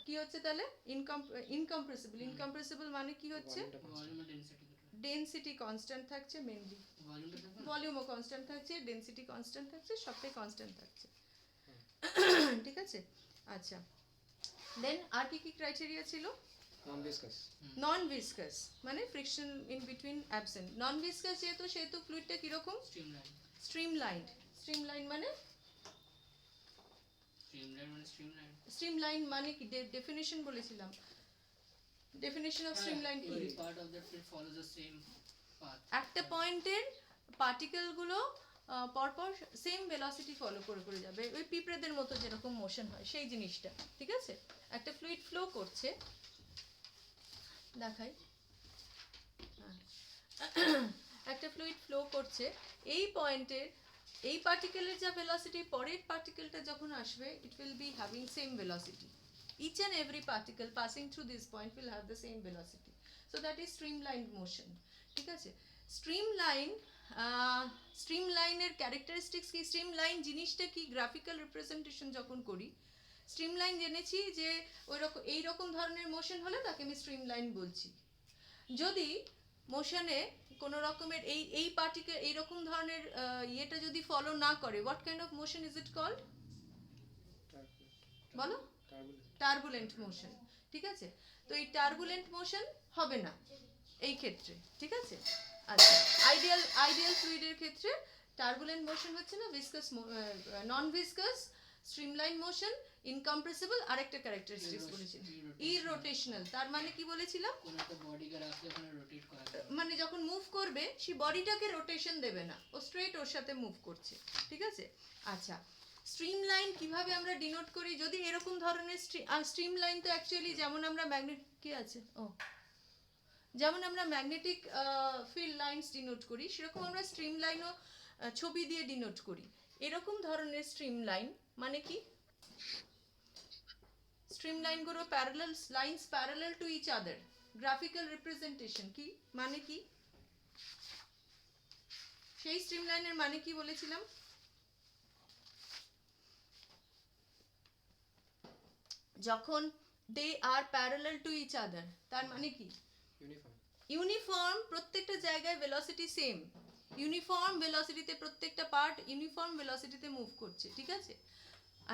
কি হচ্ছে তাহলে ইনকম্প্রেসিবল। ইনকম্প্রেসিবল মানে কি হচ্ছে ডেনসিটি কনস্ট্যান্ট থাকছে, মেনলি ভলিউমও কনস্ট্যান্ট থাকছে, ডেনসিটি কনস্ট্যান্ট থাকছে, সবটাই কনস্ট্যান্ট থাকছে। ঠিক আছে, আচ্ছা দেন আর কি কি ক্রাইটেরিয়া ছিল? নন ভিসকাস মানে friction in between absent. Non viscous যেহেতু সেহেতু ফ্লুইডটা কিরকম? স্ট্রিমলাইন্ড। স্ট্রিমলাইন মানে স্ট্রিমলাইন মানে কি ডেফিনিশন বলেছিলাম, ডেফিনিশন অফ স্ট্রিমলাইন কি? part of the fluid follows the same path. একটা পয়েন্টের পার্টিকেলগুলো পরপর সেম ভেলোসিটি ফলো করে করে যাবে, ওই পিঁপড়েদের মতো যেরকম মোশন হয় সেই জিনিসটা। ঠিক আছে, একটা ফ্লুইড ফ্লো করছে, দেখাই, একটা ফ্লুইড ফ্লো করছে, এই পয়েন্টের এই পার্টিকেলের যা ভেলোসিটি, পরের পার্টিকেলটা যখন আসবে ইট will B having same velocity. Each and every particle passing through this point will have the same velocity. So that is streamlined motion. ঠিক আছে, স্ট্রিমলাইনের ক্যারেক্টারিস্টিক্স কি? স্ট্রিমলাইন জিনিসটা কি? গ্রাফিক্যাল রিপ্রেজেন্টেশন যখন করি, স্ট্রিমলাইন জেনেছি যে ওই রকম এই রকম ধরনের মোশন হলে তাকে আমি স্ট্রিমলাইন বলছি। যদি মোশনে কোনো রকমের এই পার্টিকেল এইরকম ধরনের ইয়েটা যদি ফলো না করে, what kind of motion is it called? বলো। Turbulent motion. ঠিক আছে, তো এই টার্বুলেন্ট মোশন হবে না এই ক্ষেত্রে। ঠিক আছে, আচ্ছা আইডিয়াল ফ্লুইডের ক্ষেত্রে টার্বুলেন্ট মোশন হচ্ছে না, ভিসকাস নন ভিসকাস, স্ট্রিমলাইন মোশন, ইনকম্প্রেসিবল, আরেকটা ক্যারেক্টারিস্টিক্স বলেছি ইরোটেশনাল। তার মানে কি বলেছিলাম? কোন একটা বডিকে রাখলে ওখানে রোটেট করা যাবে, মানে যখন মুভ করবে সেই বডিটাকে রোটেশন দেবে না, ও স্ট্রেট ওর সাথে মুভ করছে। ঠিক আছে, আচ্ছা স্ট্রিমলাইন কিভাবে আমরা ডিনোট করি? যদি এরকম ধরনের স্ট্রিমলাইন তো অ্যাকচুয়ালি যেমন আমরা কি আছে যেমন আমরা ম্যাগনেটিক ফিল্ড লাইনস ডিনোট করি, সেরকম আমরা স্ট্রিমলাইনও ছবি দিয়ে ডিনোট করি। এরকম ধরনের স্ট্রিমলাইন মানে কি? স্ট্রিমলাইনগুলো parallel lines parallel to each other, graphical representation কি মানে কি? সেই স্ট্রিমলাইনের মানে কি বলেছিলাম? যখন they are parallel to each other, তার মানে কি? ইউনিফর্ম, প্রত্যেকটা জায়গায় ভেলোসিটি সেম, ইউনিফর্ম ভেলোসিটিতে প্রত্যেকটা পার্ট ইউনিফর্ম ভেলোসিটিতে মুভ করছে। ঠিক আছে,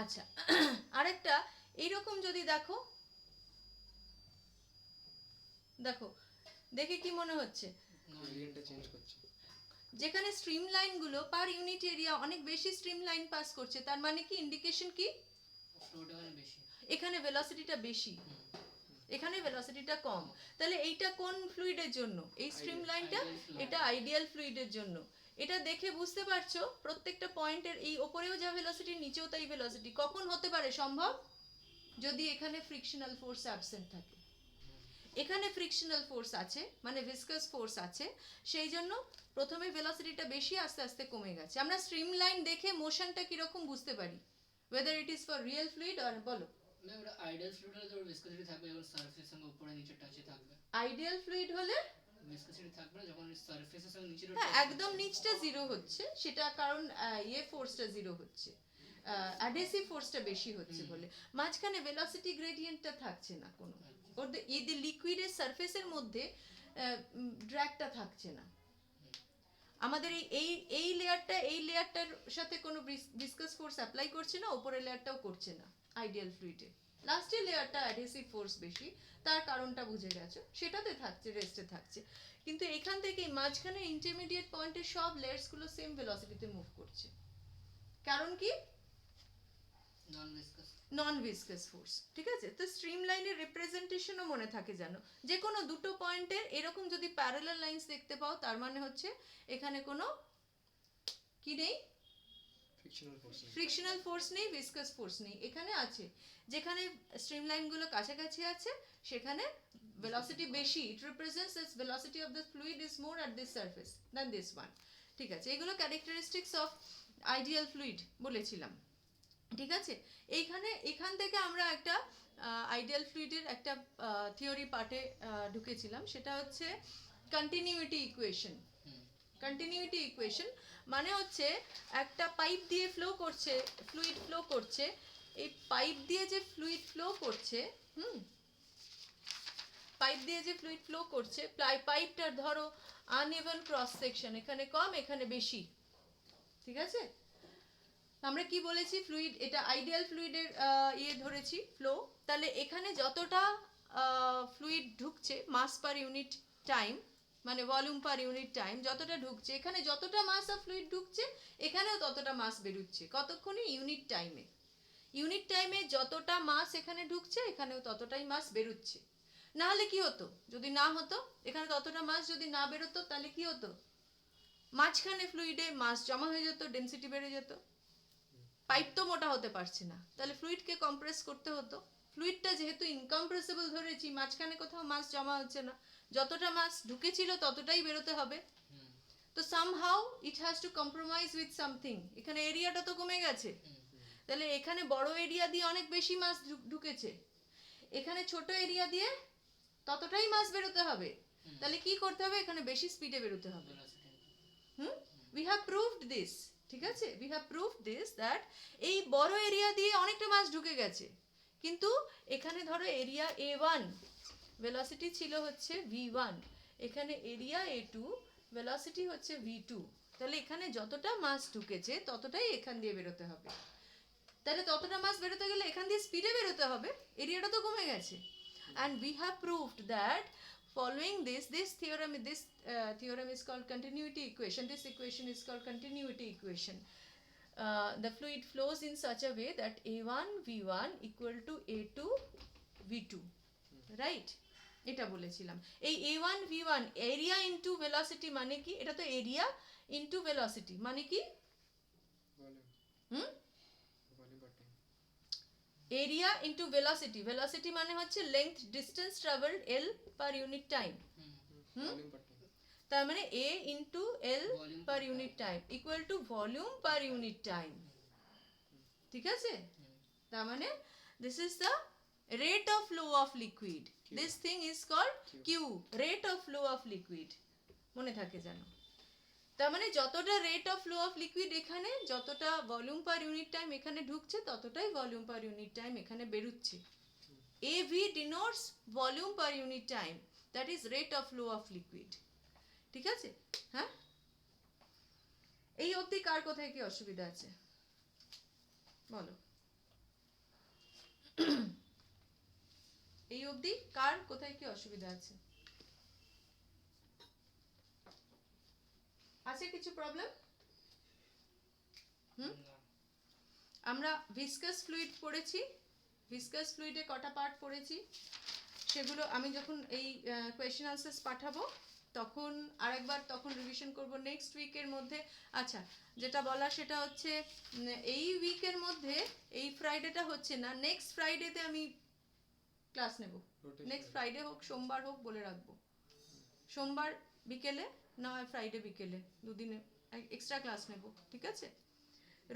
আচ্ছা আরেকটা এইরকম যদি দেখো, দেখো দেখে কি মনে হচ্ছে? যেখানে স্ট্রিমলাইনগুলো পার ইউনিট এরিয়া অনেক বেশি স্ট্রিমলাইন পাস করছে, তার মানে কি? ইন্ডিকেশন কি? এখানে ভেলোসিটিটা বেশি, এখানে ভেলোসিটিটা কম। তাহলে এইটা কোন ফ্লুইডের জন্য? এই স্ট্রিমলাইনটা এটা আইডিয়াল ফ্লুইডের জন্য। এটা দেখে বুঝতে পারছো প্রত্যেকটা পয়েন্টের এই ওপরেও যা ভেলোসিটি নিচেও তাই ভেলোসিটি। কখন হতে পারে সম্ভব? যদি এখানে ফ্রিকশনাল ফোর্স অ্যাবসেন্ট থাকে। এখানে ফ্রিকশনাল ফোর্স আছে মানে ভিসকাস ফোর্স আছে, সেই জন্য প্রথমে ভেলোসিটিটা বেশি, আস্তে আস্তে কমে গেছে। আমরা স্ট্রিমলাইন দেখে মোশনটা কিরকম বুঝতে পারি, whether it is for real fluid or বলো। আইডিয়াল ফ্লুইড হলে তোর ভিসকোসিটি থাকবে যখন সারফেসের সঙ্গে উপরে নিচে টাচে থাকবে। আইডিয়াল ফ্লুইড হলে ভিসকোসিটি থাকবে না যখন সারফেসের সঙ্গে নিচে একদম নিচটা জিরো হচ্ছে, সেটা কারণ ফোর্সটা জিরো হচ্ছে, অ্যাডহেসিভ ফোর্সটা বেশি হচ্ছে বলে। মাঝখানে ভেলোসিটি গ্রেডিয়েন্টটা থাকছে না কোনো, ওর এই লিকুইডের সারফেসের মধ্যে ড্র্যাগটা থাকছে না। আমাদের এই লেয়ারটার সাথে কোনো ভিসকাস ফোর্স অ্যাপ্লাই করছে না, উপরের লেয়ারটাও করছে না আইডিয়াল ফ্লুইডে। লাস্টের লেয়ারটা অ্যাডহেসিভ ফোর্স বেশি, তার কারণটা বুঝে গেছো, সেটাতে থাকছে, রেস্টে থাকছে। কিন্তু এখান থেকে মাঝখানে ইন্টারমিডিয়েট পয়েন্টের সব লেয়ার্সগুলো সেম ভেলোসিটিতে মুভ করছে। কারণ কি? নন ভিসকাস ফোর্স। ঠিক আছে, তো স্ট্রিমলাইনের রিপ্রেজেন্টেশনও মনে থাকে জানো, যে কোনো দুটো পয়েন্টের এরকম যদি প্যারালাল লাইনস দেখতে পাও, তার মানে হচ্ছে এখানে কোনো কি নেই, ফ্রিকশনাল ফোর্স নেই, ভিসকাস ফোর্স নেই। এখানে আছে, যেখানে স্ট্রিমলাইনগুলো কাছাকাছি আছে সেখানে velocity বেশি, it represents its velocity of the fluid is more at this surface than this one. ঠিক আছে, এগুলো ক্যারেক্টারিস্টিক্স অফ আইডিয়াল ফ্লুইড বলেছিলাম। ঠিক আছে, এখান থেকে আমরা একটা আইডিয়াল ফ্লুইডের একটা থিওরি পার্টে ঢুকেছিলাম, সেটা হচ্ছে কন্টিনিউইটি ইকুয়েশন। কন্টিনিউইটি ইকুয়েশন মানে হচ্ছে একটা পাইপ দিয়ে ফ্লো করছে, ফ্লুইড ফ্লো করছে, এই পাইপ দিয়ে যে ফ্লুইড ফ্লো করছে, পাইপ দিয়ে যে ফ্লুইড ফ্লো করছে, পাইপটার ধরো আনইভেন ক্রস সেকশন, এখানে কম এখানে বেশি, ঠিক আছে? আমরা কি বলেছি, ফ্লুইড, এটা আইডিয়াল ফ্লুইডের ইয়ে ধরেছি ফ্লো, তাহলে এখানে যতটা ফ্লুইড ঢুকছে মাস পার ইউনিট টাইম, মানে ভলিউম পার ইউনিট টাইম যতটা ঢুকছে, এখানে যতটা মাস অফ ফ্লুইড ঢুকছে এখানেও ততটা মাস বেরোচ্ছে, কতক্ষণে? ইউনিট টাইমে। ইউনিট টাইমে যতটা মাস এখানে ঢুকছে এখানেও ততটাই মাস বেরোচ্ছে। না হলে কি হতো, যদি না হতো, এখানে ততটা মাস যদি না বেরোতো, তাহলে কি হতো? মাঝখানে ফ্লুইডে মাস জমা হয়ে যেত, ডেনসিটি বেড়ে যেত, পাইপ তো মোটা হতে পারছে না, তাহলে ফ্লুইডকে কম্প্রেস করতে হতো। ফ্লুইডটা যেহেতু ইনকম্প্রেসিবল ধরেছি, মাঝখানে কোথাও মাস জমা হচ্ছে না, যতটা মাস ঢুকেছিল ততটাই বেরোতে হবে। তো somehow it has to compromise with something, এখানে এরিয়াটা তো কমে গেছে, তাহলে এখানে বড় এরিয়া দিয়ে অনেক বেশি মাস ঢুকেছে, এখানে ছোট এরিয়া দিয়ে ততটাই মাস বেরোতে হবে, তাহলে কি করতে হবে? এখানে বেশি স্পিডে বেরোতে হবে। উই হ্যাভ প্রুভড দিস, ঠিক আছে? We have proved this that এই বড় এরিয়া দিয়ে অনেকটা মাস ঢুকে গেছে, কিন্তু এখানে ধরো এরিয়া A1, ভেলোসিটি ছিল হচ্ছে V1, এখানে এরিয়া A2, ভেলোসিটি হচ্ছে V2, তাহলে এখানে যতটা মাস ঢুকেছে ততটাই এখান দিয়ে বেরোতে হবে, তাহলে ততটা মাস বেরোতে গেলে এখান দিয়ে স্পিডে বেরোতে হবে, এরিয়াটা তো কমে গেছে। And we have proved that following this theorem is called continuity equation. This equation is called continuity equation. The fluid flows in such a way that A1 V1 equal to A2 V2, right? এটা বলেছিলাম। এই A1 V1 area into velocity মানে কি? এটা তো area into velocity মানে কি? Area into velocity, velocity মানে হচ্ছে length distance travelled L per unit time, তার মানে A into L per unit time equal to volume per unit time, ঠিক আছে? তার মানে this is the rate of flow of liquid, this thing is called Q, rate of flow of liquid, মনে থাকে যেন। তার মানে যতটা rate of flow of liquid এখানে, যতটা ভলিউম পার ইউনিট টাইম এখানে ঢুকছে, ততটাই ভলিউম পার ইউনিট টাইম এখানে বেরোচ্ছে। AV denotes volume per unit time, that is rate of flow of liquid, ঠিক আছে? হ্যাঁ, এই অবধি কার কোথায় কি অসুবিধা আছে বলো? এই অবধি কার কোথায় কি অসুবিধা আছে? আছে কিছু প্রবলেম? আমরা ভিসকাস ফ্লুইড পড়েছি, ভিসকাস ফ্লুইডে কটা পার্ট পড়েছি, সেগুলো আমি যখন এই কোয়েশ্চেন আনসার্স পাঠাবো তখন আরেকবার তখন রিভিশন করব নেক্সট উইকের মধ্যে। আচ্ছা, যেটা বলা সেটা হচ্ছে এই উইকের মধ্যে এই ফ্রাইডেটা হচ্ছে না, নেক্সট ফ্রাইডেতে আমি ক্লাস নেব, নেক্সট ফ্রাইডে হোক সোমবার হোক বলে রাখবো, সোমবার বিকেলে না হয় ফ্রাইডে বিকেলে, দুদিনে এক্সট্রা ক্লাস নেব, ঠিক আছে?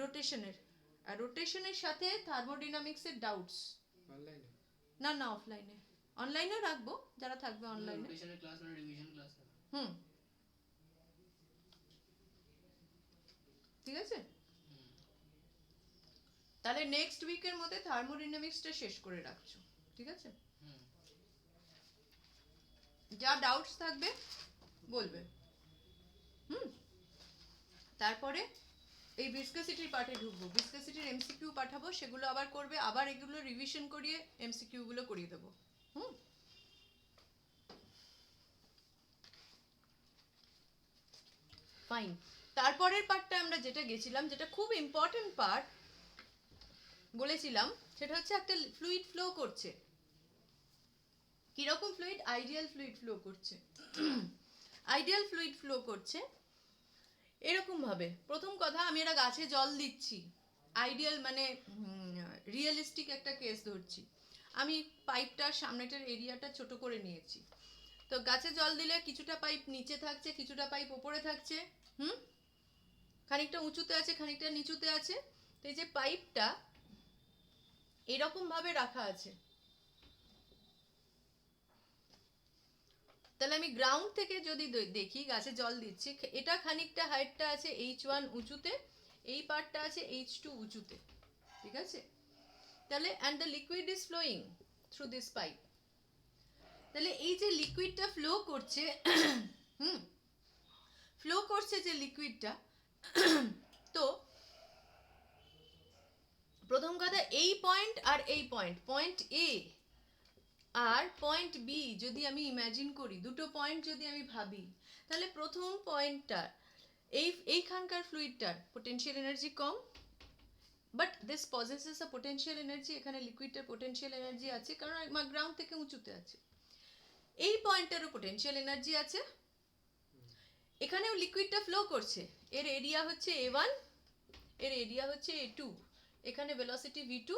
রোটেশনের, আর রোটেশনের সাথে থার্মোডাইনামিক্সের ডাউটস, অনলাইনে না না অফলাইনে, অনলাইনেও রাখবো যারা থাকবে অনলাইনে। রোটেশনের ক্লাস মানে রিভিশন ক্লাস, ঠিক আছে? তাহলে নেক্সট উইকের মধ্যে থার্মোডাইনামিক্সটা শেষ করে রাখছো, ঠিক আছে? যা ডাউটস থাকবে বলবে। তারপরে এই ভিসকাসিটির পার্টে ঢুকবো, ভিসকাসিটির এমসিকিউ পাঠাবো, সেগুলো আবার করবে, আবার এগুলো রিভিশন করিয়ে এমসিকিউ গুলো করিয়ে দেবো। ফাইন। তারপরের পার্টটা আমরা যেটা গেছিলাম, যেটা খুব ইম্পর্টেন্ট পার্ট বলেছিলাম, সেটা হচ্ছে একটা ফ্লুইড ফ্লো করছে, কিরকম ফ্লুইড? আইডিয়াল ফ্লুইড ফ্লো করছে। আইডিয়াল ফ্লুইড ফ্লো করছে এরকম ভাবে, প্রথম কথা আমি একটা গাছে জল দিচ্ছি, আইডিয়াল মানে রিয়েলিস্টিক একটা কেস ধরছি, আমি পাইপটার সামনেটার এরিয়াটা ছোট করে নিয়েছি, তো গাছে জল দিলে কিছুটা পাইপ নিচে থাকছে, কিছুটা পাইপ ওপরে থাকছে, খানিকটা উঁচুতে আছে, খানিকটা নিচুতে আছে, তো এই যে পাইপটা এরকম ভাবে রাখা আছে, তাহলে আমি গ্রাউন্ড থেকে যদি দেখি গাছে জল দিচ্ছি, এটা খানিকটা হাইটটা আছে H1 উঁচুতে, এই পার্টটা আছে H2 উঁচুতে, ঠিক আছে? তাহলে and the liquid is flowing through this pipe. তাহলে এই যে লিকুইডটা ফ্লো করছে ফ্লো করছে যে লিকুইডটা, তো প্রথম কথা এই পয়েন্ট আর এই পয়েন্ট এ আর পয়েন্ট বি যদি আমি ইমাজিন করি, দুটো পয়েন্ট যদি আমি ভাবি, তাহলে প্রথম পয়েন্টটার এইখানকার ফ্লুইডটার পোটেনশিয়াল এনার্জি কম, but this possesses a potential energy, এখানে লিকুইডটার পোটেনশিয়াল এনার্জি আছে কারণ গ্রাউন্ড থেকে উঁচুতে আছে। এই পয়েন্টটারও পোটেনশিয়াল এনার্জি আছে, এখানেও লিকুইডটা ফ্লো করছে, এর এরিয়া হচ্ছে a1, এর এরিয়া হচ্ছে a2, এখানে ভেলোসিটি v2,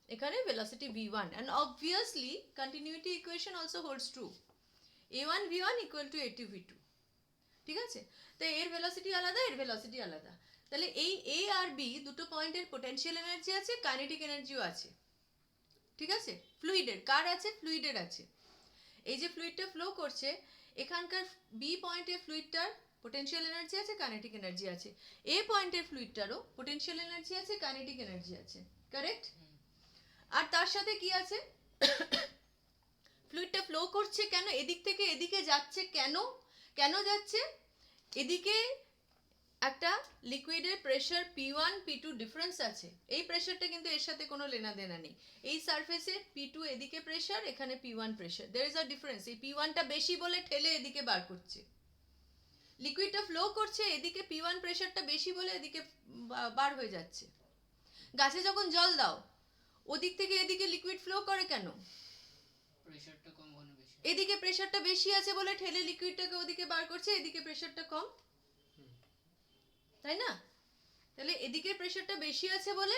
এখানে velocity v1, and obviously continuity equation also holds true, a1 v1 equal to a2 v2, ঠিক আছে? তো এর ভেলোসিটি আলাদা, এর ভেলোসিটি আলাদা, তাহলে এই a আর b দুটো পয়েন্টের পোটেনশিয়াল এনার্জি আছে, কাইনেটিক এনার্জিও আছে, ঠিক আছে? ফ্লুইডের কার আছে? ফ্লুইডের আছে। এই যে ফ্লুইডটা ফ্লো করছে, এখানকার বি পয়েন্টের ফ্লুইডটার পোটেনশিয়াল এনার্জি আছে, কাইনেটিক এনার্জি আছে, এ পয়েন্টের ফ্লুইডটারও পোটেনশিয়াল এনার্জি আছে, কাইনেটিক এনার্জি আছে, কারেক্ট? আর তার সাথে কি আছে? ফ্লুইডটা ফ্লো করছে কেন? এদিক থেকে এদিকে যাচ্ছে কেন? কেন যাচ্ছে? এদিকে একটা লিকুইডের প্রেশার P1 P2 ডিফারেন্স আছে, এই প্রেশারটা কিন্তু এর সাথে কোনো লেনা দেনা নেই। এই সারফেসে P2 এদিকে প্রেশার, এখানে P1 pressure, there is a difference. এই P1টা বেশি বলে ঠেলে এদিকে বার করছে, লিকুইডটা ফ্লো করছে, এদিকে P1 প্রেশারটা বেশি বলে এদিকে বার হয়ে যাচ্ছে। গাছে যখন জল দাও, ওদিক থেকে এদিকে লিকুইড ফ্লো করে কেন? প্রেসারটা কম ঘন বেশি, এদিকে প্রেশারটা বেশি আছে বলে ঠেলে লিকুইডটাকে ওদিকে বার করছে, এদিকে প্রেশারটা কম, তাই না? তাহলে এদিকে প্রেশারটা বেশি আছে বলে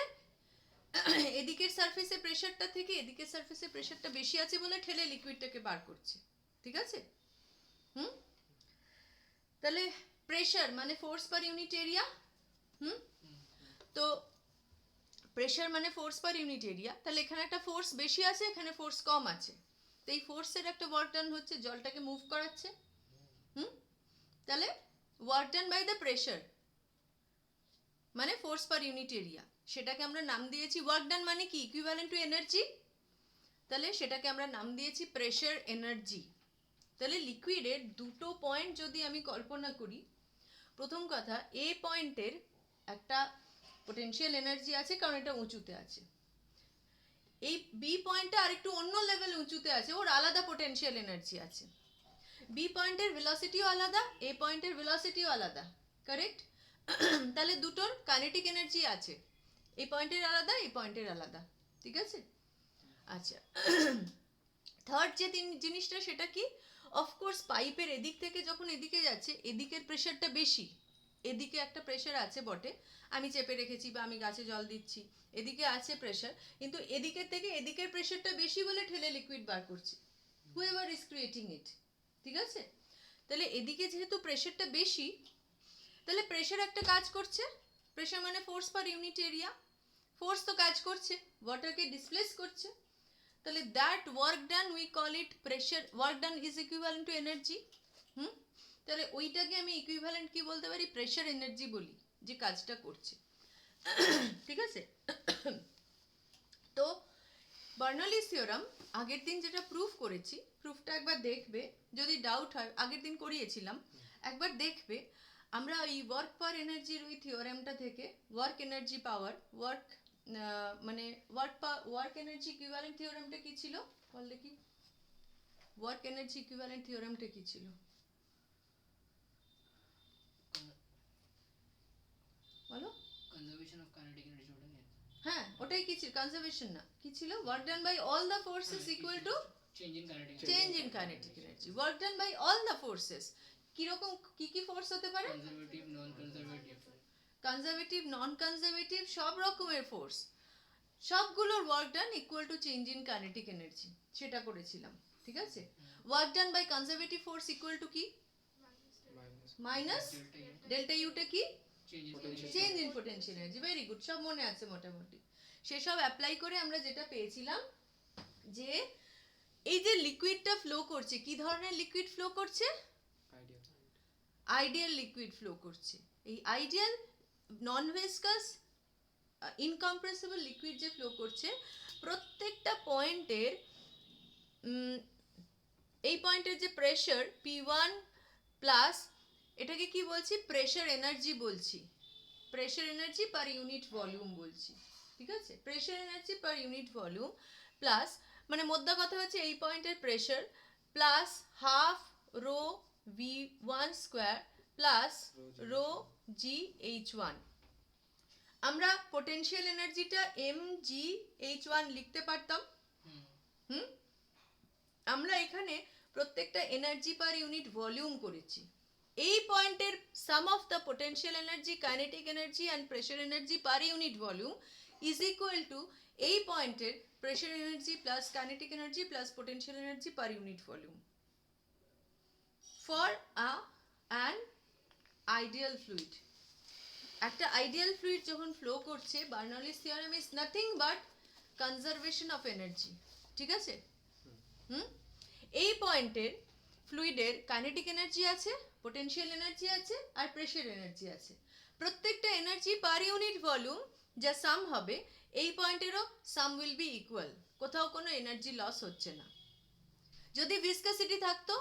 এদিকের সারফেসে প্রেশারটা থেকে এদিকের সারফেসে প্রেশারটা বেশি আছে বলে ঠেলে লিকুইডটাকে বার করছে, ঠিক আছে? তাহলে প্রেশার মানে ফোর্স পার ইউনিট এরিয়া, তো প্রেশার মানে ফোর্স পার ইউনিট এরিয়া, তাহলে এখানে একটা ফোর্স বেশি আছে, এখানে ফোর্স কম আছে, তো এই ফোর্সের একটা ওয়ার্ক ডান হচ্ছে, জলটাকে মুভ করাচ্ছে, তাহলে work done by the pressure মানে ফোর্স পার ইউনিট এরিয়া, সেটাকে আমরা নাম দিয়েছি ওয়ার্ক ডান মানে কি? ইকুইভ্যালেন্ট টু এনার্জি, তাহলে সেটাকে আমরা নাম দিয়েছি প্রেশার এনার্জি। তাহলে লিকুইডের দুটো পয়েন্ট যদি আমি কল্পনা করি, প্রথম কথা এ পয়েন্টের একটা পোটেনশিয়াল এনার্জি আছে কারণ এটা উঁচুতে আছে, এই বি পয়েন্টটা আরেকটু অন্য লেভেল উঁচুতে আছে, ওর আলাদা পোটেনশিয়াল এনার্জি আছে, বি পয়েন্টের ভেলোসিটিও আলাদা, এ পয়েন্টের ভেলোসিটিও আলাদা, কারেক্ট? তাহলে দুটোর কাইনেটিক এনার্জি আছে, এই পয়েন্টের আলাদা, এই পয়েন্টের আলাদা, ঠিক আছে? আচ্ছা, থার্ড যে জিনিসটা সেটা কি? অফকোর্স পাইপের এদিক থেকে যখন এদিকে যাচ্ছে, এদিকের প্রেশারটা বেশি, এদিকে একটা প্রেশার আছে বটে, আমি চেপে রেখেছি বা আমি গাছে জল দিচ্ছি, এদিকে আছে প্রেশার, কিন্তু এদিকের থেকে এদিকের প্রেশারটা বেশি বলে ঠেলে লিকুইড বার করছে, হুএভার ইজ ক্রিয়েটিং ইট, ঠিক আছে? তাহলে এদিকে যেহেতু প্রেশারটা বেশি, তাহলে প্রেশার একটা কাজ করছে, প্রেশার মানে force per unit area, force তো কাজ করছে, ওয়াটারকে ডিসপ্লেস করছে, তাহলে that work done we call it pressure, work done is equivalent to energy. তাহলে ওইটাকে আমি ইকুইভ্যালেন্ট কি বলতে পারি? প্রেশার এনার্জি বলি, যে কাজটা করছে, ঠিক আছে? তো বার্নৌলিস থিওরাম আগের দিন যেটা প্রুফ করেছি, প্রুফটা একবার দেখবে, যদি ডাউট হয়, আগের দিন করিয়েছিলাম, একবার দেখবে। আমরা এই ওয়ার্ক পার এনার্জির ওই থিওরামটা থেকে ওয়ার্ক এনার্জি পাওয়ার, ওয়ার্ক মানে ওয়ার্ক এনার্জি ইকুইভ্যালেন্ট থিওরামটা কি ছিল বল দেখি? ওয়ার্ক এনার্জি ইকুইভ্যালেন্ট থিওরামটা কি ছিল বলো? কনজারভেশন অফ কাইনেটিক এনার্জি, ওটা নিয়ে। হ্যাঁ, ওটাই কি ছিল? কনজারভেশন না, কি ছিল? Work done by all the forces equal to change in kinetic change in kinetic energy. Work done by all the forces, কিরকম কি কি ফোর্স হতে পারে? Conservative, non conservative, conservative, non conservative, সব রকমের ফোর্স, সবগুলোর work done equal to change in kinetic energy, সেটা করেছিলাম, ঠিক আছে? Work done by conservative force equal to কি? মাইনাস ডেল্টা ইউটা কি? Change in potential energy. Very good, সব মনে আছে মোটামুটি। সেসব অ্যাপ্লাই করে আমরা যেটা পেয়েছিলাম, যে এই যে লিকুইডটা ফ্লো করছে, কি ধরনের লিকুইড ফ্লো করছে? আইডিয়াল লিকুইড ফ্লো করছে। এই আইডিয়াল নন ভিসকাস ইনকম্প্রেসিবল লিকুইড যে ফ্লো করছে প্রত্যেকটা পয়েন্টের এই পয়েন্টের যে প্রেশার P1 প্লাস এটাকে কি বলছি প্রেশার এনার্জি বলছি, pressure energy per unit volume বলছি, ঠিক আছে, pressure energy per unit volume plus মানে মোদ্দা কথা হচ্ছে এই পয়েন্টের pressure plus half rho V1 square plus rho GH1। আমরা পোটেনশিয়াল এনার্জিটা mgH1 লিখতে পারতাম। হুম, আমরা এখানে প্রত্যেকটা এনার্জি পার ইউনিট ভলিউম করেছি। এই পয়েন্টের sum of the potential energy, kinetic energy and pressure energy per unit volume is equal to এই পয়েন্টের pressure energy plus kinetic energy plus potential energy per unit volume for an ideal fluid. একটা ideal fluid যখন flow করছে Bernoulli's theorem is nothing but conservation of energy, ঠিক আছে। এই পয়েন্টের ফ্লুইডের কাইনেটিক এনার্জি আছে, পোটেনশিয়াল এনার্জি আছে আর প্রেশার এনার্জি আছে। প্রত্যেকটা এনার্জি পার ইউনিট ভলিউম যা সাম হবে এই পয়েন্টেরও সাম উইল বি ইকুয়াল, কোথাও কোনো এনার্জি লস হচ্ছে না। যদি ভিসকাসিটি থাকতো,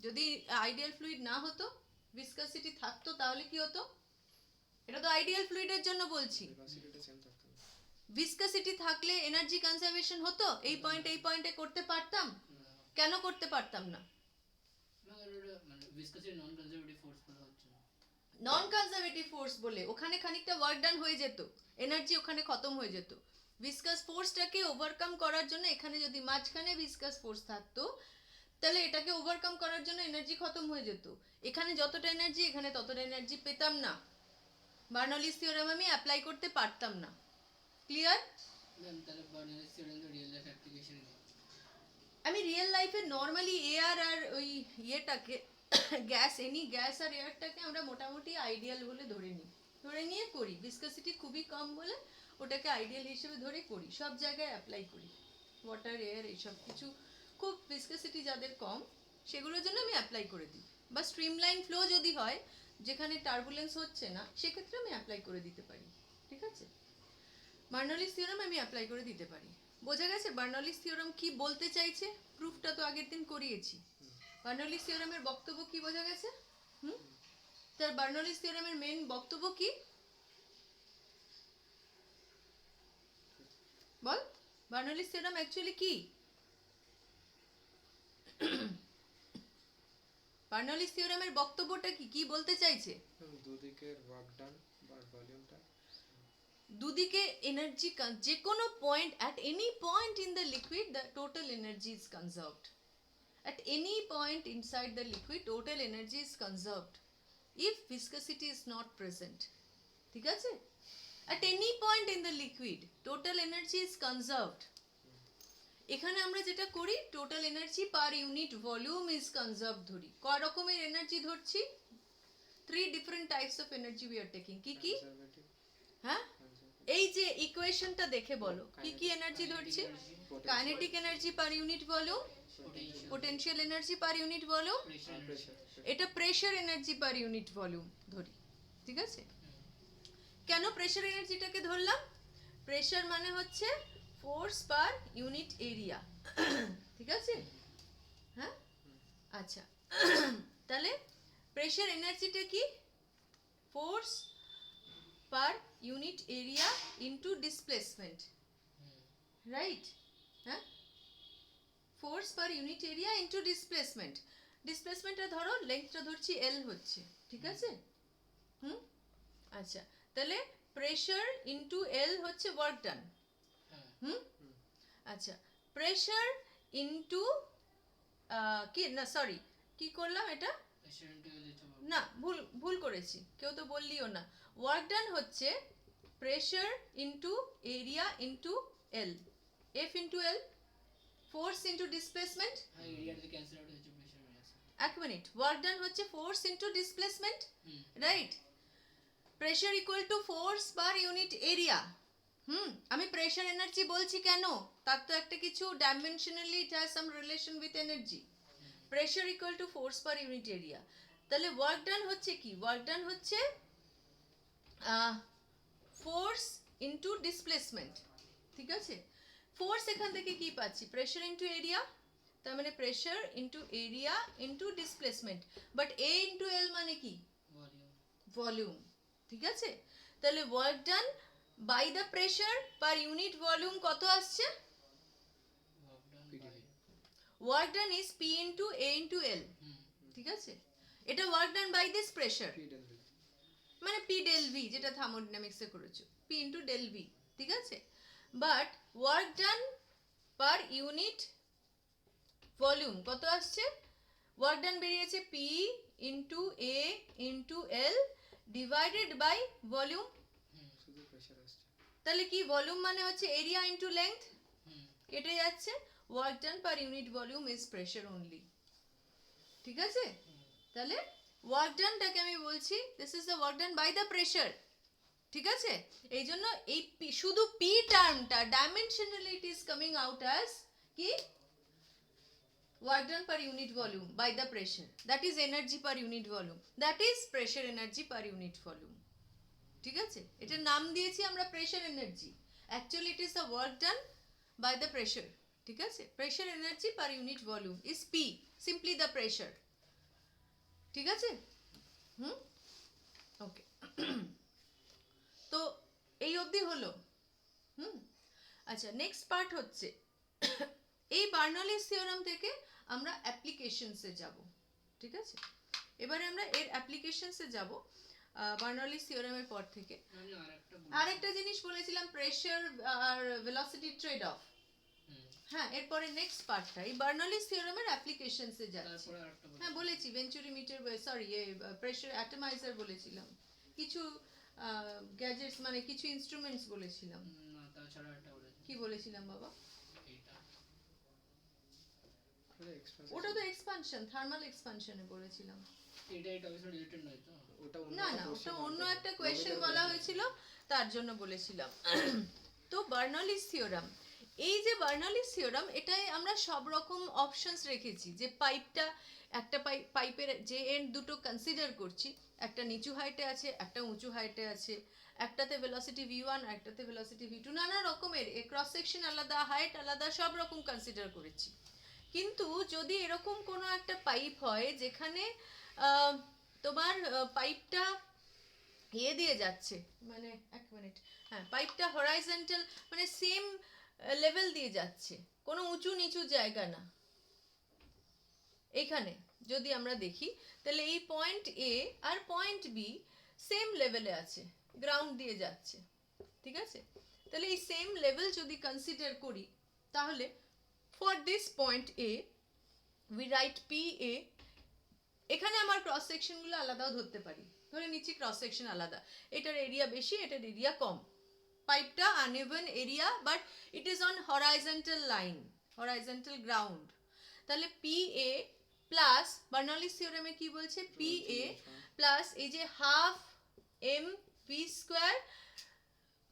যদি আইডিয়াল ফ্লুইড না হতো, ভিসকাসিটি থাকতো, তাহলে কি হতো? এটা তো আইডিয়াল ফ্লুইডের জন্য বলছি। ভিসকাসিটি থাকলে এনার্জি কনজারভেশন হতো? এই পয়েন্টে করতে পারতাম? কেন করতে পারতাম না? নন কনজারভেটিভ ফোর্স বলে ওখানে খানিকটা ওয়ার্ক ডান হয়ে যেত, এনার্জি ওখানে খতম হয়ে যেত। ভিসকাস ফোর্সটাকে ওভারকাম করার জন্য এখানে যদি মাঝখানে ভিসকাস ফোর্স থাকতো তাহলে এটাকে ওভারকাম করার জন্য এনার্জি খতম হয়ে যেত। এখানে যতটা এনার্জি এখানে ততটা এনার্জি পেতাম না, বার্নৌলিস থিওরেম আমি অ্যাপ্লাই করতে পারতাম না। ক্লিয়ার? আমি রিয়েল লাইফে নর্মালি এয়ার আর ওই ইয়েটাকে গ্যাস, এনি গ্যাস আর এয়ারটাকে আমরা মোটামুটি আইডিয়াল বলে ধরে নিয়ে করি। ভিসকাসিটি খুবই কম বলে ওটাকে আইডিয়াল হিসেবে ধরে করি, সব জায়গায় অ্যাপ্লাই করি। ওয়াটার, এয়ার, এইসব কিছু খুব ভিসকাসিটি যাদের কম সেগুলোর জন্য আমি অ্যাপ্লাই করে দিই। বা স্ট্রিমলাইন ফ্লো যদি হয় যেখানে টার্বুলেন্স হচ্ছে না সেক্ষেত্রে আমি অ্যাপ্লাই করে দিতে পারি, ঠিক আছে। বার্নৌলিস থিওরেম আমি অ্যাপ্লাই করে দিতে পারি। বোঝা গেছে বার্নৌলিস থিওরেম কি বলতে চাইছে? প্রুফটা তো আগের দিন করিয়েছি। বার্নৌলিস থিওরেমের বক্তব্য কি বোঝা গেছে? তার বার্নৌলিস থিওরেমের মেন বক্তব্য কি বল? বার্নৌলিস থিওরেম অ্যাকচুয়ালি কি? বার্নৌলিস থিওরেমের বক্তব্যটা কি, কি বলতে চাইছে? দুদিকের ওয়ার্ক ডান বা ভলিউমটা, দুদিকে এনার্জি, যে কোনো point, at any point in the liquid the total energy is conserved. At any point inside the liquid total energy is conserved if viscosity is not present, ঠিক আছে। At any point in the liquid total energy is conserved. এখানে আমরা যেটা করি total energy per unit volume is conserve ধরি। কয় রকমের energy ধরছি? 3 different types of energy we are taking. কি? হ্যাঁ, এই যে ইকুয়েশনটা দেখে বলো কি কি এনার্জি ধরছি? Kinetic energy per unit volume, potential energy per unit volume, এটা pressure energy per unit volume ধরি, ঠিক আছে। কেন প্রেশার এনার্জিটাকে ধরলাম? প্রেশার মানে হচ্ছে ফোর্স পার ইউনিট এরিয়া, ঠিক আছে। হ্যাঁ, আচ্ছা, তাহলে প্রেশার এনার্জিটা কি? Force per unit area into displacement, right? হ্যাঁ, force per unit area into displacement. ডিসপ্লেসমেন্টটা ধরো লেন্থটা ধরছি এল হচ্ছে, ঠিক আছে। আচ্ছা, তাহলে প্রেশার ইনটু এল হচ্ছে ওয়ার্ক ডান। আচ্ছা, প্রেশার ইনটু কি না, সরি কি করলাম এটা? না, ভুল করেছি, কেউ তো বললিও না। ওয়ার্ক ডান হচ্ছে প্রেশার ইনটু এরিয়া ইনটু এল, এফ ইনটু এল, ফোর্স ইনটু ডিসপ্লেসমেন্ট। এক মিনিট, ওয়ার্ক ডান হচ্ছে force into displacement, right? Pressure equal to force per unit area. আমি প্রেশার এনার্জি বলছি কেন? তার তো একটা কিছু dimensionally it has some relation with energy. Pressure equal to force per unit area. তাহলে ওয়ার্ক ডান হচ্ছে কি? ওয়ার্ক ডান হচ্ছে ফোর্স ইনটু ডিসপ্লেসমেন্ট, ঠিক আছে? ফোর্স এখান থেকে কি পাচ্ছি, প্রেশার ইনটু এরিয়া, তার মানে pressure into area into displacement, but A into L মানে কি, ভলিউম। ভলিউম, ঠিক আছে? তাহলে work done by the pressure per unit volume কত আসছে? Work done PdV by work done is P into A into L, ঠিক আছে? এটা ওয়ার্ক ডান বাই this pressure, P del V মানে পি ডেল ভি, যেটা থার্মোডাইনামিক্সে করেছো, পি ইনটু ডেল ভি, ঠিক আছে? But work done per unit volume কত আসছে? ওয়ার্ক ডান বেরিয়েছে P into A into L divided by volume. শুধু প্রেশার আসছে। তাহলে কি, ভলিউম মানে হচ্ছে এরিয়া ইনটু লেংথ, হুম কেটে যাচ্ছে, work done per unit volume is pressure only, ঠিক আছে? তাহলে ওয়ার্ক ডানটাকে আমি বলছি this is the work done by the pressure, ঠিক আছে? এই জন্য এই শুধু পি টার্মটা dimensionally it is coming out as কি, work done per unit volume by the pressure, that is energy per unit volume, that is pressure energy per unit volume, ঠিক আছে? এটার নাম দিয়েছি আমরা pressure energy, actually it is the work done by the pressure, ঠিক আছে? Pressure energy per unit volume is P, simply the pressure, ঠিক আছে? ওকে তো এই অবধি হলো। আচ্ছা, নেক্সট পার্ট হচ্ছে এই বার্নৌলিস থিওরাম থেকে আমরা অ্যাপ্লিকেশনসে যাব, ঠিক আছে? এবারে আমরা এর অ্যাপ্লিকেশনসে যাব বার্নৌলিস থিওরামের পর থেকে। আমি আরেকটা বলি। আরেকটা জিনিস বলেছিলাম, প্রেশার আর ভেলোসিটি ট্রেড অফ। হ্যাঁ, এরপরে নেক্সট পার্টটা এই বার্নৌলিস থিওরামের অ্যাপ্লিকেশনসে যাচ্ছে। তারপরে আরেকটা বলি। হ্যাঁ বলেছি, ভেঞ্চুরিমিটার, সরি প্রেশার অ্যাটমাইজার বলেছিলাম, কিছু গ্যাজেটস মানে কিছু ইনস্ট্রুমেন্টস বলেছিলাম। না, তাছাড়া একটা বলেছি। কি বলেছিলাম বাবা? এইটা ওটা expansion। ওটা তো এক্সপানশন, থার্মাল এক্সপানশনে বলেছিলাম। এটা অবশ্যই রিলেটেড নয় তো। ওটা অন্য না একটা না, ওটা question অন্য আছে। একটা কোয়েশ্চেন রবিদার বলা question। হয়েছিল, তার জন্য বলেছিলাম। তো বার্নৌলিস থিওরাম, এই যে বার্নৌলিস থিওরাম, এটাই আমরা সব রকম অপশনস রেখেছি, যে পাইপটা, একটা পাইপের যে এন্ড দুটো কনসিডার করছি, একটা নিচু হাইটে আছে, একটা উঁচু হাইটে আছে, একটাতে ভেলোসিটি v1, একটাতে ভেলোসিটি v2, নানা রকমের ক্রস সেকশন আলাদা, হাইট আলাদা, সব রকম কনসিডার করেছি। কিন্তু যদি এরকম কোনো একটা পাইপ হয় যেখানে তোমার পাইপটা দিয়ে যাচ্ছে, মানে এক মিনিট, হ্যাঁ, পাইপটা হরাইজন্টাল মানে সেম লেভেল দিয়ে যাচ্ছে, কোনো উঁচু নিচু জায়গা না, এখানে যদি আমরা দেখি তাহলে এই পয়েন্ট এ আর পয়েন্ট বি সেম লেভেলে আছে, গ্রাউন্ড দিয়ে যাচ্ছে, ঠিক আছে? তাহলে এই সেম লেভেল যদি কনসিডার করি, তাহলে for this point A we write P এ। এখানে আমার ক্রস সেকশনগুলো আলাদাও ধরতে পারি, ধরে নিচ্ছি ক্রস সেকশন আলাদা, এটার এরিয়া বেশি, এটার এরিয়া কম, পাইপটা uneven area, but it is on horizontal line, horizontal ground. তাহলে পি এ প্লাস বার্নৌলিস থিওরামে কি বলছে, পি এ প্লাস এই যে half M V square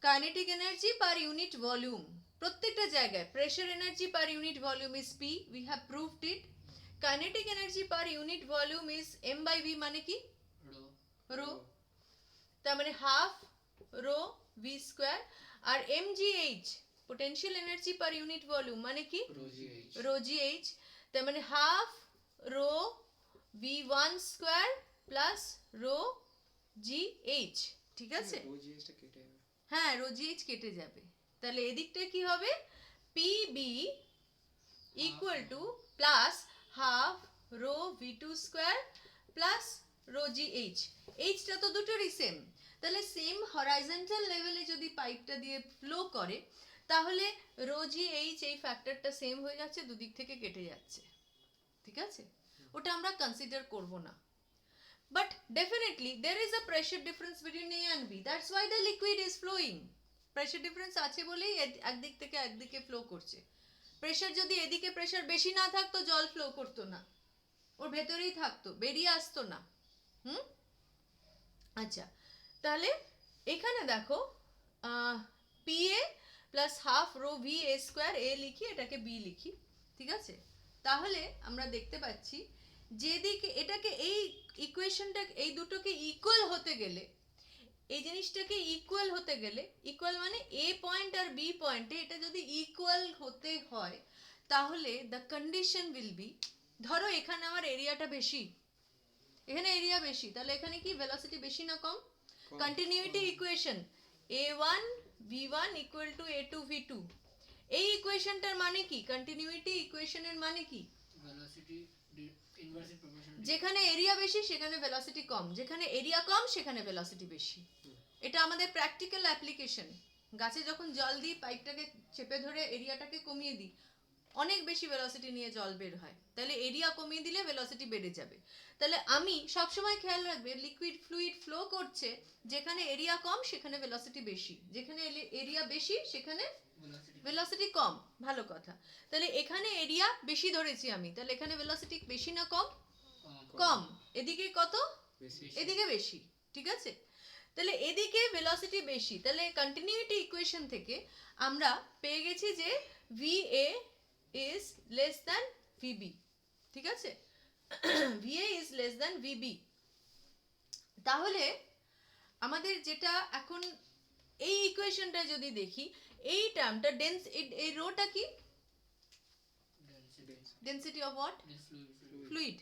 kinetic energy per unit volume, প্রত্যেকটা জায়গায় pressure energy per unit volume is P, we have proved it. Kinetic energy per unit volume is M by V, মানে কি, rho rho, তার মানে half rho V square, আর M G H potential energy per unit volume মানে কি, rho G H. Rho G H, তার মানে half rho V one square plus rho G H, ঠিক আছে? রো GH টা কেটে যাবে। হ্যাঁ, রো জি এইচ কেটে যাবে, তাহলে এদিকটা কি হবে, P B equal to plus half rho V two square plus rho G H, এইচটা তো দুটোরই সেম, তাহলে সেম হরাইজন্টাল লেভেলে যদি পাইপটা দিয়ে ফ্লো করে, তাহলে রো জি এইচ এই ফ্যাক্টরটা সেম হয়ে যাচ্ছে, দুদিক থেকে কেটে যাচ্ছে, ঠিক আছে? ওটা আমরা কনসিডার করব না, but definitely there is a pressure difference between A and B, that's why the liquid is flowing, pressure difference আছে বলেই একদিক থেকে একদিকে ফ্লো করছে। প্রেশার যদি এদিকে প্রেশার বেশি না থাকতো, জল ফ্লো করতো না, ওর ভেতরেই থাকতো, বেরিয়ে আসতো না। আচ্ছা, তাহলে এখানে দেখো P A plus half rho V A square, A লিখি, এটাকে বি লিখি, ঠিক আছে? তাহলে আমরা দেখতে পাচ্ছি যেদিকে এটাকে এই ইকুয়েশনটা, এই দুটোকে ইকুয়াল হতে গেলে এই জিনিসটাকে ইকুয়াল হতে গেলে, ইকুয়াল মানে এ পয়েন্ট আর বি পয়েন্টে এটা যদি ইকুয়াল হতে হয় তাহলে দ্য কন্ডিশন উইল বি, ধরো এখানে আমার এরিয়াটা বেশি, এখানে এরিয়া বেশি, তাহলে এখানে কি ভেলোসিটি বেশি না কম? Continuity equation a1 v1 equal to a2 v2, এই ইকুয়েশনটার মানে কি? কন্টিনিউইটি ইকুয়েশনের মানে কি? velocity inversely proportional যেখানে এরিয়া বেশি সেখানে ভেলোসিটি কম, যেখানে এরিয়া কম সেখানে ভেলোসিটি বেশি। এটা আমাদের প্র্যাকটিক্যাল অ্যাপ্লিকেশন। গাছে যখন জল দিই, পাইপটাকে চেপে ধরে এরিয়াটাকে কমিয়ে দিই, অনেক বেশি ভেলোসিটি নিয়ে জল বের হয়, তাহলে এরিয়া কমিয়ে দিলে ভেলোসিটি বেড়ে যাবে। তাহলে আমি সবসময় খেয়াল রাখবে লিকুইড ফ্লুইড ফ্লো করছে, যেখানে এরিয়া কম সেখানে ভেলোসিটি বেশি, যেখানে এরিয়া বেশি সেখানে velocity ভেলোসিটি কম। ভালো কথা। তাহলে এখানে এরিয়া বেশি ধরেছি আমি, তাহলে এখানে ভেলোসিটি বেশি না কম? কম। এদিকে কত? বেশি। এদিকে বেশি। ঠিক আছে, তাহলে এদিকে ভেলোসিটি বেশি, তাহলে কন্টিনিউইটি ইকুয়েশন থেকে আমরা পেয়ে গেছি যে VA is less than VB। ঠিক আছে, VA is less than VB। তাহলে আমাদের যেটা এখন এই ইকুয়েশনটা যদি দেখি, এই টার্মটা এই রোটা কি? density density of what? this fluid fluid,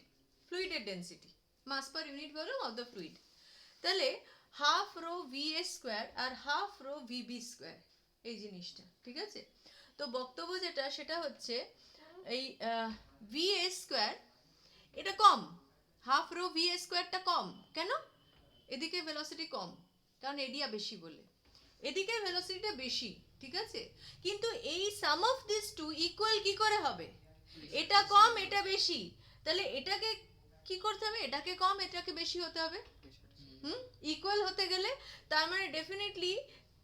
ফ্লুইডের density, mass per unit volume of the fluid. তাহলে হাফ রো VA স্কোয়ার আর হাফ রো VB স্কোয়ার, এই জিনিসটা। ঠিক আছে, তো বক্তব্য যেটা সেটা হচ্ছে এই VA স্কোয়ার এটা কম, হাফ রো VA স্কোয়ারটা কম। কেন? এদিকে ভেলোসিটি কম, কারণ এরিয়া বেশি বলে। এদিকে ভেলোসিটিটা বেশি, ঠিক আছে, কিন্তু এই সাম অফ দিস টু ইকুয়াল কি করে হবে? এটা কম এটা বেশি, তাহলে এটাকে কি করতে হবে? এটাকে কম এটাকে বেশি হতে হবে। ইকুয়াল হতে গেলে তার মানে definitely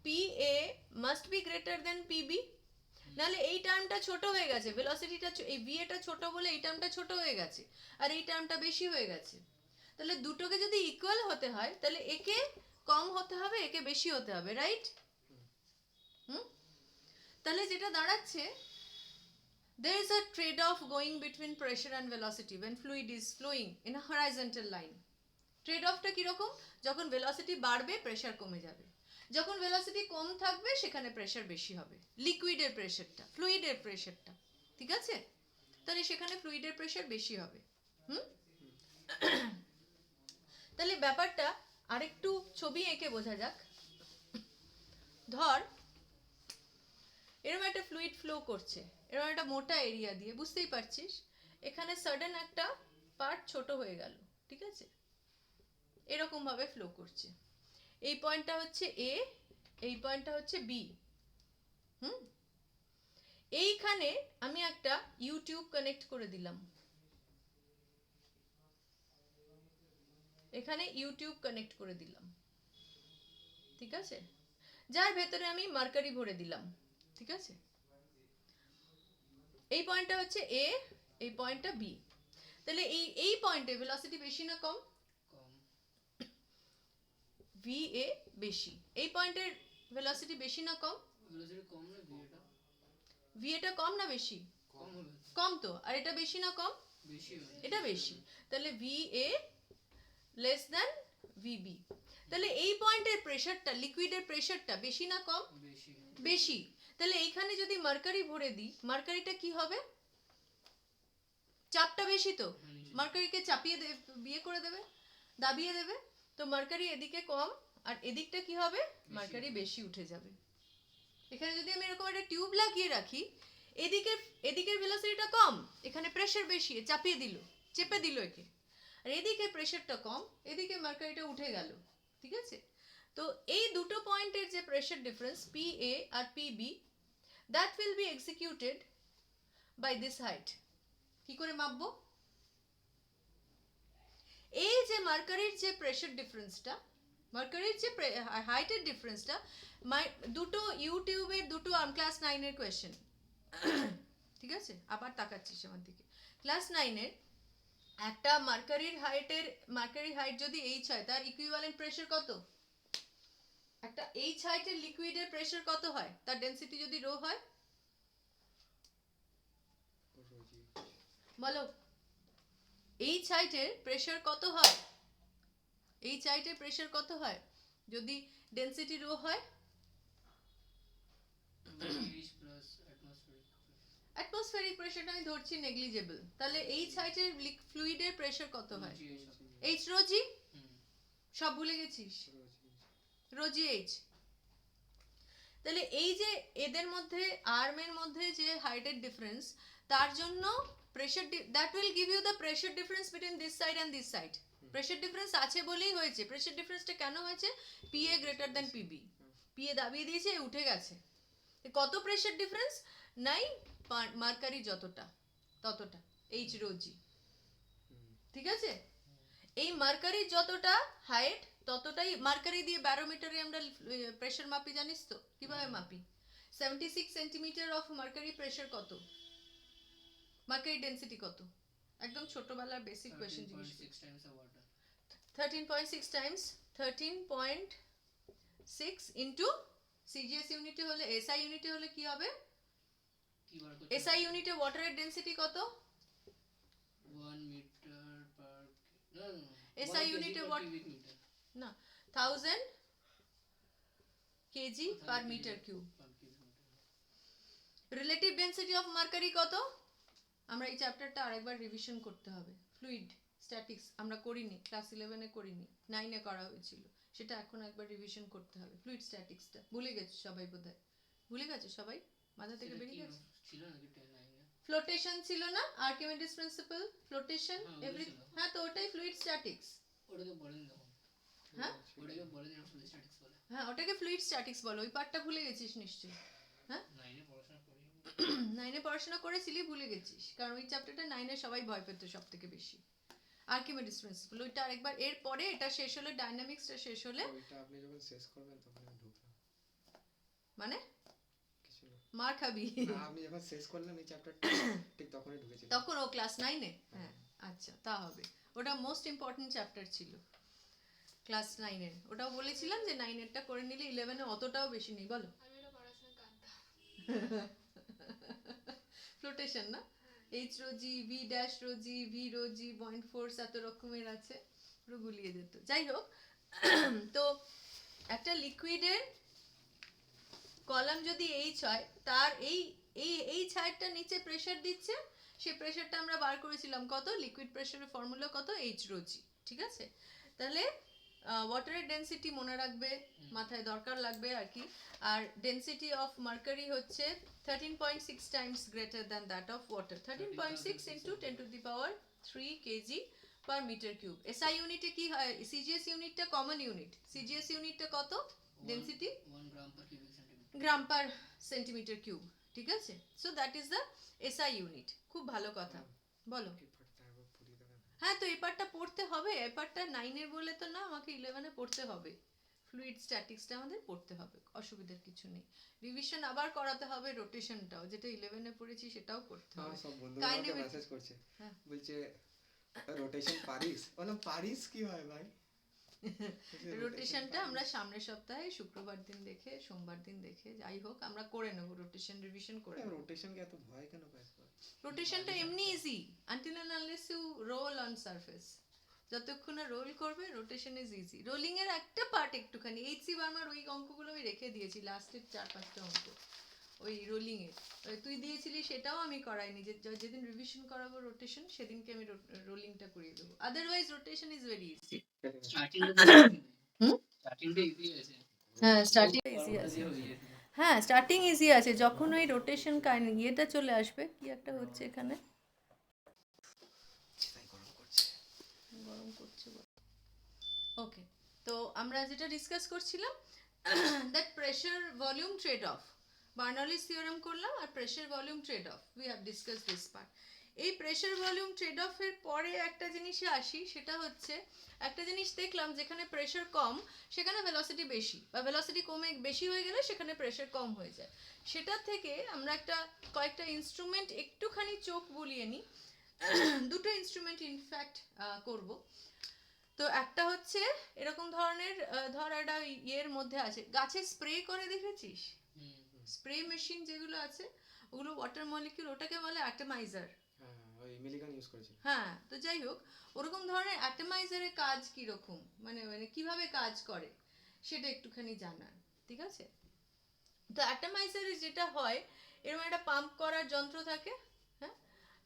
PA must be greater than PB, নাহলে এই টার্মটা ছোট হয়ে গেছে, ভেলোসিটিটা এই VAটা ছোট বলে এই টার্মটা ছোট হয়ে গেছে, আর এই টার্মটা বেশি হয়ে গেছে। তাহলে দুটোকে যদি ইকুয়াল হতে হয় তাহলে একে কম হতে হবে একে বেশি হতে হবে, রাইট? তাহলে যেটা দাঁড়াচ্ছে, there is a trade off going between pressure and velocity when fluid is flowing in a horizontal line। Trade অফটা কিরকম? যখন ভেলোসিটি বাড়বে প্রেসার কমে যাবে, যখন ভেলোসিটি কম থাকবে সেখানে প্রেসার বেশি হবে, লিকুইডের প্রেসারটা, ফ্লুইডের প্রেসারটা। ঠিক আছে, তাহলে সেখানে ফ্লুইডের প্রেসার বেশি হবে। তাহলে ব্যাপারটা আরেকটু ছবি এঁকে বোঝা যাক। ধর এরকম একটা ফ্লুইড ফ্লো করছে, এরকম একটা মোটা এরিয়া দিয়ে, বুঝতেই পারছিস এখানে সাডেন একটা পার্ট ছোট হয়ে গেল। ঠিক আছে, এরকম ভাবে ফ্লো করছে, এই পয়েন্টটা হচ্ছে A, এই পয়েন্টটা হচ্ছে B। এইখানে আমি একটা ইউটিউব কানেক্ট করে দিলাম, এখানে ইউটিউব কানেক্ট করে দিলাম। ঠিক আছে, যার ভেতরে আমি মার্কারি ভরে দিলাম। ঠিক আছে, এই পয়েন্টটা হচ্ছে A, এই পয়েন্টটা B। তাহলে এই পয়েন্টে ভেলোসিটি বেশি না কম? কম VA বেশি। এই পয়েন্টের ভেলোসিটি বেশি না কম? velocity কম না VA VAটা কম না বেশি? কম হবে কম তো। আর এটা বেশি না কম? বেশি হবে এটা বেশি। তাহলে VA লেস দ্যান VB। তাহলে এই পয়েন্টের প্রেসারটা, লিকুইডের প্রেসারটা বেশি না কম? বেশি বেশি। তাহলে এইখানে যদি মার্কারি ভরে দিই, মার্কারিটা কি হবে? চাপটা বেশি তো, মার্কারিকে চাপিয়ে বিয়ে করে দেবে, দাবিয়ে দেবে। তো মার্কারি এদিকে কম আর এদিকটা কি হবে? মার্কারি বেশি উঠে যাবে। এখানে যদি আমি এরকম একটা টিউব লাগিয়ে রাখি, এদিকের ভেলোসিটিটা কম, এখানে প্রেসার বেশি, চাপিয়ে দিল, চেপে দিল একে, আর এদিকে প্রেসারটা কম, এদিকে মার্কারিটা উঠে গেল। ঠিক আছে, তো এই দুটো পয়েন্টের যে প্রেসার ডিফারেন্স PA আর PB, that will be executed by this height। কি করে মাপবো? এই যে মার্কারির যে প্রেসার ডিফারেন্সটা, মার্কারির যে হাইটের ডিফারেন্সটা, দুটো ইউটিউবের দুটো ক্লাস 9 এর কোয়েশ্চেন। ঠিক আছে, আবার তাকাচ্ছিস আমার দিকে। ক্লাস 9 এর একটা মার্কারি হাইট যদি h হয়, তার ইকুইভ্যালেন্ট প্রেসার কত? একটা h হাইটের লিকুইডের প্রেসার কত হয়? তার ডেনসিটি যদি রো হয়, বলো h হাইটের প্রেসার কত হয়? h হাইটের প্রেসার কত হয়? যদি ডেন্সিটি রো হয়, pH plus atmospheric অ্যাটমসফেরিক প্রেশারটা আমি ধরছি নেগলিজেবল, তাহলে এইচ হাইটের ফ্লুইডের প্রেশার কত হয়? এইচ রো জি, সব ভুলে গেছিস, রো জি এইচ। তাহলে এই যে এদের মধ্যে আর্মের মধ্যে যে হাইটের ডিফারেন্স, তার জন্য pressure that will give you the pressure difference between this side and this side. Pressure difference আছে বলেই হয়েছে। প্রেশার ডিফারেন্সটা কেন হয়েছে? PA greater than PB, PA দাবিয়ে দিয়েছে, উঠে গেছে। কত প্রেশার ডিফারেন্স? নাই মার্কারি যতটা ততটা এইচ রো জি, ঠিক আছে? এই মার্কারি যতটা হাইট ততটাই মার্কারি দিয়ে ব্যারোমিটারে আমরা প্রেশার মাপি, জানিস তো কিভাবে মাপি? 76 সেন্টিমিটার অফ মার্কারি প্রেশার কত? মার্কারি ডেন্সিটি কত? একদম ছোটবেলার বেসিক কোয়েশ্চেন জিনিস। 13.6 times the water 13.6 Times 13.6 into CGS ইউনিটে হলে, এসআই ইউনিটে হলে কি হবে? কি বার করতে এসআই ইউনিটে ওয়াটারের ডেন্সিটি কত? 1 meter per no SI unit A what? cubic meter না, 1000 KG per metre cube. per cubic meter relative density of mercury কত? আমরা এই চ্যাপ্টারটা আরেকবার রিভিশন করতে হবে। ফ্লুইড স্ট্যাটিক্স আমরা করিনি, ক্লাস 11-এ করিনি, 9-এ করা হয়েছিল, সেটা এখন একবার রিভিশন করতে হবে। ফ্লুইড স্ট্যাটিক্সটা ভুলে গেছো সবাই বোধহয়, ভুলে গেছো সবাই, মাথা থেকে সেটা বেরিয়ে কি গেছে। ছিল নাকি 10 9 ফ্লোটেশন ছিল না, আর্কিমিডিস প্রিন্সিপাল, ফ্লোটেশন, হ্যাঁ, ওটা এভরি, ছিল। হ্যাঁ তো ওটাই ফ্লুইড স্ট্যাটিক্স। ওটাকে বলেন তখন, হ্যাঁ ওটাকে বলেন যখন ফ্লুইড স্ট্যাটিক্স বলে। হ্যাঁ, ওটাকে ফ্লুইড স্ট্যাটিক্স বলো। ওই পার্টটা ভুলে গেছিস নিশ্চয়ই। হ্যাঁ 9 এ পড়াশোনা করি 9-এ পড়াশোনা করেছিলি, ভুলে গেছিস, কারণ ওই চ্যাপ্টারটা 9-এ সবাই ভয় পেত সব থেকে বেশি। আর্কিমিডিস প্রিন্সিপাল ওইটা আরেকবার, এর পরে এটা শেষ হলে, ডাইনামিক্সটা শেষ হলে, ওইটা আপনি যখন শেষ করবেন তখন আমি ঢুকলাম, মানে কিছু না। মার খাবি। না, আপনি যখন শেষ করলেন এই চ্যাপ্টারটা ঠিক তখনই ঢুকেছিলাম। তখন ও ক্লাস 9-এ? হ্যাঁ আচ্ছা, তা হবে। ওটা মোস্ট ইম্পর্টেন্ট চ্যাপ্টার ছিল ক্লাস 9-এর। ওটাও বলেছিলাম যে 9-এরটা করে নিলে 11-এ অতটাও বেশি নেই, বলো। ফ্লোটেশন না, এইচ রো জি, ভি ড্যাশ রো জি, ভি রো জি, পয়েন্ট ফোর্স, এত রকমের আছে, পুরো গুলিয়ে যেত। যাই হোক, তো একটা লিকুইডের কলাম যদি এইচ হয়, তার এই এইচ হাইটটা নিচে প্রেসার দিচ্ছে, সেই প্রেসারটা আমরা বার করেছিলাম কত? লিকুইড প্রেসারের ফর্মুলা কত? এইচ রো জি, ঠিক আছে? তাহলে ওয়াটারের ডেন্সিটি মনে রাখবে, মাথায় দরকার লাগবে আর কি। আর ডেন্সিটি অফ মার্কারি হচ্ছে 13.6 times greater than that of water. 13.6 into 10 to the power 3 KG per metre cube. SI ইউনিটে কি হয়? সিজিএস ইউনিটটা কমন ইউনিট। সিজিএস ইউনিটটা কত density? 1 gram per cubic centimeter গ্রাম পার সেন্টিমিটার কিউব, ঠিক আছে? So that is the SI unit. খুব ভালো কথা, বলো। এই পার্টটা একবার পড়িয়ে দেবেন। হ্যাঁ, তো এই পার্টটা পড়তে হবে, এই পার্টটা 9-এর বলে তো না, আমাকে 11-এ পড়তে হবে। ফ্লুইড স্ট্যাটিক্সটা আমাদের পড়তে হবে, অসুবিধার কিছু নেই। রিভিশন আবার করাতে হবে, রোটেশনটাও যেটা 11-এ পড়েছি সেটাও করতে আমার হবে। সব বন্ধুরা আমাকে Kinematic- মেসেজ করছে, হ্যাঁ। বলছে রোটেশন পারিস? বললাম পারিস কি হয় ভাই? রোটেশনটা আমরা সামনের সপ্তাহে শুক্রবার দিন দেখে, সোমবার দিন দেখে, যাই হোক আমরা করে নেব, রোটেশন রিভিশন করে নেব। রোটেশনকে এত ভয় কেন পাস? রোটেশনটা এমনি easy, until and unless you roll on surface. যতক্ষণ না রোল করবে, রোটেশন ইজ ইজি। রোলিং এর একটা পার্ট একটুখানি, এইচসি বার্মার ওই অঙ্কগুলো আমি রেখে দিয়েছি, লাস্টের 4-5টা অঙ্ক ওই রোলিং এর। তুই দিয়েছিলি সেটাও আমি করাইনি, যেদিন রিভিশন করাবো রোটেশন সেদিনকে আমি রোলিংটা করিয়ে দেবো। Otherwise rotation is very easy. Starting স্টার্টিংটা ইজি আছে হ্যাঁ, স্টার্টিং ইজি ওটা আছে। দিয়ে হয়ে যেত হ্যাঁ, স্টার্টিং ইজি আছে, যখন ওই রোটেশন ইয়েটা চলে আসবে, কি একটা হচ্ছে এখানে, গরম করছে। ওকে, তো আমরা যেটা ডিসকাস করছিলাম, that pressure volume trade off, Bernoulli's theorem করলাম, আর pressure volume trade off, we have discuss this part. এই প্রেশার ভলিউম ট্রেড অফের পরে একটা জিনিসে আসি, সেটা হচ্ছে একটা জিনিস দেখলাম, যেখানে প্রেশার কম সেখানে ভেলোসিটি বেশি, বা ভেলোসিটি কমে বেশি হয়ে গেলে সেখানে প্রেশার কম হয়ে যায়। সেটা থেকে আমরা কয়েকটা ইনস্ট্রুমেন্ট একটুখানি চোখ বুলিয়ে নিই। দুটো ইনস্ট্রুমেন্ট ইনফ্যাক্ট করব। তো একটা হচ্ছে এরকম ধরনের, ধর একটা ইয়ের মধ্যে আছে, গাছে স্প্রে করে দেখেছিস? স্প্রে মেশিন যেগুলো আছে ওগুলো ওয়াটার মলিকিউল, ওটাকে বলে অ্যাটমাইজার। হ্যাঁ, ওই মিলিগান ইউজ করেছিল। হ্যাঁ, তো যাই হোক, ওরকম ধরনের অ্যাটমাইজারের কাজ কি রকম, মানে কিভাবে কাজ করে সেটা একটুখানি জানার, ঠিক আছে? তো অ্যাটমাইজারে যেটা হয়, এরকম একটা পাম্প করার যন্ত্র থাকে, হ্যাঁ,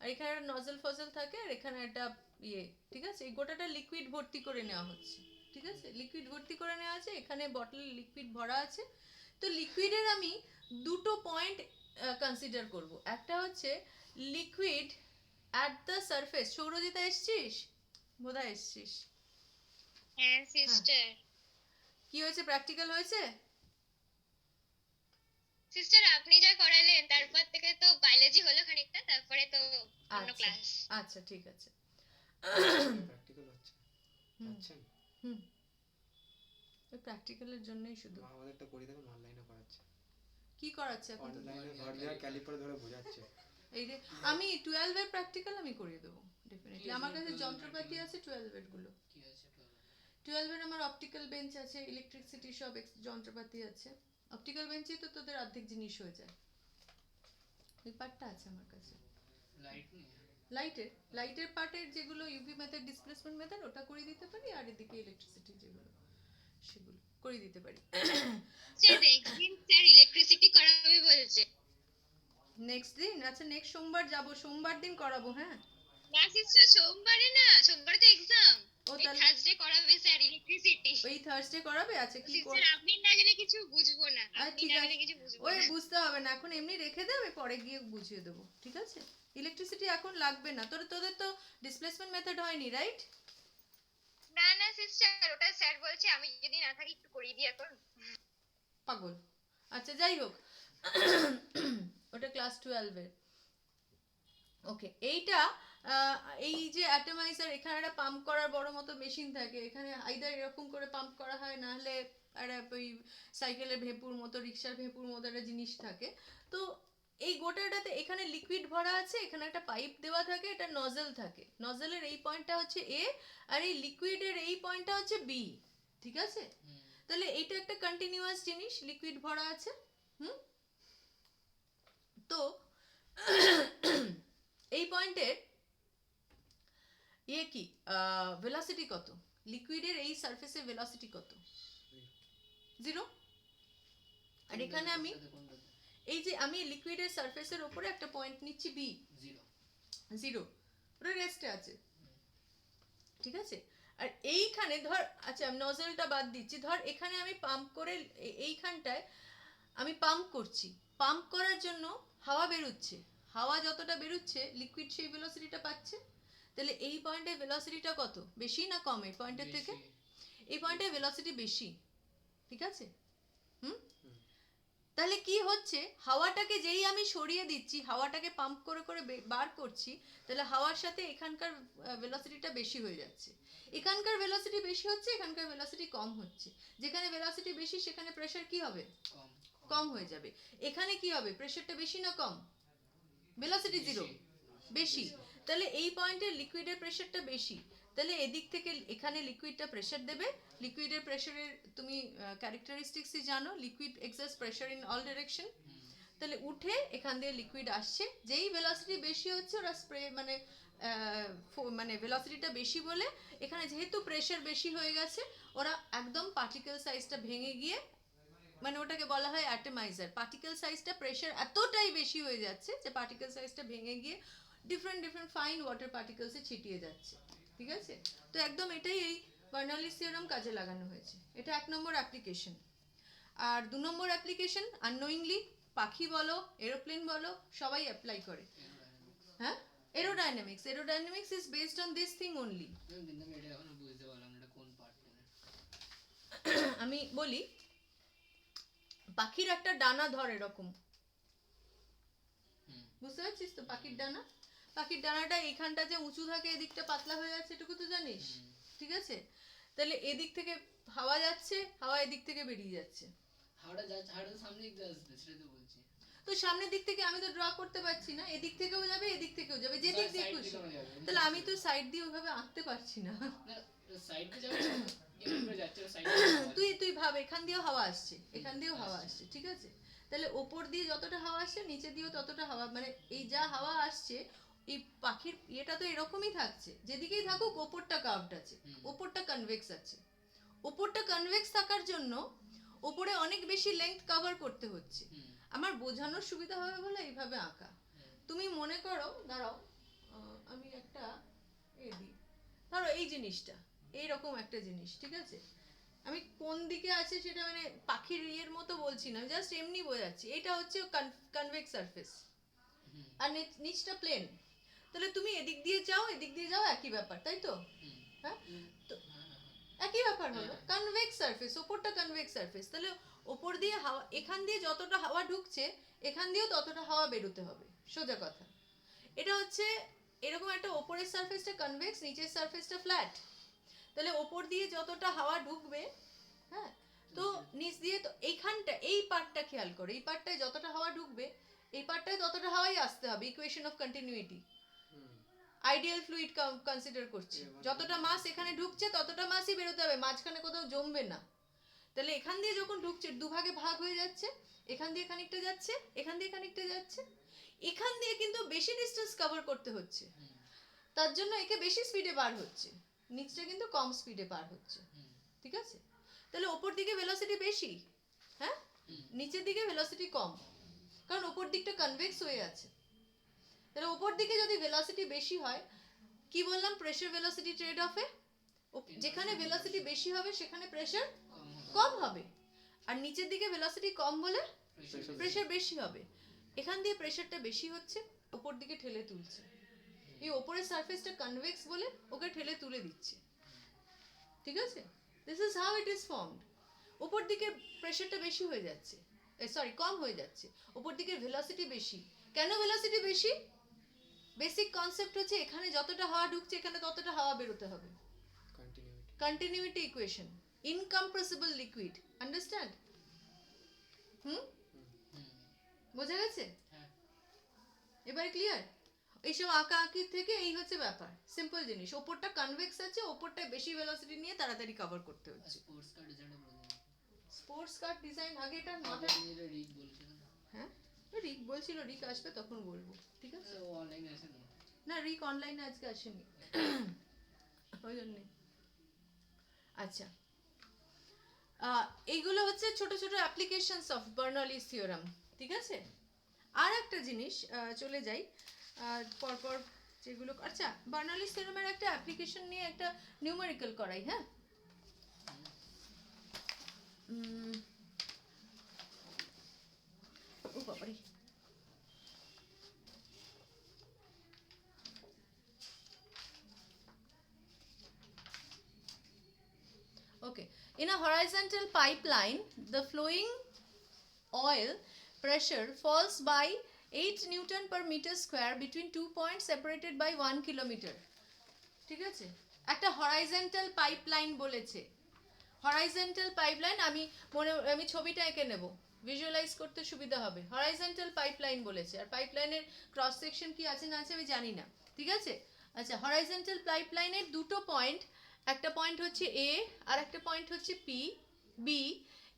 আর এখানে একটা নজল ফজল থাকে, আর এখানে একটা ইয়ে, ঠিক আছে? এই গোটাটা লিকুইড ভর্তি করে নেওয়া হচ্ছে, ঠিক আছে? লিকুইড ভর্তি করে নেওয়া আছে, এখানে বটলে লিকুইড ভরা আছে। তো লিকুইডের আমি দুটো পয়েন্ট কনসিডার করব। একটা হচ্ছে লিকুইড অ্যাট দ্য সারফেস। সৌরজিতা এসছিস? বোধহয় এসছিস। হ্যাঁ সিস্টার। কি হয়েছে, প্র্যাকটিক্যাল হয়েছে? সিস্টার আপনি যা করালেন তারপর থেকে তো বায়োলজি হলো খানিকটা, তারপরে তো অন্য আচ্ছা ক্লাস। আচ্ছা, ঠিক আছে। প্র্যাকটিক্যাল হচ্ছে হুম আচ্ছা হুম, ওই প্র্যাকটিক্যালের জন্যই শুধু। মা আমাদেরটা করে দেবেন, অনলাইনে করাচ্ছে, কি করাচ্ছে এখন তো? অনলাইনে ভার্নিয়ার ক্যালিপার ধরে বোঝাচ্ছে। এই যে আমি 12 এর প্র্যাকটিক্যাল আমি করিয়ে দেবো ডেফিনেটলি। আমার কাছে যন্ত্রপাতি আছে 12 এর গুলো। কি আছে 12 এর আমার অপটিক্যাল বেঞ্চ আছে, ইলেকট্রিসিটি সব যন্ত্রপাতি আছে। অপটিক্যাল বেঞ্চেই তো তোদের অর্ধেক জিনিস হয়ে যায়। ওই পার্টটা আছে আমার কাছে। লাইট নেই? লাইটের পার্টের যেগুলো ইউভি মেথড, ডিসপ্লেসমেন্ট মেথড, ওটা করে দিতে পারি, আর এদিকে ইলেকট্রিসিটি যেগুলো সেগুলো করে দিতে পারি। স্যার দেখবেন স্যার ইলেকট্রিসিটি করাবে বলছে। নেক্সট দিন, আচ্ছা নেক্সট সোমবার যাব, সোমবার দিন করাবো, হ্যাঁ? না সিস্টার সোমবারে না, সোমবারে তো এক্সাম। ও এই তাহলে থার্সডে করাবে স্যার ইলেকট্রিসিটি। ওই থার্সডে করাবে? আচ্ছা কি সিস্টার আপনি না গেলে কিছু বুঝবো না, আপনি ঠিক না আছে, গেলে কিছু বুঝবো ওই না। বুঝতে হবে না, এখন এমনি রেখে দে, আমি পরে গিয়ে বুঝিয়ে দেবো, ঠিক আছে? ইলেকট্রিসিটি এখন লাগবে না। তোদের তো ডিসপ্লেসমেন্ট মেথড হয়নি, রাইট? না না সিস্টার, ওটা স্যার বলছে আমি যদি না থাকি একটু করিয়ে দিই এখন। পাগল। আচ্ছা যাই হোক, ওটা ক্লাস 12 এর। ওকে, এইটা এই যে অ্যাটমাইজার, এখানে একটা পাম্প করার বড় মতো মেশিন থাকে, এখানে আইদার এরকম করে পাম্প করা হয়, না হলে একটা ওই সাইকেলের ভেপুর মতো, রিক্সার ভেপুর মতো একটা জিনিস থাকে। তো এই গোটাটাতে এখানে লিকুইড ভরা আছে, এখানে একটা পাইপ দেওয়া থাকে, এটা নজল থাকে। নজলের এই পয়েন্টটা হচ্ছে এ, আর এই লিকুইডের এই পয়েন্টটা হচ্ছে বি, ঠিক আছে? তাহলে এইটা একটা কন্টিনিউয়াস জিনিস, লিকুইড ভরা আছে। হুম, তো এই পয়েন্টের ইয়ে কি, ভেলোসিটি কত? লিকুইডের এই সারফেসের ভেলোসিটি কত? 0। আর এখানে আমি এই যে আমি লিকুইডের সারফেসের উপরে একটা পয়েন্ট নিচ্ছি বি, 0, ওটা রেস্টে আছে, ঠিক আছে? আর এইখানে ধর, আচ্ছা আমি নজলটা বাদ দিচ্ছি, ধর এখানে আমি পাম্প করে এইখানটায় আমি পাম্প করছি, পাম্প করার জন্য হাওয়া বেরোচ্ছে, হাওয়া যতটা বেরোচ্ছে লিকুইড সেই ভেলোসিটিটা পাচ্ছে। তাহলে এই পয়েন্টের ভেলোসিটিটা কত, বেশি না কম এই পয়েন্টের থেকে? এই পয়েন্টের ভেলোসিটি বেশি, ঠিক আছে? হুম, তাহলে কি হচ্ছে, হাওয়াটাকে যেই আমি সরিয়ে দিচ্ছি, হাওয়াটাকে পাম্প করে করে বার করছি, তাহলে হাওয়ার সাথে এখানকার ভেলোসিটিটা বেশি হয়ে যাচ্ছে। এখানকার ভেলোসিটি বেশি হচ্ছে, এখানকার ভেলোসিটি কম হচ্ছে। যেখানে ভেলোসিটি বেশি সেখানে প্রেসার কি হবে, কম হয়ে যাবে। এখানে কি হবে, প্রেসারটা বেশি না কম? ভেলোসিটি 0, বেশি। তাহলে এই পয়েন্টে লিকুইডের প্রেসারটা বেশি, তাহলে এদিক থেকে এখানে লিকুইডটা প্রেসার দেবে। লিকুইডের প্রেসারের তুমি ক্যারেক্টারিস্টিক্সই জানো, liquid exerts pressure in all direction. তাহলে উঠে এখান দিয়ে লিকুইড আসছে, যেই ভেলোসিটি বেশি হচ্ছে ওরা স্প্রে মানে মানে ভেলোসিটিটা বেশি বলে এখানে যেহেতু প্রেসার বেশি হয়ে গেছে, ওরা একদম পার্টিকেল সাইজটা ভেঙে গিয়ে, মানে ওটাকে বলা হয় অ্যাটমাইজার। পার্টিকেল সাইজটা প্রেসার এতটাই বেশি হয়ে যাচ্ছে যে পার্টিকেল সাইজটা ভেঙে গিয়ে ডিফারেন্ট ফাইন ওয়াটার পার্টিকেলসে ছিটিয়ে যাচ্ছে, ঠিক আছে? তো একদম এটাই এই বার্নৌলিস থিওরেম কাজে লাগানো হয়েছে। এটা 1 নম্বর অ্যাপ্লিকেশন। আর 2 নম্বর অ্যাপ্লিকেশন, আননোয়িংলি পাখি বলো, এরোপ্লেন বলো, সবাই অ্যাপ্লাই করে। হ্যাঁ, aerodynamics is based on this thing only. কিন্তু আমি এটা এখনো বুঝতে পারলাম না এটা কোন পার্ট। আমি বলি, পাখির একটা ডানা ধর এরকম, বুঝতে পারছিস তো? পাখির ডানা, পাখির ডানাটা এইখানটা যে উঁচু থাকে, এদিকটা পাতলা হয়ে যাচ্ছে, এটুকু তো জানিস, ঠিক আছে? তাহলে এদিক থেকে হাওয়া যাচ্ছে, হাওয়া এদিক থেকে বেরিয়ে যাচ্ছে। হাওড়া যাচ্ছে, হাওড়া সামনে দিকে আসবে, সেটা তো বলছি। তো সামনের দিক থেকে আমি তো ড্র করতে পারছি না, এদিক থেকেও যাবে, এদিক থেকেও যাবে, যেদিক দিয়ে খুশি। তাহলে আমি তো সাইড দিয়ে ওইভাবে আঁকতে পারছি না। সাইডে যাবে, এমনি যাচ্ছে সাইডে। তুই ভাব, এখান দিয়েও হাওয়া আসছে, এখান দিয়েও হাওয়া আসছে, ঠিক আছে? তাহলে ওপর দিয়ে যতটা হাওয়া আসছে, নিচে দিয়েও ততটা হাওয়া, মানে এই যা হাওয়া আসছে, এই পাখির ইয়েটা তো এরকমই থাকছে, যেদিকেই থাকুক ওপরটা কার্ভড আছে, ওপরটা কনভেক্স আছে, ওপরটা কনভেক্স থাকার জন্য ওপরে অনেক বেশি লেন্থ কভার করতে হচ্ছে। আমার বোঝানোর সুবিধা হবে বলে এইভাবে আঁকা। তুমি মনে করো, দাঁড়াও আমি একটা দিই, ধরো এই জিনিসটা এইরকম একটা জিনিস, ঠিক আছে? আমি কোন দিকে আছে সেটা মানে পাখির ইয়ের মতো বলছি না, জাস্ট এমনি বোঝাচ্ছি। এটা হচ্ছে কনভেক্স সারফেস আর নিচটা প্লেন। তাহলে তুমি এদিক দিয়ে যাও এদিক দিয়ে যাও, একই ব্যাপার, তাই তো? হ্যাঁ, তো একই ব্যাপার হলো কনভেক্স সারফেস, ওপরটা কনভেক্স সারফেস। তাহলে ওপর দিয়ে হাওয়া, এখান দিয়ে যতটা হাওয়া ঢুকছে এখান দিয়েও ততটা হাওয়া বেরোতে হবে, সোজা কথা। এটা হচ্ছে এরকম একটা, ওপরের সারফেসটা কনভেক্স, নিচের সারফেসটা ফ্ল্যাট। তাহলে ওপর দিয়ে যতটা হাওয়া ঢুকবে, হ্যাঁ, তো নিচ দিয়ে তো এইখানটা, এই পার্টটা খেয়াল করো, এই পার্টটায় যতটা হাওয়া ঢুকবে এই পার্টটায় ততটা হাওয়াই আসতে হবে, equation of continuity. Ideal fluid consider করছি, যতটা মাস এখানে ঢুকছে ততটা মাসই বেরোতে হবে, মাঝখানে কোথাও জমবে না। তাহলে এখান দিয়ে যখন ঢুকছে দুভাগে ভাগ হয়ে যাচ্ছে, এখান দিয়ে খানিকটা যাচ্ছে, এখান দিয়ে খানিকটা যাচ্ছে, এখান দিয়ে কিন্তু বেশি ডিস্টেন্স কভার করতে হচ্ছে, তার জন্য একে বেশি স্পিডে পার হচ্ছে, নিচটা কিন্তু কম স্পিডে পার হচ্ছে, ঠিক আছে? তাহলে ওপর দিকে ভেলোসিটি বেশি, হ্যাঁ, নিচের দিকে ভেলোসিটি কম, কারণ ওপর দিকটা কনভেক্স হয়ে আছে। তাহলে ওপর দিকে যদি ভেলোসিটি বেশি হয়, কি বললাম, প্রেসার ভেলোসিটি ট্রেড অফে, যেখানে ভেলোসিটি বেশি হবে সেখানে প্রেসার কম হবে, আর নিচের দিকে ভেলোসিটি কম বলে প্রেসার বেশি হবে। এখান দিয়ে প্রেসারটা বেশি হচ্ছে, ওপর দিকে ঠেলে তুলছে, এই ওপরের সারফেসটা কনভেক্স বলে ওকে ঠেলে তুলে দিচ্ছে, ঠিক আছে? This is how it is formed. ওপর দিকে প্রেসারটা বেশি হয়ে যাচ্ছে, সরি কম হয়ে যাচ্ছে, ওপর দিকে ভেলোসিটি বেশি। কেন ভেলোসিটি বেশি? বেসিক কনসেপ্ট হচ্ছে এখানে যতটা হাওয়া ঢুকছে এখানে ততটা হাওয়া বেরোতে হবে, continuity equation, incompressible liquid, understand? বোঝা গেছে? এবারে ক্লিয়ার? এইসব আঁকা আঁকির থেকে এই হচ্ছে ব্যাপার, সিম্পল জিনিস। ওপরটা কনভেক্স আছে, ওপরটা বেশি ভেলোসিটি নিয়ে তাড়াতাড়ি কভার করতে হচ্ছে। স্পোর্টস কার ডিজাইন আগে এটা মাথায়, হ্যাঁ রিক বলছিল, রিক আসবে তখন বলবো, ঠিক আছে? না, রিক অনলাইনে আজকে আসেনি, ওই জন্যে। আচ্ছা, এইগুলো হচ্ছে ছোট ছোট অ্যাপ্লিকেশনস অফ বার্নৌলিস থিওরাম, ঠিক আছে? আর একটা জিনিস, চলে যাই পরপর যেগুলো। আচ্ছা, বার্নৌলিস থিওরামের একটা অ্যাপ্লিকেশন নিয়ে একটা নিউমেরিক্যাল করাই, হ্যাঁ? ও বাবারে, okay, in a horizontal pipeline the flowing oil pressure falls by 8 Newton per meter square between 2 points separated by 1 kilometer, ঠিক আছে? একটা হরাইজন্টাল পাইপলাইন বলেছে, হরাইজন্টাল পাইপলাইন, আমি ছবিটা এঁকে নেব, ভিজুয়ালাইজ করতে সুবিধা হবে। হরাইজন্টাল পাইপলাইন বলেছে, আর পাইপলাইনের ক্রস সেকশন কি আছে না আছে আমি জানি না, ঠিক আছে? আচ্ছা, হরাইজন্টাল পাইপলাইনের দুটো পয়েন্ট, একটা পয়েন্ট হচ্ছে এ আর একটা পয়েন্ট হচ্ছে পি বি।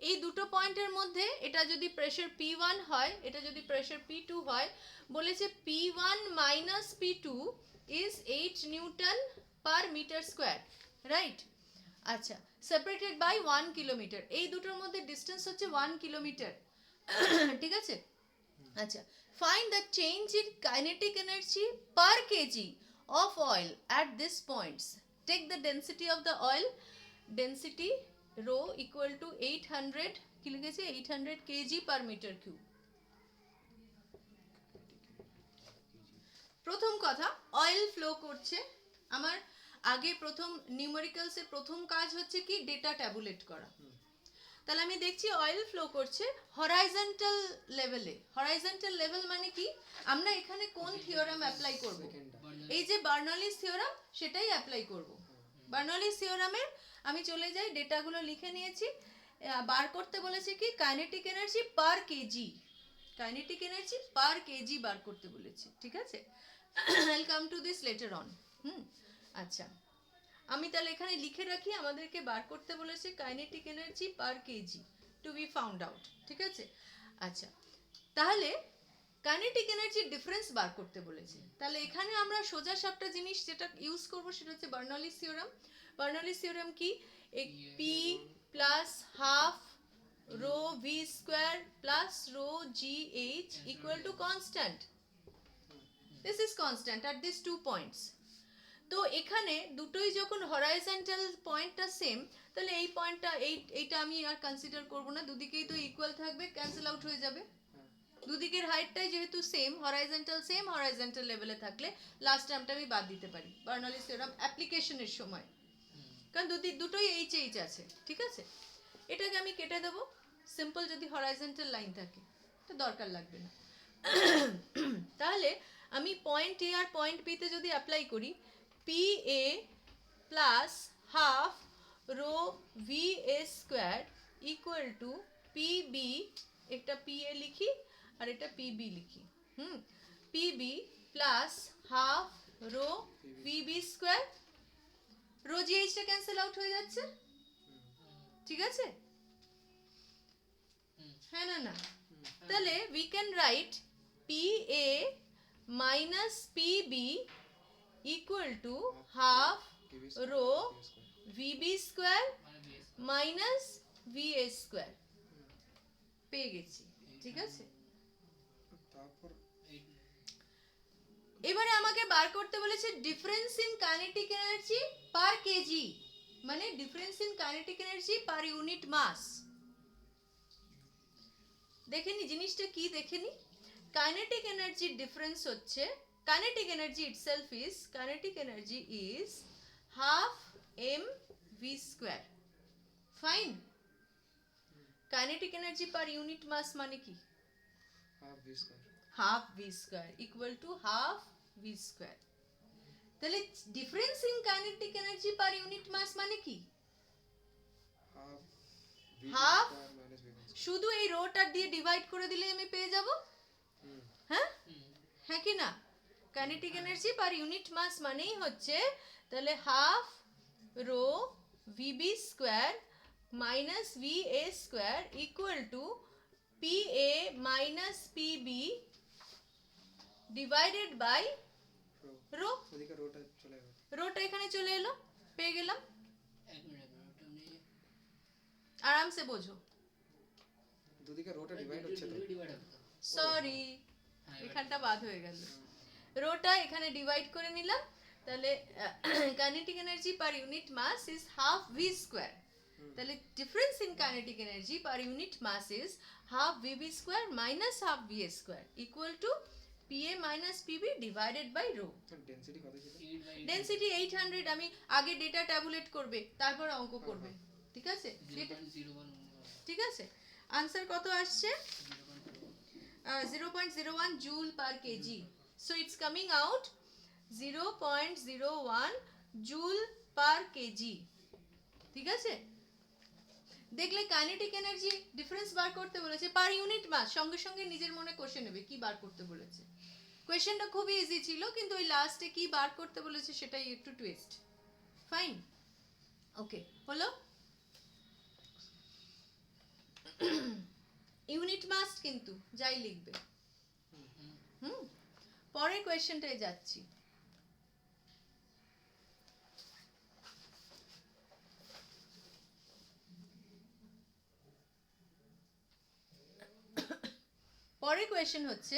এই দুটো পয়েন্টের মধ্যে এটা যদি প্রেসার P1 হয়, এটা যদি প্রেসার P2 হয়, বলেছে P1 minus P2 is 8 newton per metre square, right? আচ্ছা, সেপারেটেড বাই 1 কিলোমিটার, এই দুটোর মধ্যে ডিস্টেন্স হচ্ছে 1 কিলোমিটার, ঠিক আছে? আচ্ছা, find the change in kinetic energy per KG of oil at this points. Take the density of the oil, density rho equal to 800 কি লিখেছে, 800 kg per meter cube. প্রথম কথা, অয়েল ফ্লো করছে, আমার আগে প্রথম নিউমেরিক্যালস এর প্রথম কাজ হচ্ছে কি, ডেটা ট্যাবুলেট করা। তাহলে আমি দেখছি অয়েল ফ্লো করছে হরাইজন্টাল লেভেলে। হরাইজন্টাল লেভেল মানে কি, আমরা এখানে কোন থিওরাম অ্যাপ্লাই করব? এই যে বার্নৌলিস থিওরাম, সেটাই অ্যাপ্লাই করব। বার্নৌলিস থিওরামের আমি চলে যাই, ডেটাগুলো লিখে নিয়েছি। বার করতে বলেছে কি, kinetic energy per KG, kinetic energy per KG বার করতে বলেছে, ঠিক আছে? I'll come to this later on. আচ্ছা, আমি তাহলে এখানে লিখে রাখি, আমাদেরকে বার করতে বলেছে kinetic energy per KG to be found out, ঠিক আছে? আচ্ছা, তাহলে কাইনেটিক এনার্জির ডিফারেন্স বার করতে বলেছে। তাহলে এখানে আমরা সোজা সাপটা জিনিস যেটা ইউজ করব সেটা হচ্ছে বার্নৌলিস থিওরাম। বার্নৌলিস থিওরাম কি, P plus half rho V square plus rho G H equal to constant. This is constant at this 2 points. তো এখানে দুটোই যখন হরাইজন্টাল পয়েন্টটা সেম, তাহলে এই পয়েন্টটা এইটা আমি আর কনসিডার করব না, দুদিকেই তো ইকুয়াল থাকবে, ক্যান্সেল আউট হয়ে যাবে। দুদিকের হাইটটাই যেহেতু সেম হরাইজন্টাল লেভেলে থাকলে লাস্ট টার্মটা আমি বাদ দিতে পারি বার্নৌলিস থিওরাম অ্যাপ্লিকেশনের সময়, কারণ দুটোই এইচ এইচ আছে, ঠিক আছে। এটাকে আমি কেটে দেবো, সিম্পল যদি হরাইজন্টাল লাইন থাকে তো দরকার লাগবে না। তাহলে আমি পয়েন্ট এ আর পয়েন্ট বিতে যদি অ্যাপ্লাই করি, P A plus half rho V A square equal to P B, একটা পি এ লিখি আর এটা পি বি লিখি, P B plus half rho V B square, rho G এইচটা ক্যান্সেল আউট হয়ে যাচ্ছে, ঠিক আছে, হ্যাঁ না না। তাহলে we can write P A minus P B equal to half rho V B square minus V A square, পেয়ে গেছি, ঠিক আছে। তারপর এবারে আমাকে বার করতে বলেছে difference in kinetic energy per kg, মানে difference in kinetic energy per unit mass. দেখেনি জিনিসটা কি, দেখেনি কাইনেটিক এনার্জি ডিফারেন্স হচ্ছে, kinetic energy itself is, kinetic energy is half M V square, fine. Kinetic energy per unit mass মানে কি, half V square, half V square equal to half V square. তাহলে difference in kinetic energy per unit mass মানে কি, half V Half square minus V square. শুধু এই rota দিয়ে divide করে দিলে আমি পেয়ে যাব, হ্যাঁ হ্যাঁ কি না। Kinetic energy per unit mass মানেই হচ্ছে তাহলে half rho V B square minus V A square equal to P A minus P B divided by rho. ওদিকে রোটা চলে গেল, রোটা এখানে চলে এলো, পেয়ে গেলাম। এক মিনিট ওটা নিয়ে আরামসে বোঝো, দুদিকে রোটা ডিভাইড হচ্ছে তো, ডিভাইড হবে তো। সরি এখানটা বাদ হয়ে গেল, রোটা এখানে ডিভাইড করে নিলাম, তাহলে kinetic energy per unit mass is half V square, তাহলে difference in kinetic energy per unit mass is half V B square minus half V A square equal to P A minus P B divided by rho. Density কত ছিল? 8/8 density 800, আমি আগে data tabulate করবে তারপর অঙ্ক করবে, ঠিক আছে, 0.01 ঠিক আছে। আনসার কত আসছে, 0.01 joule per KG, so it's coming out 0.01 joule per KG, ঠিক আছে। দেখলে কাইনেটিক এনার্জি ডিফারেন্স বার করতে বলেছে পার ইউনিট মাস, সঙ্গে সঙ্গে নিজের মনে কষে নেবে কি বার করতে বলেছে। কোয়েশ্চেনটা খুবই ইজি ছিল, কিন্তু ওই লাস্টে কি বার করতে বলেছে সেটাই একটু টুইস্ট, ফাইন, ওকে হলো। ইউনিট মাস কিন্তু যাই লিখবে, পরের কোয়েশ্চেনটায় যাচ্ছি। পরের কোয়েশ্চেন হচ্ছে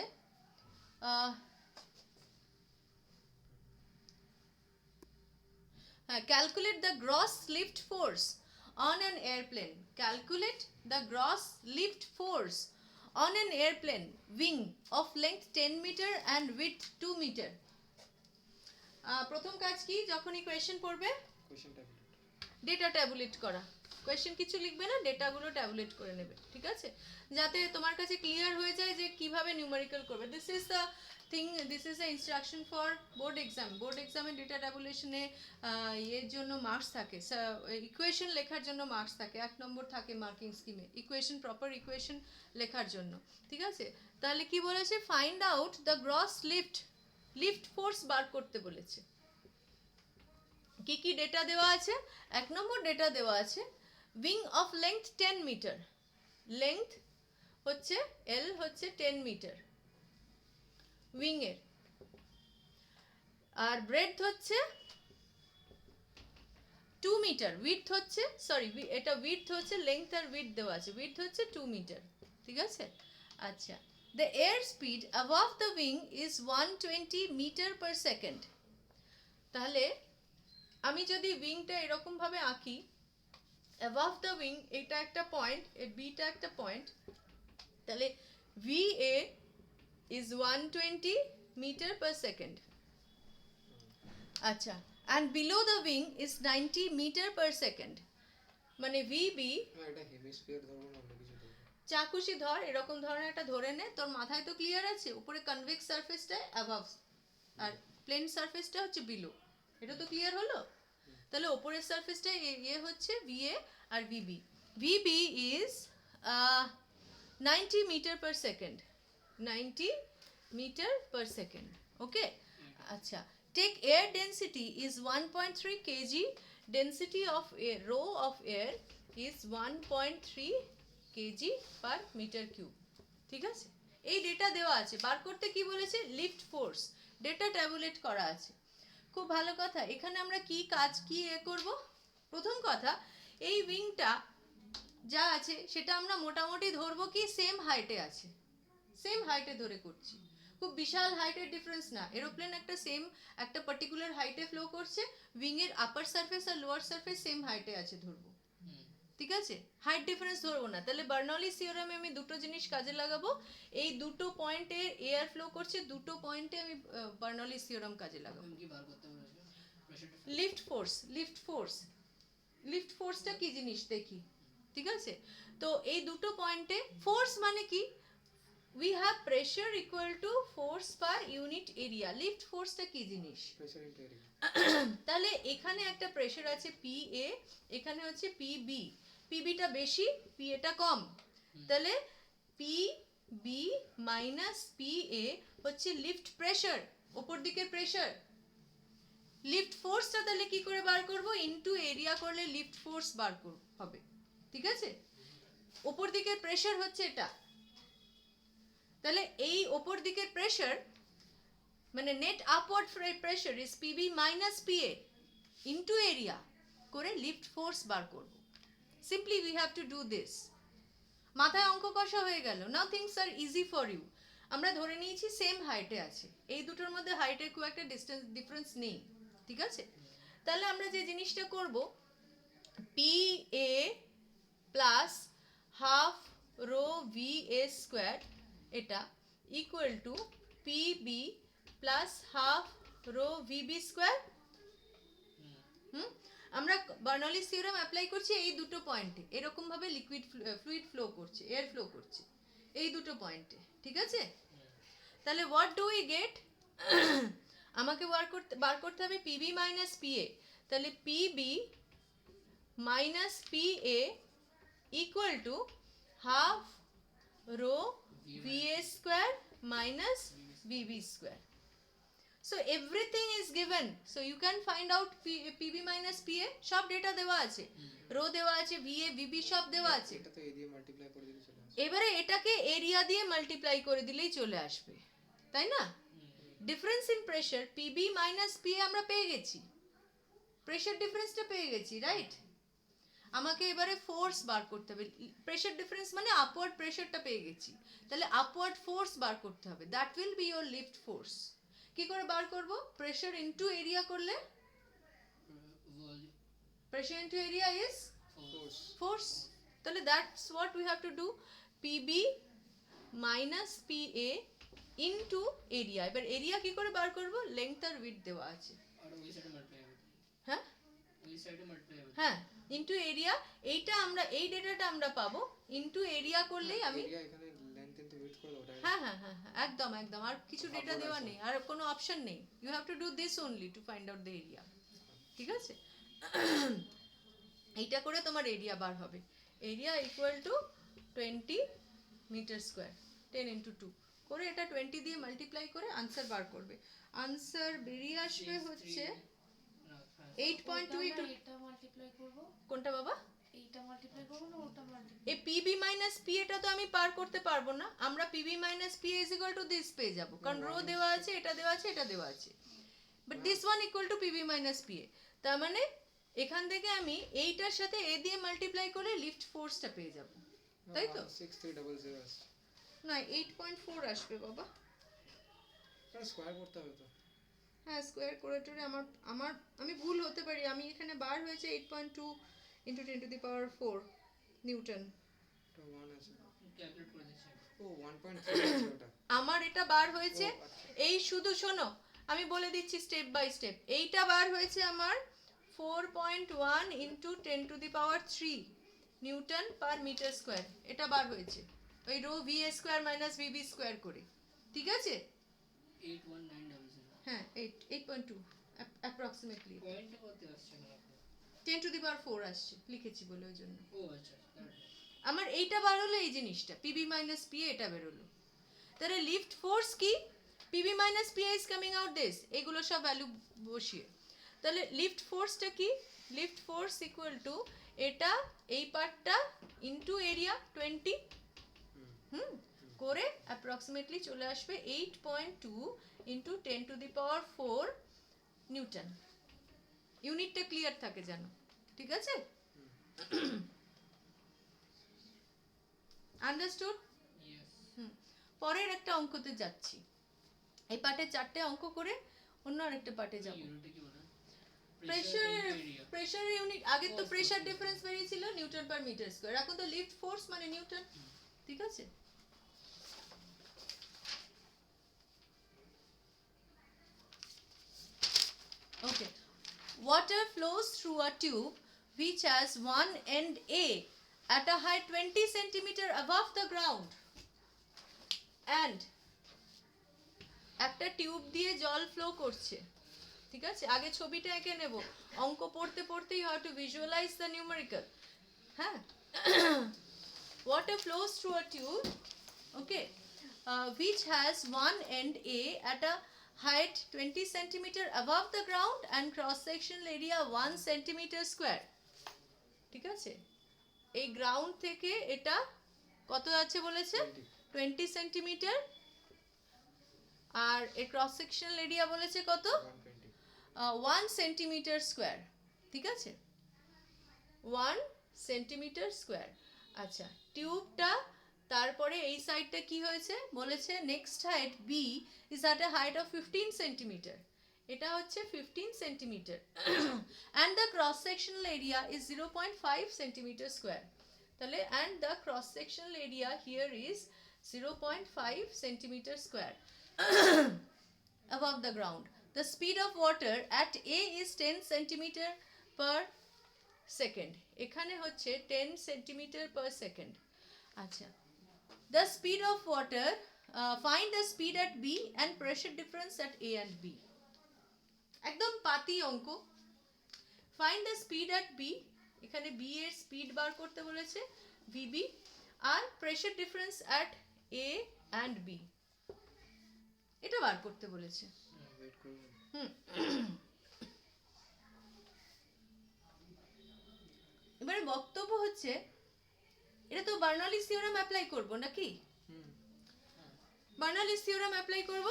calculate the gross lift force on an airplane, calculate the gross lift force on an airplane wing of length 10 meter and width 2 meter. প্রথম কাজ কি, যখনই কোয়েশ্চেন পড়বে কোশ্চেন ট্যাবলেট, ডেটা ট্যাবুলেট করা, কোয়েশ্চেন কিছু লিখবে না, ডেটাগুলো ট্যাবুলেট করে নেবে, ঠিক আছে, যাতে তোমার কাছে ক্লিয়ার হয়ে যায় যে কিভাবে নিউমেরিক্যাল করবে। This is the thing, this is the instruction for board exam. Board এক্সামে ডেটা ট্যাবুলেশনে এর জন্য মার্কস থাকে, ইকুয়েশন লেখার জন্য মার্কস থাকে, 1 নম্বর থাকে মার্কিং স্কিমে, ইকুয়েশন প্রপার ইকুয়েশন লেখার জন্য, ঠিক আছে। তাহলে কি বলেছে, find out the gross lift force বার করতে বলেছে। কি কি ডেটা দেওয়া আছে, 1 নম্বর ডেটা দেওয়া আছে wing of length 10 metre, length হচ্ছে এল হচ্ছে 10 মিটার উইং এর, আর ব্রেডথ হচ্ছে 2 মিটার, উইডথ হচ্ছে সরি এটা উইডথ হচ্ছে, লেংথ আর উইডথ দেওয়া আছে, উইডথ হচ্ছে 2 মিটার, ঠিক আছে? আচ্ছা, the air speed above the wing is 120 metre per second. তাহলে আমি যদি উইংটা এরকম ভাবে আঁকি, অ্যাবভ দ্য উইং এটা একটা পয়েন্ট, এই বিটা একটা পয়েন্ট, তাহলে VA is 120 meter per second. আচ্ছা, and below the wing is 90 meter per second. মানে VB, এটা হেমিস্ফিয়ার ধরবো না অন্য কিছু ধরবো? যা খুশি ধর, এরকম ধরনের একটা ধরে নে, তোর মাথায় তো ক্লিয়ার আছে, উপরে কনভেক্স সারফেসটা অ্যাবভ আর প্লেন সারফেসটা হচ্ছে বিলো, এটা তো ক্লিয়ার হলো? তাহলে উপরের সারফেসটা ইয়ে হচ্ছে VA R VB। VB is 90 meter per second, 90 meter per second, okay? আচ্ছা, take air density is 1.3 kg, density of air, rho of air is 1.3 kg per meter cube, ঠিক আছে? এই ডেটা দেওয়া আছে, বার করতে কি বলেছে? লিফট ফোর্স, ডেটা ট্যাবুলেট করা আছে। খুব ভালো কথা। এখানে আমরা কি কাজ কি করব? প্রথম কথা, এই উইংটা যা আছে সেটা আমরা মোটামুটি ধরবো কি সেম হাইটে আছে, সেম হাইটে ধরে করছি, খুব বিশাল হাইটের ডিফারেন্স না। এরোপ্লেন একটা সেম একটা পার্টিকুলার হাইটে ফ্লো করছে, উইং এর আপার সারফেস আর লোয়ার সারফেস সেম হাইটে আছে ধরবো, ঠিক আছে? হাইট ডিফারেন্স ধরবো না। তাহলে বার্নৌলিস থিওরেমে আমি দুটো জিনিস কাজে লাগাবো, এই দুটো পয়েন্টে এয়ার ফ্লো করছে, দুটো পয়েন্টে আমি বার্নৌলিস থিওরেম কাজে লাগাবো। কি বার করতে বলেছে? প্রেসারটা lift force, lift force, lift ফোর্সটা কি জিনিস দেখি, ঠিক আছে? তো এই দুটো পয়েন্টে ফোর্স মানে কি? we have pressure equal to force per unit area. Lift ফোর্সটা কি জিনিস? Pressure into area. তাহলে এখানে একটা প্রেসার আছে PA, এখানে হচ্ছে PB, PBটা বেশি, PAটা কম, তাহলে PB মাইনাস PA হচ্ছে লিফট প্রেসার, উপর দিকে প্রেসার। লিফট ফোর্সটা তাহলে কি করে বার করব? ইনটু এরিয়া করলে লিফট ফোর্স বার হবে, ঠিক আছে? উপর দিকের প্রেসার হচ্ছে এটা, তাহলে এই উপর দিকের প্রেসার মানে net upward pressure is PB minus PA into area করে লিফট ফোর্স বার করব। Simply we have to do this. মাথায় অঙ্ক কষা হয়ে গেল। Now things are easy for you. আমরা ধরে নিয়েছি সেম হাইটে আছে, এই দুটোর মধ্যে হাইটের খুব একটা ডিফারেন্স নেই, ঠিক আছে? তাহলে আমরা যে জিনিসটা করব, PA plus half rho VA square এটা equal to PB plus half rho VB square. আমরা বার্নৌলিস থিওরেম অ্যাপ্লাই করছি এই দুটো পয়েন্টে, এরকম ভাবে লিকুইড ফ্লুইড ফ্লো করছে, এয়ার ফ্লো করছে এই দুটো পয়েন্টে, ঠিক আছে? তাহলে হোয়াট ডু উই গেট? আমাকে বার করতে হবে PB মাইনাস PA, তাহলে PB minus PA equal to half rho VA square minus VB square. So everything is given, so you can find out PB minus PA, সব data দেওয়া আছে, rho দেওয়া আছে, VA VB সব দেওয়া আছে। এটা তো এ দিয়ে মাল্টিপ্লাই করে দিলে চলে আসবে। এবারে এটাকে এরিয়া দিয়ে মাল্টিপ্লাই করে দিলেই চলে আসবে, তাই না? Difference in pressure PB minus PA আমরা পেয়ে গেছি, প্রেসার ডিফারেন্সটা পেয়ে গেছি, রাইট? আমাকে এবারে ফোর্স বার করতে হবে। প্রেসার ডিফারেন্স মানে আপওয়ার্ড প্রেসারটা পেয়ে গেছি, তাহলে আপওয়ার্ড ফোর্স বার করতে হবে, that will be your lift force. কি করে বার করব? প্রেসার ইনটু এরিয়া করলে, pressure into area is force. Force, তাহলে that's what we have to do, PB minus PA into area. এবার এরিয়া কি করে বার করব? লেংথ আর উইডথ দেওয়া আছে, আর ওই সাইডে মাল্টিপ্লাই হবে, হ্যাঁ ওই সাইডে মাল্টিপ্লাই হবে, হ্যাঁ, ইনটু এরিয়া। এইটা আমরা এই ডেটাটা আমরা পাবো, ইনটু এরিয়া করলেই আমি, এরিয়া এখানে লেন্থ ইনটু উইডথ করে ওটা। হ্যাঁ হ্যাঁ হ্যাঁ হ্যাঁ, একদম একদম, আর কিছু ডেটা দেওয়া নেই, আর কোনো অপশন নেই, you have to do this only to find out the area, ঠিক আছে? এইটা করে তোমার এরিয়া বার হবে, area equal to 20 metre square, 10 into 2 করে এটা 20 দিয়ে মাল্টিপ্লাই করে আনসার বার করবে। আনসার বেরিয়ে আসবে হচ্ছে 8.2 ইন্টু, এটা মাল্টিপ্লাই করব, কোনটা বাবা? এইটা মাল্টিপ্লাই করব না ওটা মাল্টিপ্লাই? এই PB মাইনাস PA টা তো আমি পার করতে পারবো না, আমরা PB minus PA is equal to this পেয়ে যাব, কারণ রো দেওয়া আছে, এটা দেওয়া আছে, এটা দেওয়া আছে, but this one equal to PB minus PA। তার মানে এখান থেকে আমি এইটার সাথে এ দিয়ে মাল্টিপ্লাই করে লিফট ফোর্সটা পেয়ে যাব, তাই তো? 6300 আসছে। না 8.4 আসবে বাবা। এটা স্কয়ার করতে হবে তো। হ্যাঁ স্কোয়ার করে টরে আমার আমি ভুল হতে পারি, আমি এখানে বার হয়েছে 8.2 into 10 to the power 4 Newton. এটা 1 আছে। ক্যালকুলেট করে দিচ্ছি। ও 1.3 আছে ওটা। আমার এটা বার হয়েছে ও, আচ্ছা। এই শুধু শোনো আমি বলে দিচ্ছি স্টেপ বাই স্টেপ। এইটা বার হয়েছে আমার 4.1 into 10 to the power 3 newton per metre square, এটা বার হয়েছে ওই rho V A square minus V B square করে, ঠিক আছে? 81900 হ্যাঁ 8.2 অ্যাপ্রক্সিমেটলি পয়েন্ট কত আসছে না আপনার? 10 টু দি পাওয়ার 4 আসছে, লিখেছি বলে ওই জন্য। ও আচ্ছা তাহলে আমার এইটা বার হলো এই জিনিসটা পিবি মাইনাস পিএ, এটা বেরোলো। তাহলে লিফট ফোর্স কি? PB minus PA is coming out this, এগুলো সব ভ্যালু বসিয়ে। তাহলে লিফট ফোর্সটা কি? লিফট ফোর্স ইকুয়াল টু এটা এই পার্টটা ইনটু এরিয়া 20 করে অ্যাপ্রক্সিমেটলি চলে আসবে 8.2 into 10 to the power 4 newton. ইউনিটটা ক্লিয়ার থাকে জানো, ঠিক আছে? আন্ডারস্টুড? ইয়েস পরের একটা অঙ্কতে যাচ্ছি। এই পার্টে 4টে অঙ্ক করে অন্য আরেকটা পার্টে যাব। ইউনিটে কি বলে? প্রেসার ইউনিট, আগে তো প্রেসার ডিফারেন্স বেরিয়েছিল নিউটন পার মিটার স্কয়ার, এখন তো লিফট ফোর্স মানে নিউটন, ঠিক আছে? Okay. Water flows through a tube which has one end A at a height 20 centimeter above the ground and একটা টিউব দিয়ে জল ফ্লো করছে, ঠিক আছে? আগে ছবিটা এঁকে নেব, অঙ্ক পড়তে পড়তেই how to visualise the numerical. হ্যাঁ water flows through a tube, okay, which has one end A at a height 20 centimeter above the ground and cross sectional area 1 centimeter square, ঠিক আছে? এই গ্রাউন্ড থেকে এটা কত আছে বলেছে? 20 সেন্টিমিটার, আর এর ক্রস সেকশনাল এরিয়া বলেছে কত? 1 সেন্টিমিটার স্কোয়ার, ঠিক আছে? 1 সেন্টিমিটার স্কোয়ার। আচ্ছা টিউবটা তারপরে এই সাইডটা কি হয়েছে বলেছে? Next height B is at a height of 15 centimetre, এটা হচ্ছে 15 centimetre and the cross sectional area is 0.5 centimetre square. তাহলে and the cross sectional area here is 0.5 centimeter square above the ground. The speed of water at A is 10 centimeter per second. এখানে হচ্ছে 10 centimeter per second. আচ্ছা the speed of water, find the speed at B and pressure difference at A and B. একদম পাতি অঙ্ক। find the speed at B, এখানে B এর speed বার করতে বলেছে VB, R pressure difference at A and B এটা বার করতে বলেছে। ওয়েট করুন। এবারে বক্তব্য হচ্ছে এটা তো বার্নৌলিস থিওরেম অ্যাপ্লাই করব নাকি? বার্নৌলিস থিওরেম অ্যাপ্লাই করব।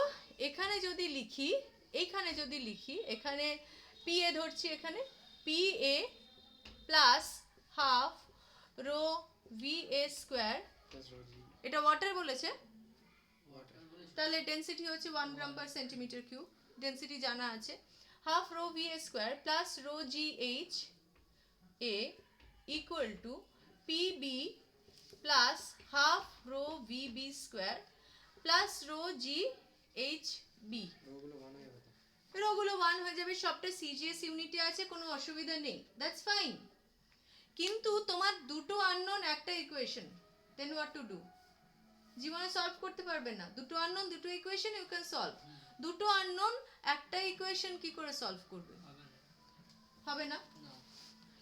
এখানে যদি লিখি, এইখানে যদি লিখি, এখানে পি এ ধরছি, এখানে P A plus half rho V A square, plus rho G এটা ওয়াটার বলেছে, ওয়াটার। তাহলে ডেন্সিটি হচ্ছে 1 gram per centimetre cube, density জানা আছে। Half rho V A square plus rho G H A equal to P B plus half rho V B square plus rho G H B. রোগুলো 1 হয়ে যাবে তো। রোগুলো 1 হয়ে যাবে, সবটা সিজিএস ইউনিটে আছে, কোনো অসুবিধা নেই, দ্যাটস ফাইন। কিন্তু তোমার দুটো আননোন একটা equation, then what to do? জীবনে সলভ করতে পারবে না, দুটো আননোন দুটো ইকুয়েশন ইউ ক্যান সলভ। দুটো আননোন একটা ইকুয়েশন কি করে সলভ করবে? হবে না,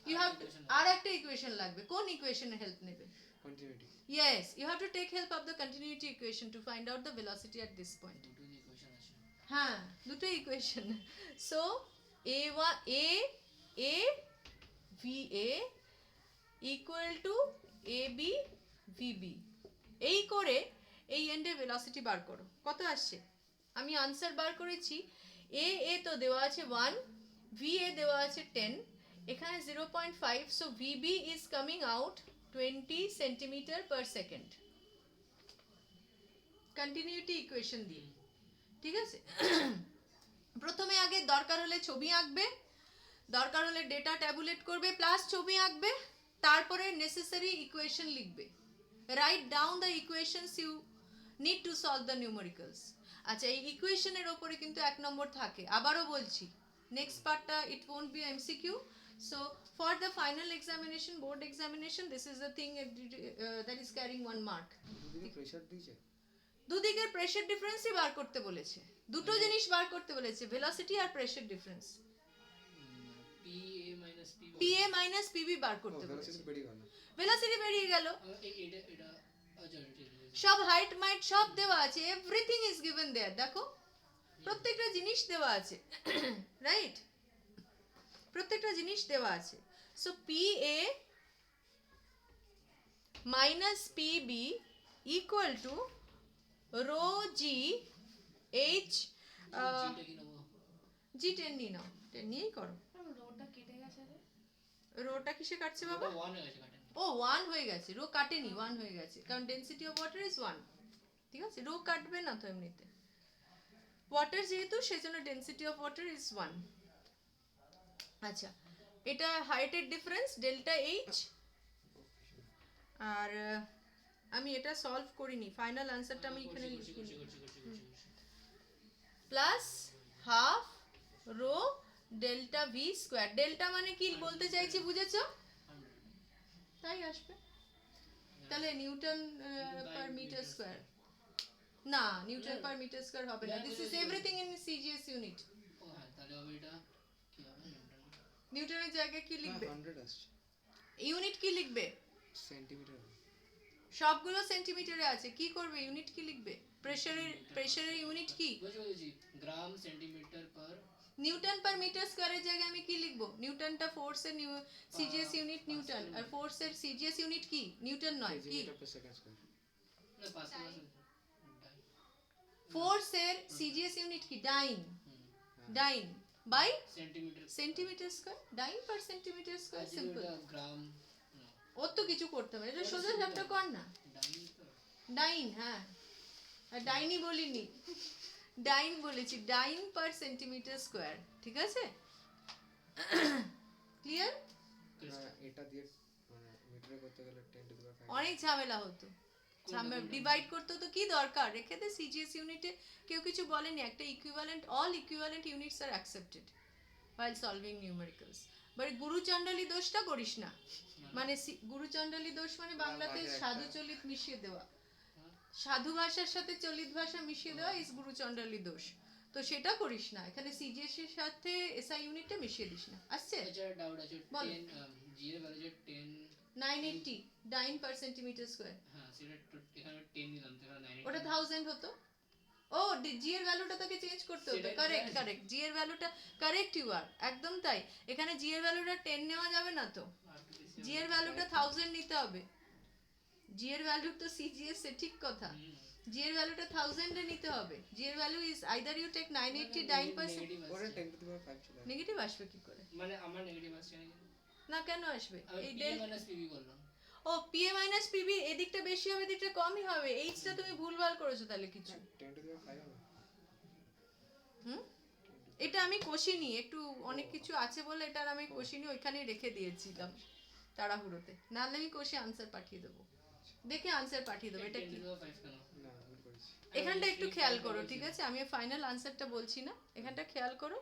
ইউ হ্যাভ আর একটা ইকুয়েশন লাগবে। কোন ইকুয়েশনের হেল্প নেবে? Continuity. Yes, you have to take help of the continuity equation to find out the velocity at this point. দুটো ইকুয়েশন আছে। হ্যাঁ দুটো equation. So a V A equal to A B V B, এই করে এই এন্ডে velocity বার করো। কত আসছে? আমি আনসার বার করেছি। এ তো দেওয়া আছে 1, ভি এ দেওয়া আছে 10, এখানে 0.5, so VB is coming out 20 centimeter per second. Continuity equation দিয়ে, ঠিক আছে? প্রথমে আগে দরকার হলে ছবি আঁকবে, দরকার হলে ডেটা ট্যাবুলেট করবে প্লাস ছবি আঁকবে, তারপরে নেসেসারি ইকুয়েশন লিখবে। Write down the equations you need to solve the numericals. আচ্ছা, এই ইকুয়েশনের ওপরে কিন্তু 1 নম্বর থাকে। আবারও বলছি, নেক্সট পার্টটা ইট won't be MCQ. So for the final examination, board examination, this is the thing that is carrying 1 mark. দুদিকে প্রেসার দিয়েছে, দুদিকের প্রেসার ডিফারেন্সই বার করতে বলেছে, দুটো জিনিস বার করতে বলেছে, ভেলোসিটি আর pressure difference. PA minus PB PA minus PB বার করতে বলেছে। ভেলোসিটি বেরিয়ে গেল। ভেলোসিটি বেরিয়ে গেল, এটা আচ্ছা ঠিক আছে। সব হাইট মাইট সব দেওয়া আছে, এভরিথিং ইজ গিভেন দেয়ার। দেখো প্রত্যেকটা জিনিস দেওয়া আছে, রাইট? প্রত্যেকটা জিনিস দেওয়া আছে। So PA minus PB equal to rho G H জিটা কি নেবো? জি 10 নিয়ে নাও, 10 নিয়েই করো। রোডটা কেটে গেছে রে। রোটা কিসে কাটছে বাবা? ওটা 1 হয়ে গেছে কাটেন। ও 1 হয়ে গেছে, রো কাটেনি, 1 হয়ে গেছে, কারণ ডেনসিটি অফ ওয়াটার ইজ 1। ঠিক আছে, রো কাটবে না তো এমনিতে, ওয়াটার যেহেতু সেজন্য ডেনসিটি অফ ওয়াটার ইজ 1। আচ্ছা, এটা হাইটের ডিফারেন্স ডেল্টা এইচ। আর আমি এটা সলভ করিনি, ফাইনাল আনসারটা আমি এখানে লিখিনি। Plus half rho delta V square. Delta মানে কি বলতে চাইছি বুঝেছো? তাই আসবে। তাহলে নিউটন পার মিটার স্কোয়ার, না নিউটন পার মিটার স্কোয়ার হবে না, this is everything in CGS unit. ও হ্যাঁ, তাহলে হবে এটা কি হবে? নিউটনের জায়গায় কি লিখবে? 100 আসছে ইউনিট কি লিখবে? সেন্টিমিটার। সবগুলো সেন্টিমিটারে আছে, কি করবে? ইউনিট কি লিখবে? প্রেসারের ইউনিট কি? বুঝছি, gram centimetre per newton per metre স্কোয়ারের জায়গায় আমি কি লিখবো? নিউটনটা ফোর্সের সিজিএস ইউনিট নিউটন, আর ফোর্সের সিজিএস ইউনিট কি? নিউটন নয়, কি? Metre per second square. না পাস্কাল ফোর্সের সিজিএস ইউনিট কি? Dyne. Dyne by centimetre centimetre square, dyne per centimetre square, simple. Gram ওর তো কিছু করতে হবে, এটা সোজা সাপটা কর না। ডাইন তো ডাইন, হ্যাঁ, আর ডাইনি বলিনি, ডাইন বলেছি, ডাইন পার সেন্টিমিটার স্কোয়ার। ঠিক আছে, ক্লিয়ার? এটা দিয়ে মানে মিটারে করতে গেলে 10 টু দি পাওয়ার 5। অনেক ঝামেলা হতো, ডিভাইড করতে হতো, কি দরকার? রেখে দে, সিজিএস ইউনিটে কেউ কিছু বলেনি, একটা equivalent, all equivalent units are accepted while solving numericals. But গুরুচণ্ডালী দোষটা করিস না, মানে গুরুচণ্ডালী দোষ মানে বাংলাতে সাধু চলিত মিশিয়ে দেওয়া, সাধু ভাষার সাথে চলিত ভাষা মিশিয়ে দেওয়া ইজ গুরুচণ্ডালী দোষ। তো সেটা করিস না, এখানে সিজিএস এর সাথে এসআই ইউনিটটা মিশিয়ে দিস না। আসছে? আচ্ছা ডাউট আছে, বল। 10 জি এর ভ্যালু যে 10 980 ডাইন পার সেন্টিমিটার স্কোয়ার, হ্যাঁ সেটা এখানে 10 নিলাম তো এখানে 9 ওটা 1000 হতো। ও জি এর ভ্যালুটা তোকে চেঞ্জ করতে হবে। সেটা কারেক্ট জানি। কারেক্ট, জি এর ভ্যালুটা কারেক্ট, ইউ আর একদম তাই। এখানে জি এর ভ্যালুটা 10 নেওয়া যাবে না তো, জি এর ভ্যালুটা 1000 নিতে হবে। জি এর ভ্যালু তো সিজিএস এ, ঠিক কথা, জি এর ভ্যালুটা 1000 এ নিতে হবে। জি এর value is either you take 980 9%। ওরে 10 টু দি পাওয়ার 5 চলে আসে। নেগেটিভ আসবে কি করে? মানে আমার নেগেটিভ আসছে না কেন আসবে? আমি এই পি ডেল, মাইনাস পিবি করলাম। ও পিএ মাইনাস পিবি, এদিকটা বেশি হবে এদিকটা কমই হবে। এইচটা তুমি ভুলভাল করেছো তাহলে কিছু। 10 টু দি পাওয়ার 5 হবে। হুম, এটা আমি কষিনি, একটু অনেক কিছু আছে বলে এটা আর আমি কষিনি, ওইখানেই রেখে দিয়েছিলাম তাড়াহুড়োতে, নাহলে আমি কষে আনসার পাঠিয়ে দেবো, দেখে আনসার পাঠিয়ে দেবো। এটা 10 কি? to the 5 কেন? না ভুল করেছি। এখানটা একটু খেয়াল করো, ঠিক আছে? আমি ফাইনাল আনসারটা বলছি না, এখানটা খেয়াল করো,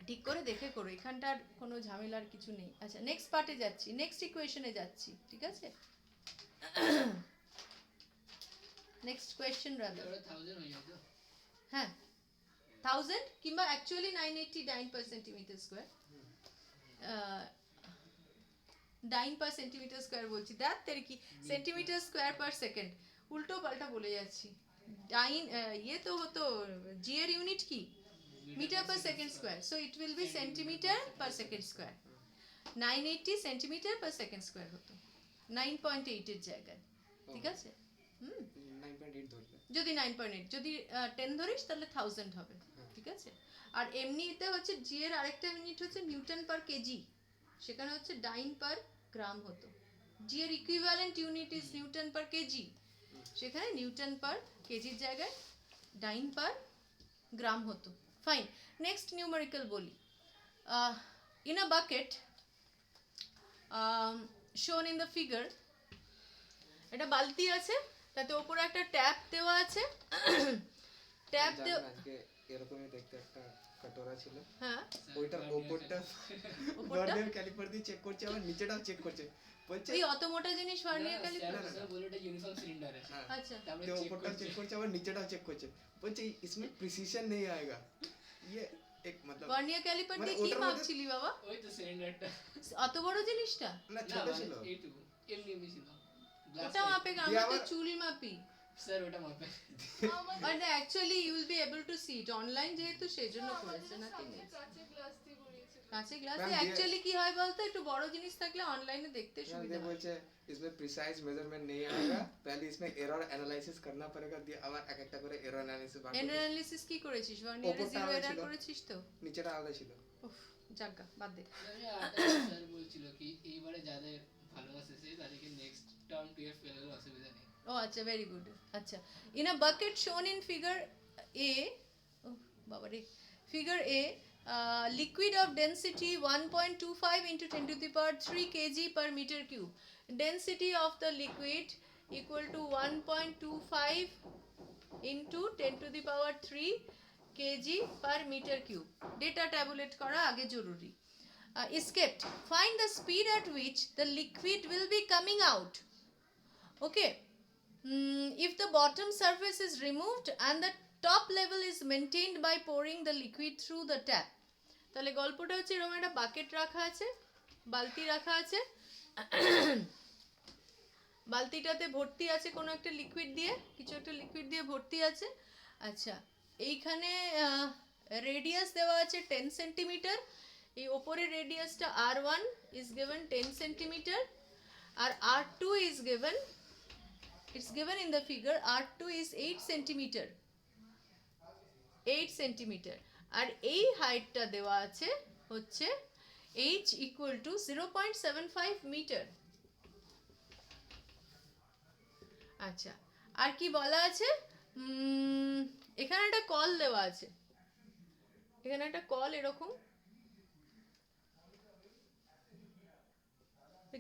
ঠিক করে দেখে করো, এখানটার কোনো ঝামেলার কিছু নেই। আচ্ছা, নেক্সট পার্টে যাচ্ছি, নেক্সট ইকুয়েশনে যাচ্ছি, ঠিক আছে? নেক্সট কোয়েশ্চেন রাদার, ওটা 1000 হয়ে যায় তো? হ্যাঁ 1000 কিংবা অ্যাকচুয়ালি 989 পার centimetre square, dyne per centimetre square বলছি, দেখ তেরে কি সেন্টিমিটার স্কোয়ার পার সেকেন্ড, উল্টো পাল্টা বলে যাচ্ছি। ডাইন ইয়ে তো হতো, জি এর ইউনিট কি? Metre per second square, so it will be centimetre per second square. 980 centimetre per second square হতো 9.8 এর জায়গায়, ঠিক আছে? 9.8 ধরলে। যদি 9.8, যদি 10 ধরিস তাহলে 1000 হবে, ঠিক আছে? আর এমনিতে হচ্ছে জি এর আরেকটা ইউনিট হচ্ছে নিউটন পার কেজি, সেখানে হচ্ছে ডাইন পার গ্রাম হতো। জি এর equivalent unit is Newton per KG, সেখানে নিউটন পার কেজির জায়গায় ডাইন পার গ্রাম হতো। ফাইন, নেক্সট নিউমেরিক্যাল বলি। ইন আ বাকেট শোন ইন দ্য ফিগার, এটা বালতি আছে, তাতে ওপরে একটা ট্যাপ দেওয়া আছে। ট্যাপ জানেন দেওয়া, আজকে এরকমই দেখতে একটা কাটোরা ছিল, হ্যাঁ ওইটার ওপরটা ওপরটা ভার্নিয়ার ক্যালিপার দিয়ে চেক করছে, আবার নিচেটাও চেক করছে, বলছে এই অত মোটা জিনিস ভার্নিয়ার ক্যালিপার। স্যার বলে এটা ইউনিফর্ম সিলিন্ডার আছে, হ্যাঁ, আচ্ছা তারপরে तो চেক ऊपर का করছে चेक करছে, আবার নিচেটাও চেক করছে, বলছে इसमें प्रिसिशन नहीं आएगा, ये एक मतलब ভার্নিয়ার ক্যালিপার মানে দিয়ে কি ওটার মধ্যে- মাপছিলি বাবা? ওই তো সিলিন্ডারটা অত বড় জিনিসটা না না ছোট মানে ছিল, এইটুকু এমনি এমনি ছিল গ্লাস ওটা মাপে, দিয়ে আমরা তো আবার- চুল মাপি। স্যার ওটা মাপে but actually you will be able to see it online, যেহেতু সেজন্য করেছে না তিনি কাঁচের গ্লাস Ma'am, অ্যাকচুয়ালি কি হয় বলতো, একটু বড় জিনিস থাকলে অনলাইনে দেখতে ম্যাম সুবিধা দিয়ে হয়। বলছে इसमें प्रिसाइज मेजरमेंट नहीं आएगा, पहले इसमें एरर एनालिसिस करना पड़ेगा, দিয়ে আবার এক একটা করে এরর অ্যানালিসিস বার করে অ্যানালিসিস কি করেছিস? ভার্নিয়ারে ওপরটা জিরো আলাদা এরর ছিল। করেছিস তো? নিচেটা আলাদা ছিল। উফ, যাজ্ঞা বাদ দে। স্যার বলছিল কি এইবারে যাদের ভালো মাস এসেছে তাদেরকে নেক্সট টার্ম টুয়েলভ ফেল হলে অসুবিধা নেই। Oh, acha, very good. Acha. In a bucket shown in figure A, oh, babare, figure A, liquid of density 1.25 into 10 to the power 3 kg per meter cube. Density of the liquid equal to 1.25 into 10 to the power 3 kg per meter cube. Data tabulate kora age joruri. Escaped. Find the speed at which the liquid will be coming out. Okay. If the bottom surface is removed and the top level is maintained by pouring the liquid through the tap. তাহলে গল্পটা হচ্ছে এরকম একটা bucket রাখা আছে, বালতি রাখা আছে, বালতিটাতে ভর্তি আছে কোনো একটা লিকুইড দিয়ে, কিছু একটা লিকুইড দিয়ে ভর্তি আছে। আচ্ছা, এইখানে রেডিয়াস দেওয়া আছে 10 সেন্টিমিটার, এই ওপরের রেডিয়াসটা R1 is given 10 সেন্টিমিটার আর R2 is given, it's given in the figure R2 is 8 centimeter, 8 centimeter, আর এই হাইটটা দেওয়া আছে হচ্ছে h equal to 0.75 meter। আচ্ছা, আর কি বলা আছে, এখানে একটা কল দেওয়া আছে, এখানে একটা কল এরকম,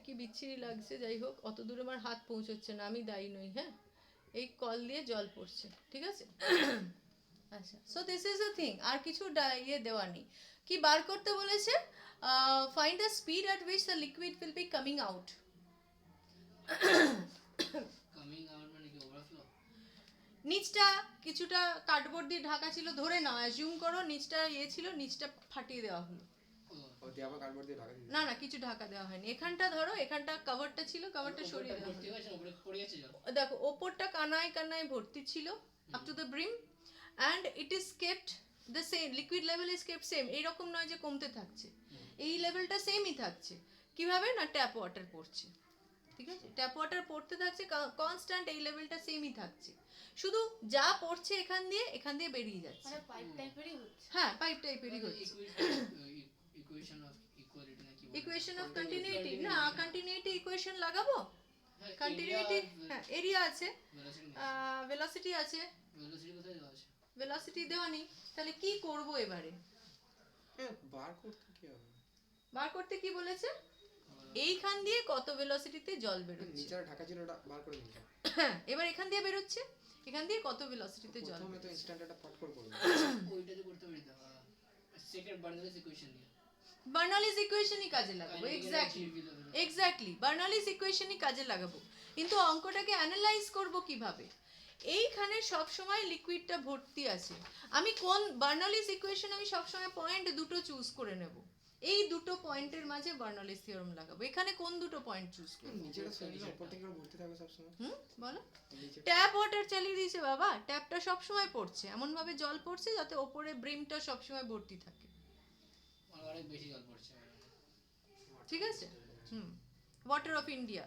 কি বিচ্ছিরি লাগছে, যাই হোক অত দূরে আমার হাত পৌঁছচ্ছে না, আমি দায়ী নই। হ্যাঁ, এই কল দিয়ে জল পড়ছে, ঠিক আছে। আচ্ছা, so this is the thing, আর কিছু ইয়ে দেওয়া নেই। কি বার করতে বলেছে? Find the speed at which the liquid will be coming out. Coming out মানে কি ওভারফ্লো? নিচটা কিছুটা কার্ডবোর্ড দিয়ে ঢাকা ছিল, ধরে নাও, অ্যাজিউম করো নিচটা ইয়ে ছিল, নিচটা ফাটিয়ে দেওয়া হলো। ও দিয়ে আবার কার্ডবোর্ড দিয়ে ঢাকা দিয়েছে। না না, কিছু ঢাকা দেওয়া হয়নি, এখানটা ধরো, এখানটা কভারটা ছিল, কভারটা সরিয়ে দেওয়া ভর্তি হলো। হয়েছে উপরে পড়ে গেছে জল। দেখো ওপরটা কানায় কানায় ভর্তি ছিল up to the brim, and it is kept the same, liquid level is kept same, এইরকম নয় যে কমতে থাকছে, এই লেভেলটা সেমই থাকছে। কিভাবে না, ট্যাপ ওয়াটার পড়ছে, ঠিক আছে, ট্যাপ ওয়াটার পড়তে থাকছে কনস্ট্যান্ট, এই লেভেলটা সেমই থাকছে, শুধু যা পড়ছে এখান দিয়ে বেরিয়ে যাচ্ছে। মানে পাইপ টাইপেরই হচ্ছে। হ্যাঁ, পাইপ টাইপেরই হচ্ছে। ইকুয়েশন অফ ইকুয়ালিটি নাকি ইকুয়েশন অফ কন্টিনিউইটি, না কন্টিনিউইটি ইকুয়েশন লাগাবো, কন্টিনিউইটি, হ্যাঁ এরিয়া আছে, ভেলোসিটি আছে, ভেলোসিটি কোথায় দেওয়া আছে? ভেলোসিটি দেওয়া নেই, তাহলে কি করব এবারে? হ্যাঁ, বার করতে কি হবে? বার করতে কি বলেছে? এইখান দিয়ে কত ভেলোসিটিতে জল বেরোচ্ছে, নিচের ঢাকা ছিল ওটা বার করে দিয়েছে। হ্যাঁ, এবার এখান দিয়ে বেরোচ্ছে, এখান দিয়ে কত ভেলোসিটিতে জল প্রথমে তো বেরোচ্ছে। ইনস্ট্যান্ট একটা ফট করে করবে। ওইটাতে করতে পারি তো সেকেন্ড বার্নালিস ইকুয়েশন দিয়ে বার্নলিস ইকুয়েশনই কাজে লাগাবো, এক্স্যাক্টলি বার্নলিস ইকুয়েশনই কাজে লাগাবো, কিন্তু অঙ্কটাকে অ্যানালাইজ করব কিভাবে? এইখানে সব সময় লিকুইডটা ভর্তি আছে, আমি কোন বার্নলিস ইকুয়েশন, আমি সব সময় পয়েন্ট দুটো চুজ করে নেব, এই দুটো পয়েন্টের মাঝে বার্নলিস থিওরেম লাগাবো। এখানে কোন দুটো পয়েন্ট চুজ করব? নিচেটা শরীরে উপর থেকে ভর্তি থাকবে সবসময়। বলো। নিচে ট্যাপ ওয়াটার চালিয়ে দিয়েছে বাবা, ট্যাপটা সব সময় পড়ছে, এমন ভাবে জল পড়ছে যাতে ওপরে ব্রিমটা সব সময় ভর্তি থাকে, অনেক বেশি জল পড়ছে। ঠিক আছে। ওয়াটার অফ ইন্ডিয়া,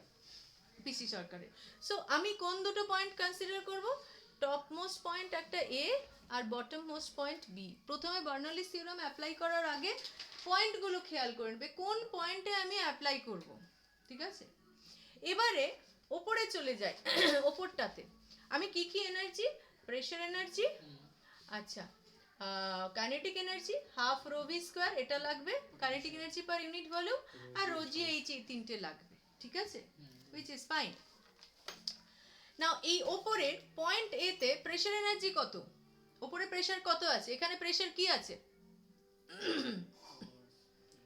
পিসি সরকারের। সো আমি কোন দুটো পয়েন্ট কনসিডার করব? টপ মোস্ট পয়েন্ট একটা এ আর বটম মোস্ট পয়েন্ট বি। প্রথমে বার্নৌলিস থিওরাম অ্যাপ্লাই করার আগে পয়েন্টগুলো খেয়াল করে নেবে কোন পয়েন্টে আমি অ্যাপ্লাই করব, ঠিক আছে? এবারে ওপরে চলে যাই ওপরটাতে আমি কি কি এনার্জি, প্রেশার এনার্জি, আচ্ছা kinetic energy half rho V square এটা লাগবে, kinetic energy per unit volume, আর রো জি এইচ এই তিনটে লাগবে, ঠিক আছে? Which is fine. নাও এই ওপরের পয়েন্ট এ তে প্রেশার এনার্জি কত, ওপরে প্রেশার কত আছে, এখানে প্রেশার কি আছে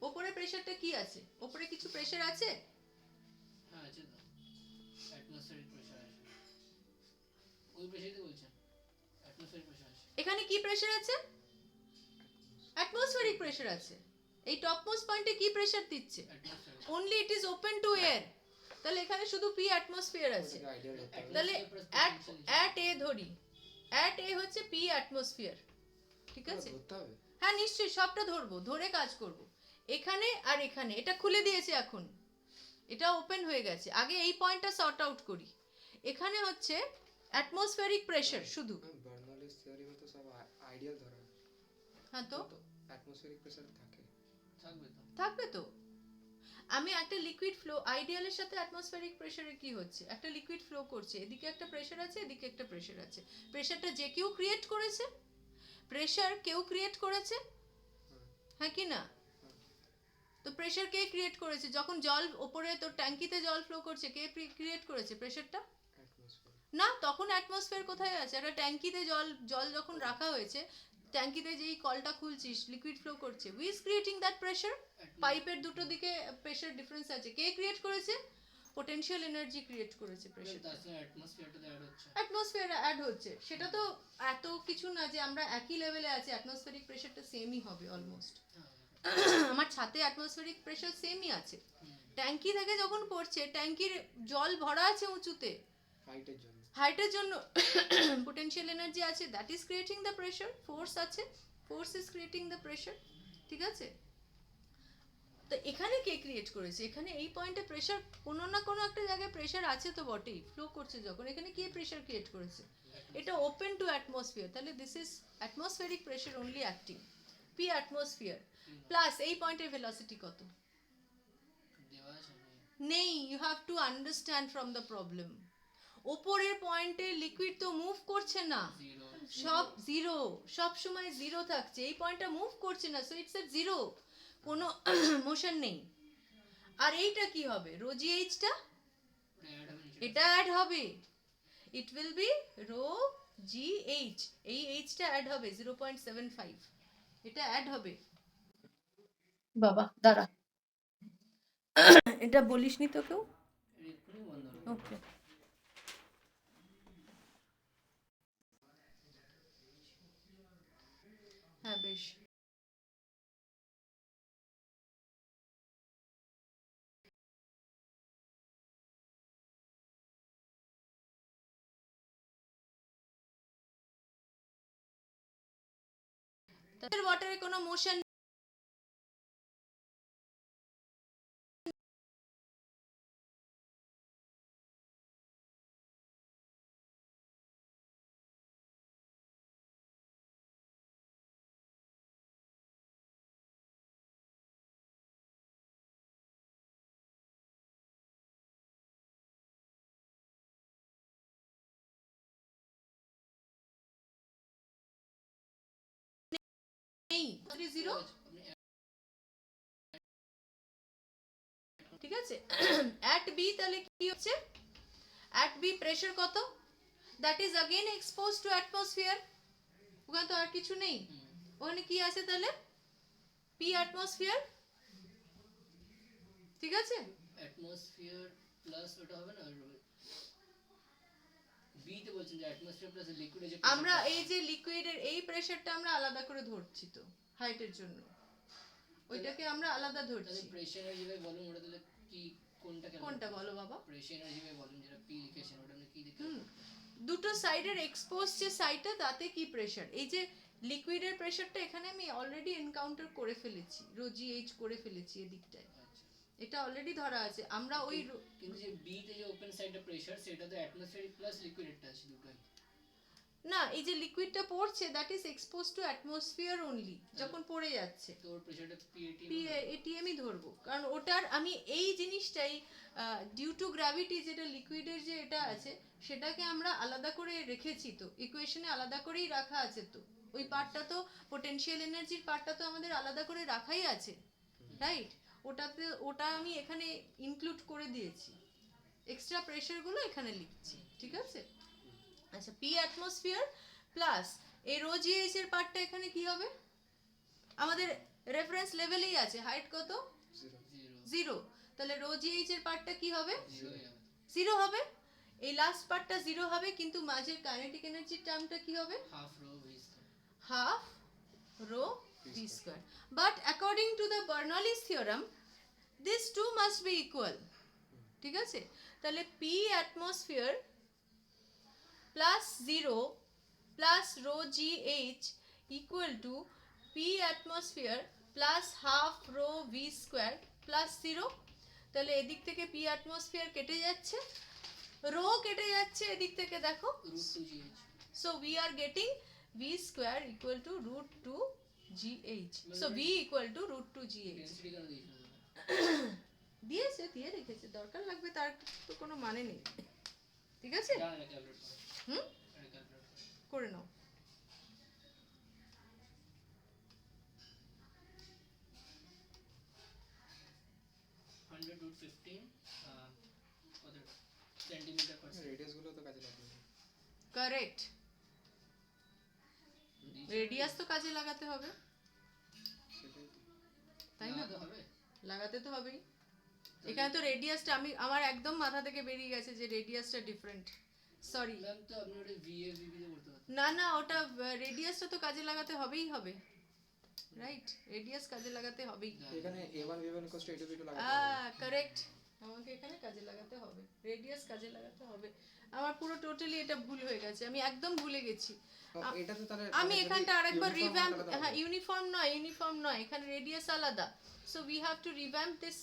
ওপরে প্রেশারটা কি আছে, ওপরে কিছু প্রেশার আছে? হ্যাঁ আছে তো, অ্যাটমসফিয়ারিক প্রেসার আছে, ওই প্রেসারই তো বলছেন, অ্যাটমসফিয়ারিক প্রেসার আছে। এখানে কি প্রেশার আছে? অ্যাটমসফেরিক প্রেশার আছে। এই টপ মোস্ট পয়েন্টে কি প্রেশার দিচ্ছে? Atmospheric only it is open to air, তাহলে এখানে শুধু পি অ্যাটমসফিয়ার আছে। আইডিয়া করতে হবে। তাহলে অ্যাট এ ধরি, অ্যাট এ হচ্ছে পি অ্যাটমসফিয়ার, ঠিক আছে? ধরতে হবে। হ্যাঁ নিশ্চয়ই সবটা ধরবো, ধরে কাজ করব। এখানে আর এখানে এটা খুলে দিয়েছে, এখন এটা ওপেন হয়ে গেছে, আগে এই পয়েন্টটা সর্ট আউট করি। এখানে হচ্ছে অ্যাটমসফেরিক প্রেশার শুধু, বার্নৌলিস থিওরি में तो सब आइडियल धरा है, হ্যাঁ তো तो एटमॉस्फेरिक प्रेशर থাকে। থাকবে তো। থাকবে তো। আমি একটা লিকুইড ফ্লো, আইডিয়ালের সাথে অ্যাটমসফেরিক প্রেসারে কি হচ্ছে, একটা লিকুইড ফ্লো করছে, এদিকে একটা প্রেসার আছে, এদিকে একটা প্রেসার আছে। প্রেসারটা যে কেউ ক্রিয়েট করেছে, প্রেসার কেউ ক্রিয়েট করেছে, হ্যাঁ কি না? তো প্রেসার কে ক্রিয়েট করেছে? যখন জল ওপরে তোর ট্যাঙ্কিতে জল ফ্লো করছে, কে ক্রিয়েট করেছে প্রেসারটা? एटमॉस्फेरिक না, তখন অ্যাটমসফিয়ার কোথায় আছে? একটা ট্যাঙ্কিতে জল জল যখন রাখা হয়েছে, ট্যাঙ্কিতে যেই কলটা খুলছিস, লিকুইড ফ্লো করছে, who is creating that pressure? পাইপের দুটো দিকে প্রেসার ডিফারেন্স আছে, কে ক্রিয়েট করেছে? পোটেনশিয়াল এনার্জি ক্রিয়েট করেছে প্রেসার। তার সঙ্গে অ্যাটমসফিয়ারটা অ্যাড হচ্ছে। অ্যাটমসফিয়ার অ্যাড হচ্ছে, সেটা তো এত কিছু না যে আমরা একই লেভেলে আছি, অ্যাটমসফেরিক প্রেসারটা সেমই হবে অলমোস্ট। আমার ছাদে অ্যাটমসফেরিক প্রেসার সেমই আছে। ট্যাঙ্কি থেকে যখন পড়ছে, ট্যাঙ্কির জল ভরা আছে উঁচুতে, হাইটের জন্য। হাইটের জন্য পোটেনশিয়াল এনার্জি আছে, that is creating the pressure, force আছে, force is creating the pressure, ঠিক আছে? তো এখানে কে ক্রিয়েট করেছে? এখানে এই পয়েন্টে প্রেসার, কোনো না কোনো একটা জায়গায় প্রেসার আছে তো বটেই, ফ্লো করছে যখন, এখানে কে প্রেসার ক্রিয়েট করেছে? এটা ওপেন টু অ্যাটমসফিয়ার, তাহলে this is atmospheric pressure only acting, P atmosphere plus এই পয়েন্টের ভেলোসিটি কত? দেওয়া আছে নেই, you have to understand from the problem. ওপরের পয়েন্টে লিকুইড তো মুভ করছে না, জিরো। সব জিরো, সব সময় জিরো থাকছে, এই পয়েন্টটা মুভ করছে না, সো ইটস এট জিরো, কোনো মোশন নেই। আর এইটা কি হবে? রো জি এইচটা অ্যাড হবে নিচে। এটা অ্যাড হবে, it will be rho G H, এই এইচটা অ্যাড হবে 0.75, এটা অ্যাড হবে। বাবা দাঁড়া, এটা বলিসনি তো কেউ? এক্ষুনি বন্ধ হবে। ওকে, হ্যাঁ বেশ। ওয়াটারে কোনো মোশন নেই, জিরো, ঠিক আছে? অ্যাট বি তাহলে কি হচ্ছে? অ্যাট বি প্রেসার কত? That is again expose to atmosphere, ওখানে তো আর কিছু নেই, ওখানে কি আছে তাহলে? পি অ্যাটমসফিয়ার, ঠিক আছে? অ্যাটমসফিয়ার প্লাস ওটা হবে না, বি তে বলছেন যে অ্যাটমসফিয়ার প্লাস লিকুইডে যে আমরা এই যে লিকুইডের এই প্রেসারটা আমরা আলাদা করে ধরছি তো হাইটের জন্য, ওইটাকে আমরা আলাদা তাহলে ধরছি। প্রেসার এনার্জি বাই ভলিউম, ওটা তাহলে কি কোনটা কেন? কোনটা বলো বাবা? প্রেসার এনার্জি বাই ভলিউম যেটা পি লিখেছেন, ওটা আপনি কি লিখেছেন? হুম, দুটো সাইডের এক্সপোজ যে সাইডটা, তাতে কি প্রেসার, এই যে লিকুইডের প্রেসারটা এখানে আমি অলরেডি এনকাউন্টার করে ফেলেছি, রো জি এইচ করে ফেলেছি এদিকটায়, আচ্ছা, এটা অলরেডি ধরা আছে। আমরা ওই কিন্তু যে বি তে যে ওপেন সাইডটা প্রেসার, সেটা তো অ্যাটমসফিয়ারিক প্লাস লিকুইডেরটা আছে দুটোই। না, এই যে লিকুইডটা পড়ছে that is expose to atmosphere only, যখন পড়ে যাচ্ছে তো ওর প্রেশারটা পিএটি এটিএমই ধরবো, কারণ ওটার আমি এই জিনিসটাই ডিউ টু গ্র্যাভিটি যেটা লিকুইডের যে এটা আছে সেটাকে আমরা আলাদা করে রেখেছি, তো ইকুয়েশনে আলাদা করেই রাখা আছে, তো ওই পার্টটা তো পোটেনশিয়াল এনার্জির পার্টটা তো আমাদের আলাদা করে রাখাই আছে, রাইট? ওটা আমি এখানে ইনক্লুড করে দিয়েছি, এক্সট্রা প্রেশারগুলো এখানে লিখছি, ঠিক আছে? আচ্ছা, পি অ্যাটমসফিয়ার প্লাস এই রো জিএইচ এর পার্টটা এখানে কি হবে? আমাদের রেফারেন্স লেভেলেই আছে, হাইট কত? 0, তাহলে রো জিএইচ এর পার্টটা কি হবে? 0 হবে। এই লাস্ট পার্টটা 0 হবে, কিন্তু মাঝের কাইনেটিক এনার্জির টার্মটা কি হবে? Half rho V square. But according to the Bernoulli's theorem this two must be equal, ঠিক আছে? তাহলে P atmosphere plus 0 plus rho G H equal to P atmosphere plus half rho V square plus 0। তাহলে এদিক থেকে P atmosphere কেটে যাচ্ছে, rho কেটে যাচ্ছে এদিক থেকে, দেখো। So we are getting V square equal to root two G H. So V equal to root two G H. দিয়েছে, দিয়ে রেখেছে, দরকার লাগবে তার তো কোনো মানে নেই, ঠিক আছে? হুম, করে নাও। রেডিয়াস গুলো তো কাজে লাগবে। কারেক্ট, রেডিয়াস তো কাজে লাগাতে হবে, সেটাই তো। তাই না? লাগাতে তো হবেই। এখানে তো রেডিয়াসটা আমার একদম মাথা থেকে বেরিয়ে গেছে যে রেডিয়াসটা ডিফারেন্ট, সরি। না না, ওটা রেডিয়াসটা তো কাজে লাগাতে হবেই হবে, রাইট? রেডিয়াস কাজে লাগাতে হবেই। এখানে a1 v1 a2 v2 লাগাতে হবে। কারেক্ট, আমাকে এখানে কাজে লাগাতে হবে, রেডিয়াস কাজে লাগাতে হবে। আমার পুরো টোটালি এটা ভুল হয়ে গেছে, আমি একদম ভুলে গেছি। এটা তো তাহলে আমি এখানটা আরেকবার uniform রিভ্যাম্প, আলাদা হবে। হ্যাঁ ইউনিফর্ম নয়, এখানে রেডিয়াস আলাদা। So we have two revamp this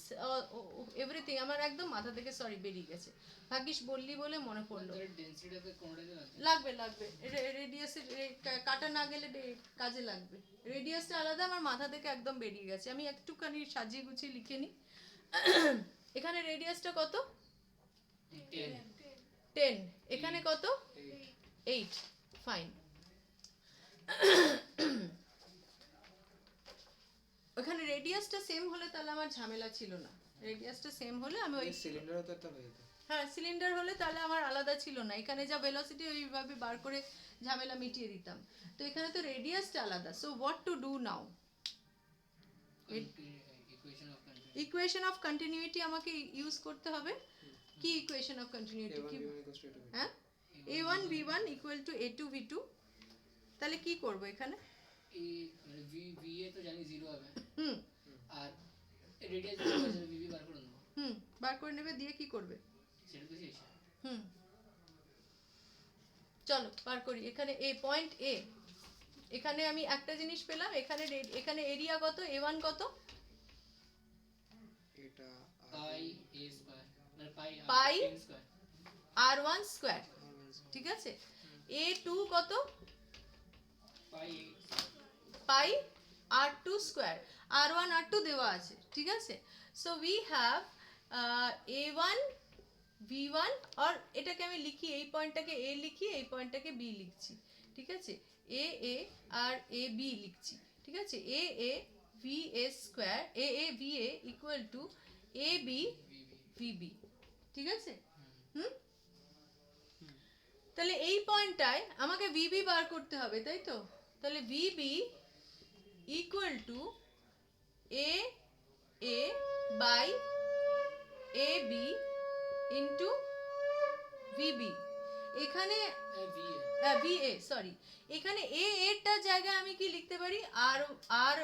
everything. আমার একদম মাথা থেকে সরি বেরিয়ে গেছে, ভাগ্যিস বললি বলে মনে পড়লো। লাগবে রেডিয়াসের কাটা না গেলে কাজে লাগবে। রেডিয়াসটা আলাদা, আমার মাথা থেকে একদম বেরিয়ে গেছে। আমি একটুখানি সাজিয়ে গুছিয়ে লিখে নিই। এখানে রেডিয়াসটা কত? 10। এখানে কত? 8। ফাইন। ওখানে রেডিয়াসটা সেম হলে তাহলে আমার ঝামেলা ছিল না, রেডিয়াসটা সেম হলে আমি ওই সিলিন্ডারও তো একটা হয়ে যেত। হ্যাঁ সিলিন্ডার হলে তাহলে আমার আলাদা ছিল না, এখানে যা ভেলোসিটি ওইভাবে বার করে ঝামেলা মিটিয়ে দিতাম। তো এখানে তো রেডিয়াসটা আলাদা। So what to do now? Equation of continuity আমাকে ইউজ করতে হবে। কি ইকুয়েশন অফ কন্টিনিউইটি? কি? হ্যাঁ, a1 v1 equal to a2 v2। তাহলে কি করব এখানে? মানে va তো জানি 0 হবে, হুম আর রেডিয়াস যেটা vb বার করে নেব। বার করে নেবে, দিয়ে কি করবে? সেটা তো শেষ। চলো বার করি। এখানে এ পয়েন্ট এ, এখানে আমি একটা জিনিস পেলাম, এখানে এরিয়া কত? a1 কত? এটা পাই a স্কয়ার, মানে পাই n স্কয়ার r1 স্কয়ার, ঠিক আছে? a2 কত? পাই r2 স্কয়ার। r1 r2 দেওয়া আছে, ঠিক আছে? So we have a1 v1, আর এটাকে আমি লিখি, এই পয়েন্টটাকে a লিখি, এই পয়েন্টটাকে b লিখছি, ঠিক আছে? a a R a b লিখছি, ঠিক আছে? a a v a square, a a v a equal to a b v b, ঠিক আছে? তাহলে এই পয়েন্টটায় আমাকে vb বার করতে হবে, তাই তো? তাহলে vb equal to a a by a b into vb। এখানে va, সরি, এখানে a এরটা জায়গায় আমি কি লিখতে পারি? আর R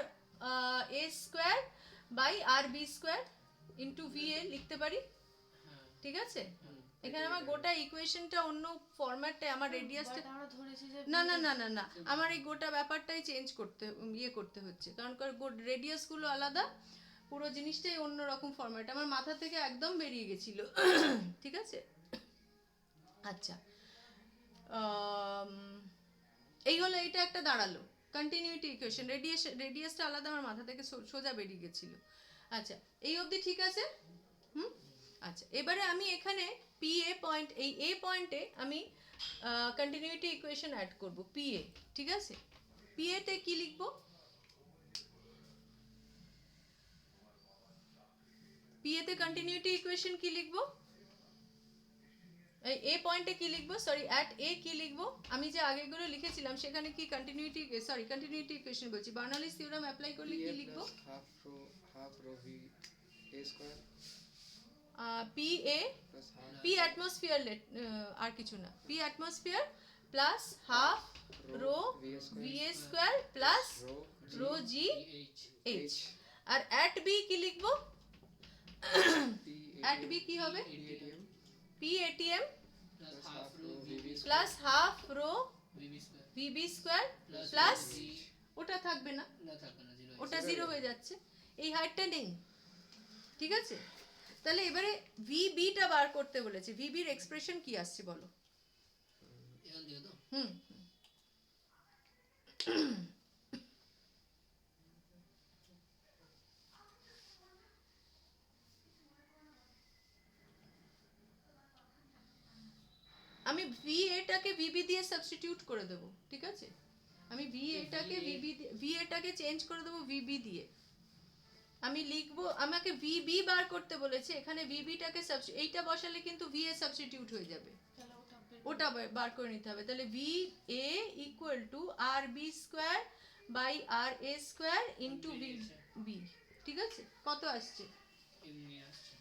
a square by R B square into va লিখতে পারি, ঠিক আছে? এখানে আমার গোটা ইকুয়েশনটা অন্য ফরম্যাটে, আমার রেডিয়াসটা আমরা ধরেছি যে না না না না না, আমার এই গোটা ব্যাপারটাই চেঞ্জ করতে করতে হচ্ছে, কারণ রেডিয়াস গুলো আলাদা, পুরো জিনিসটাই অন্য রকম ফরম্যাট, আমার মাথা থেকে একদম বেরিয়ে গেছিল, ঠিক আছে? আচ্ছা, এই হলো, এটা একটা দাঁড়ালো কন্টিনিউটি ইকুয়েশন। রেডিয়াসটা আলাদা, আমার মাথা থেকে সোজা বেরিয়ে গেছিল। আচ্ছা, এই অবধি ঠিক আছে? হুম। আচ্ছা, এবারে আমি এখানে পি এ পয়েন্ট, এই এ পয়েন্টে আমি কন্টিনিউটি ইকুয়েশন অ্যাড করব, পি এ। ঠিক আছে, পি এতে কি লিখবো? পি এতে কন্টিনিউটি ইকুয়েশন কি লিখবো? এই এ পয়েন্টে কি লিখবো, সরি অ্যাট এ কি লিখবো? আমি যে আগেগুলো লিখেছিলাম সেখানে কি কন্টিনিউটি ইকুয়েশন বলছি, বার্নৌলিস থিওরেম অ্যাপ্লাই করলে কি লিখবো? Half rho V A square P A, plus half P atmosphere, আর কিছু না, P atmosphere plus half rho V A square plus rho G H H. আর অ্যাট বি কি লিখবো? অ্যাট বি কি হবে? ATM P ATM plus half rho V B plus half rho V B square V B square plus plus, G ওটা থাকবে না, না থাকবে না, জিরো ওটা জিরো হয়ে যাচ্ছে, এই হাইটটা নেই। ঠিক আছে, তাহলে এবারে ভিবিটা বার করতে বলেছে। ভিবির এক্সপ্রেশন কি আসছে বলো? এখান থেকে তো হুম, আমি ভি এটাকে ভিবি দিয়ে সাবস্টিটিউট করে দেবো। ঠিক আছে, আমি ভি এটাকে ভি এটাকে চেঞ্জ করে দেবো ভিবি দিয়ে। আমি লিখবো, আমাকে ভিবি বার করতে বলেছে, এখানে ভিবিটাকে এইটা বসালে কিন্তু ভি এ সাবস্টিটিউট হয়ে যাবে, তাহলে ওটা বের ওটা বার করে নিতে হবে। তাহলে V A equal to R B square by R A square into V B. ঠিক আছে, কত আসছে? এমনি আসছে।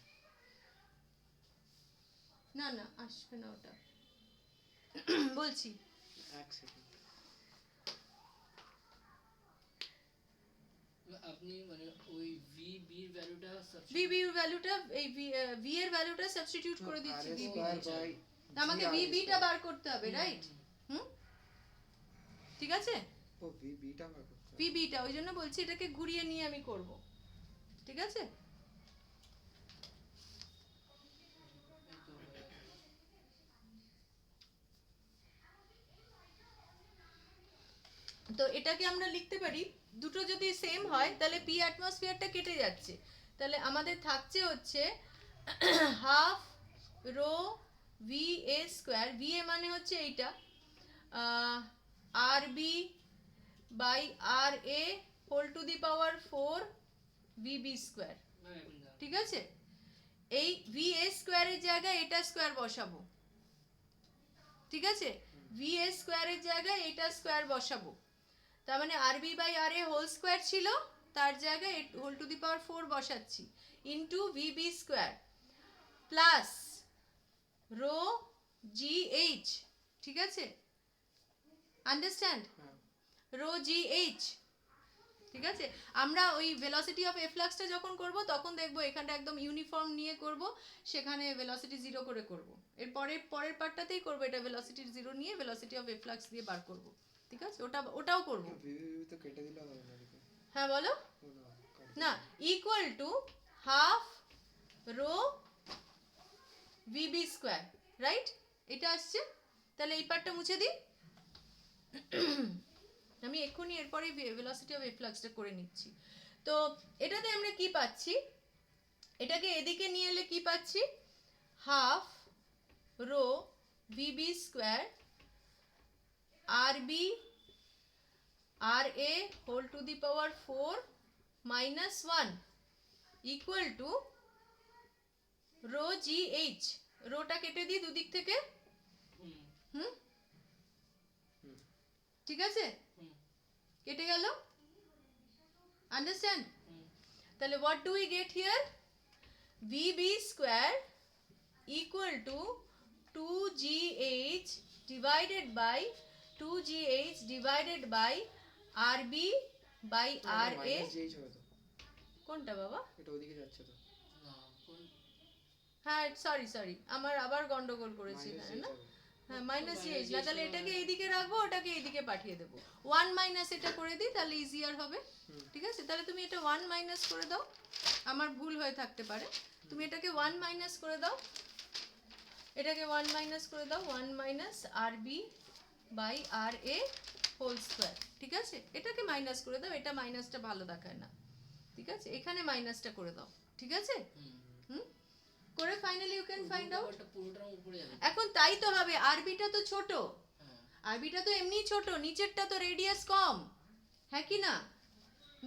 না না, আসবে না ওটা, বলছি। এক সেকেন্ড আপনি মানে ওই ভিবি এর ভ্যালুটা ভিবি এর ভ্যালুটা, এই ভি এর ভ্যালুটা সাবস্টিটিউট করে দিচ্ছি আর ভিবি। স্কয়ার বাই আমাকে ভিবিটা বার করতে হবে, রাইট? হুম, ঠিক আছে, ও বিটা বার করতে হবে। ভিবিটা, ওই জন্য বলছি এটাকে ঘুরিয়ে নিয়ে আমি করব। ঠিক আছে, তো এটাকে আমরা লিখতে পারি, দুটো যদি সেম হয় তাহলে পি অ্যাটমসফিয়ারটা কেটে যাচ্ছে, তাহলে আমাদের থাকছে হচ্ছে half rho V A square, V A মানে হচ্ছে এইটা, R B by R A whole to the power 4 V B square. ঠিক আছে, এই ভি এ স্কোয়ারের জায়গায় এটা স্কোয়ার বসাবো। ঠিক আছে, ভি এ স্কোয়ারের জায়গায় এটা স্কোয়ার বসাবো, তার মানে R B by R A whole square ছিল, তার জায়গায় হোল টু দি পাওয়ার 4 বসাচ্ছি, into V B square plus rho G H. ঠিক আছে, আন্ডারস্ট্যান্ড? Rho G H. ঠিক আছে, আমরা ওই ভেলোসিটি অফ এফ্লাক্সটা যখন করব তখন দেখব এখানটা একদম ইউনিফর্ম নিয়ে করব, সেখানে ভেলোসিটি জিরো করে করব। এর পরের পার্টটাতেই করব এটা, ভেলোসিটি জিরো নিয়ে ভেলোসিটি অফ এফ্লাক্স দিয়ে বার করব। ঠিক আছে, ওটাও করব। ভিভি তো কেটে দিলে হবে না এদিকে। হ্যাঁ বলো না, না, equal to half rho V B square, right? এটা আসছে, তাহলে এই পার্টটা মুছে দিই। আমি এক্ষুনি এরপরে ভেলোসিটি অফ এফ্লাক্সটা করে নিচ্ছি। তো এটাতে আমরা কি পাচ্ছি, এটাকে এদিকে নিয়ে এলে কি পাচ্ছি, half rho V B square R B R A whole to the power 4 minus 1 equal to rho G H. রোটা কেটে দিই দুদিক থেকে। হুম, ঠিক আছে, কেটে গেল, আন্ডারস্ট্যান্ড? তাহলে what do we get here, V B square equal to 2gh divided by 2gh divided by R B by R A. Minus G H হবে তো, কোনটা বাবা? এটা ওদিকে যাচ্ছে তো, না কোন হ্যাঁ সরি আমার আবার গন্ডগোল করেছি মাইনাস এখানে জিএইচ না। হবে। হ্যাঁ মাইনাস minus জিএইচ না, GH তাহলে না। এটাকে এইদিকে রাখবো, ওটাকে এইদিকে পাঠিয়ে দেবো। 1 মাইনাস এটা করে দিই, তাহলে ইজিয়ার হবে। ঠিক আছে, তাহলে তুমি এটা 1 মাইনাস করে দাও, আমার ভুল হয়ে থাকতে পারে, তুমি এটাকে 1 মাইনাস করে দাও, এটাকে 1 মাইনাস করে দাও, 1 minus R B by R A whole square, ঠিক আছে? এটাকে মাইনাস করে দাও, এটা মাইনাসটা ভালো দেখায় না, ঠিক আছে? এখানে মাইনাসটা করে দাও, ঠিক আছে? হুম, করে finally you can find out. পুরোটার উপরে যাবে। এখন তাই তো হবে, আরবিটা তো ছোট, হ্যাঁ আরবিটা তো এমনি ছোট, নিচেরটা তো রেডিয়াস কম, হ্যাঁ কি না?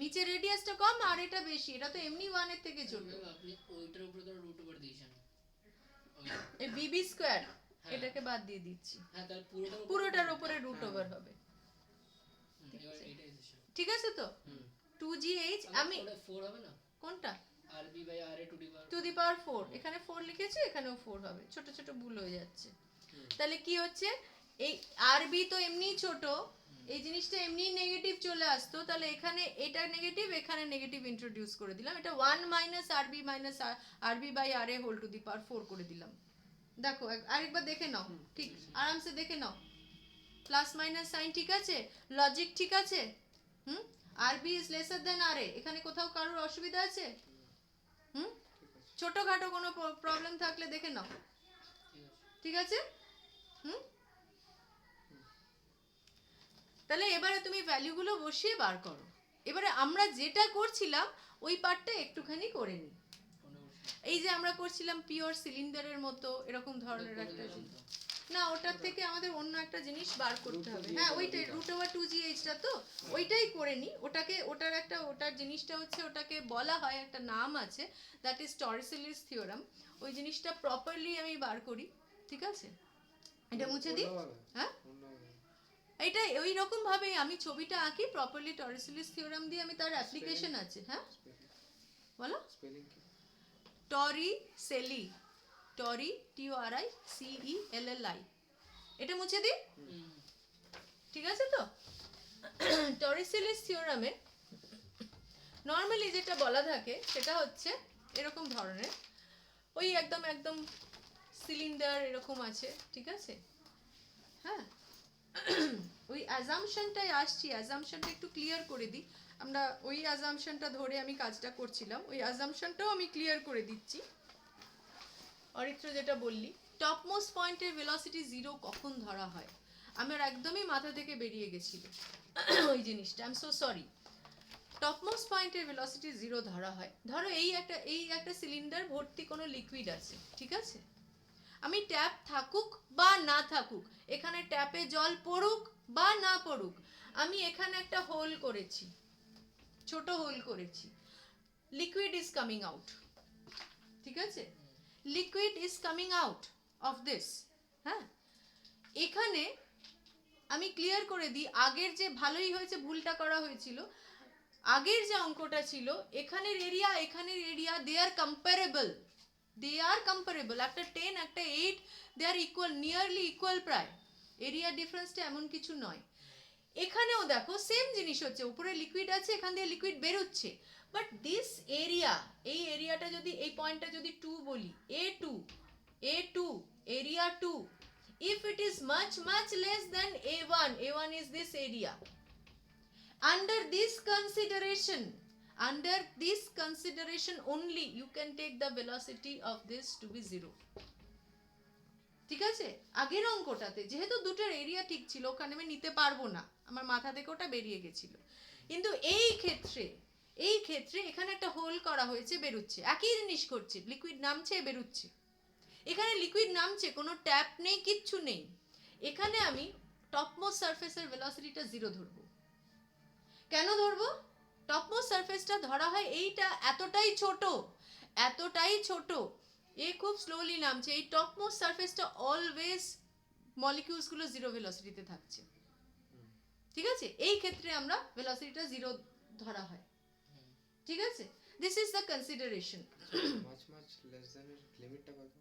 নিচের রেডিয়াসটা কম আর এটা বেশি, এটা তো এমনি 1 এর থেকে ছোট। ম্যাম আপনি ওইটার উপরে তো রুট ওভার দিয়েছেন। এই বিবি স্কোয়ার হ্যাঁ। এটাকে বাদ দিয়ে দিচ্ছি, হ্যাঁ তাহলে পুরোটার পুরোটার উপরে রুট ওভার হবে, এবার এটাই এসেছে। ঠিক আছে তো? 2gh আমি ওটা 4 হবে না? কোনটা R B by R A to the power to the power 4, এখানে 4 লিখেছি, এখানেও 4 হবে, ছোট ছোট ভুল হয়ে যাচ্ছে। তাহলে কি হচ্ছে, এই আরবি তো এমনি ছোট, এই জিনিসটা এমনি নেগেটিভ চলে আসতো, তাহলে এখানে এটা নেগেটিভ, এখানে নেগেটিভ ইন্ট্রোডিউস করে দিলাম, এটা 1 minus R B by R A whole to the power 4 করে দিলাম। দেখো আরেকবার দেখে নাও, ঠিক আরামসে দেখে নাও, প্লাস মাইনাস সাইন ঠিক আছে, লজিক ঠিক আছে। হুম, আরবি ইজ লেসার দেন আর এ, এখানে কোথাও কারোর অসুবিধা আছে? হুম, ছোটখাটো কোনো প্রবলেম থাকলে দেখে নাও, ঠিক আছে? হুম, তাহলে এবারে তুমি ভ্যালুগুলো বসিয়ে বার করো। এবারে আমরা যেটা করছিলাম ওই পার্টটা একটুখানি করে নিই। এই যে আমরা করছিলাম পিওর সিলিন্ডারের মতো এরকম ধরনের একটা জিনিস, না ওটার থেকে আমাদের অন্য একটা জিনিস বার করতে হবে। হ্যাঁ ওইটাই রুট ওভার 2gh তো ওইটাই করে নিই। ওটার জিনিসটা হচ্ছে, ওটাকে বলা হয় একটা নাম আছে, দ্যাট ইজ টরিসেলিস থিওরাম। ওই জিনিসটা প্রপারলি আমি বার করি, ঠিক আছে? এটা মুছে দিই। হ্যাঁ এটা ওই রকম ভাবে আমি ছবিটা আঁকি প্রপারলি, টরিসেলিস থিওরাম দিয়ে আমি, তার অ্যাপ্লিকেশন আছে। হ্যাঁ বলো। স্পেলিং কি? টরিসেলি, TORICELLI, এটা মুছে দিই, ঠিক আছে তো? টরিসেলিস থিওরামে নর্মালি যেটা বলা থাকে সেটা হচ্ছে এরকম ধরনের, ওই একদম একদম সিলিন্ডার এরকম আছে, ঠিক আছে? হ্যাঁ ওই অ্যাজাম্পশনটাই আসছি, অ্যাজাম্পশনটা একটু ক্লিয়ার করে দিই আমরা। ওই অ্যাজাম্পশনটা ধরে আমি কাজটা করছিলাম, ওই অ্যাজাম্পশনটাও আমি ক্লিয়ার করে দিচ্ছি। অরিত্র যেটা বললি, টপ মোস্ট পয়েন্টের ভেলোসিটি 0 কখন ধরা হয়, আমার একদমই মাথা থেকে বেরিয়ে গেছিল ওই জিনিসটা, I am so sorry. Top most পয়েন্টের ভেলোসিটি 0 ধরা হয়, ধরো এই একটা সিলিন্ডার ভর্তি কোনো লিকুইড আছে, ঠিক আছে? আমি ট্যাপ থাকুক বা না থাকুক, এখানে ট্যাপে জল পড়ুক বা না পড়ুক, আমি এখানে একটা হোল করেছি, ছোট হোল করেছি, লিকুইড ইজ কামিং আউট, ঠিক আছে? Liquid is coming out of this. হ্যাঁ, এখানে আমি ক্লিয়ার করে দিই, আগের যে ভালোই হয়েছে ভুলটা করা হয়েছিল, আগের যে অঙ্কটা ছিল এখানের এরিয়া দে আর কম্পারেবল, একটা 10 একটা 8 দে আর ইকুয়াল, নিয়ারলি ইকুয়াল প্রায়, এরিয়া ডিফারেন্সটা এমন কিছু নয়। এখানেও দেখো সেম জিনিস হচ্ছে, উপরে লিকুইড আছে, এখান দিয়ে লিকুইড বেরোচ্ছে, বাট দিস এরিয়া, এই এরিয়াটা যদি, এই পয়েন্টটা যদি 2 বলি, A2 area 2, if it is much less than A1 is this area, under this consideration only you can take the velocity of this to be 0, ঠিক আছে? আগের অঙ্কটাতে যেহেতু দুটোর এরিয়া ঠিক ছিল, ওখানে আমি নিতে পারবো না, আমার মাথা থেকে ওটা বেরিয়ে গেছিল, কিন্তু এই ক্ষেত্রে এখানে একটা হোল করা হয়েছে, বেরোচ্ছে, একই জিনিস করছে, লিকুইড নামছে বেরোচ্ছে, এখানে লিকুইড নামছে, কোনো ট্যাপ নেই, কিচ্ছু নেই, এখানে আমি টপমোস্ট সারফেসের ভেলোসিটিটা 0 ধরবো। কেন ধরবো? টপমোস্ট সারফেসটা ধরা হয় এইটা এতটাই ছোট, এ খুব স্লোলি নামছে, এই টপমোস্ট সারফেসটা অলওয়েজ মলিকিউলস গুলো 0 ভেলোসিটিতে থাকছে, ঠিক আছে? এই ক্ষেত্রে আমরা ভেলোসিটিটা 0 ধরা হয়, ঠিক আছে? This is the consideration. Much less than এর লিমিটটা কত?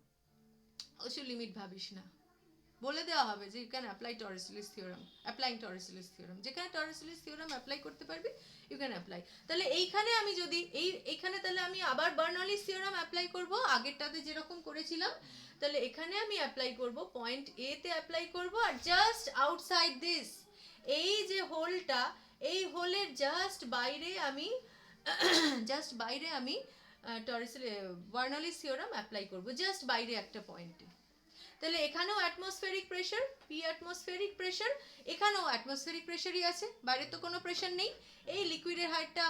ওসব লিমিট ভাবিস না, বলে দেওয়া হবে যে you can apply Torricelli's theorem, applying Torricelli's theorem, যেখানে টরিসেলিস থিওরাম অ্যাপ্লাই করতে পারবি ইউ ক্যান অ্যাপ্লাই। তাহলে এইখানে আমি যদি এইখানে তাহলে আমি আবার বার্নৌলিস থিওরাম অ্যাপ্লাই করব, আগেরটাতে যেরকম করেছিলাম, তাহলে এখানে আমি অ্যাপ্লাই করব, পয়েন্ট এ তে অ্যাপ্লাই করব, আর জাস্ট আউটসাইড দিস, এই যে হোলটা, এই হোলের জাস্ট বাইরে আমি বার্নৌলিস থিওরাম অ্যাপ্লাই করব, জাস্ট বাইরে একটা পয়েন্টে। তাহলে এখানেও atmospheric pressure, P atmospheric pressure, এখানেও অ্যাটমসফেরিক প্রেশারই আছে, বাইরে তো কোনো প্রেশার নেই। এই লিকুইডের হাইটটা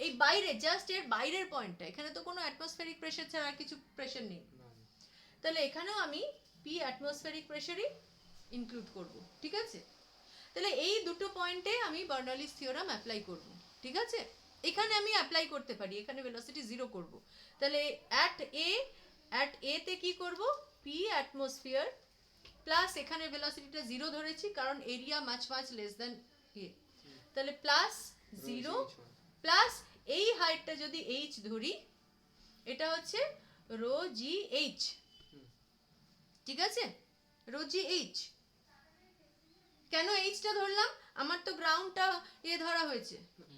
এই বাইরে, জাস্ট এর বাইরের পয়েন্টটা, এখানে তো কোনো অ্যাটমসফেরিক প্রেশার ছাড়া আর কিছু প্রেশার নেই। তাহলে এখানেও আমি পি অ্যাটমসফেরিক প্রেশারই ইনক্লুড করব, ঠিক আছে? তাহলে এই দুটো পয়েন্টে আমি বার্নৌলিস থিওরাম অ্যাপ্লাই করব, ঠিক আছে? এখানে আমি অ্যাপ্লাই করতে পারি, এখানে ভেলোসিটি 0 করব। তাহলে অ্যাট এ তে কি করব? পি অ্যাটমসফিয়ার প্লাস এখানে ভেলোসিটিটা 0 ধরেছি কারণ area much less than a, তাহলে প্লাস 0 প্লাস এই হাইটটা যদি এইচ ধরি, এটা হচ্ছে রো জি এইচ, ঠিক আছে? Rho G H. কেন এইচটা ধরলাম? আমার তো গ্রাউন্ডটা ধরা হয়েছে,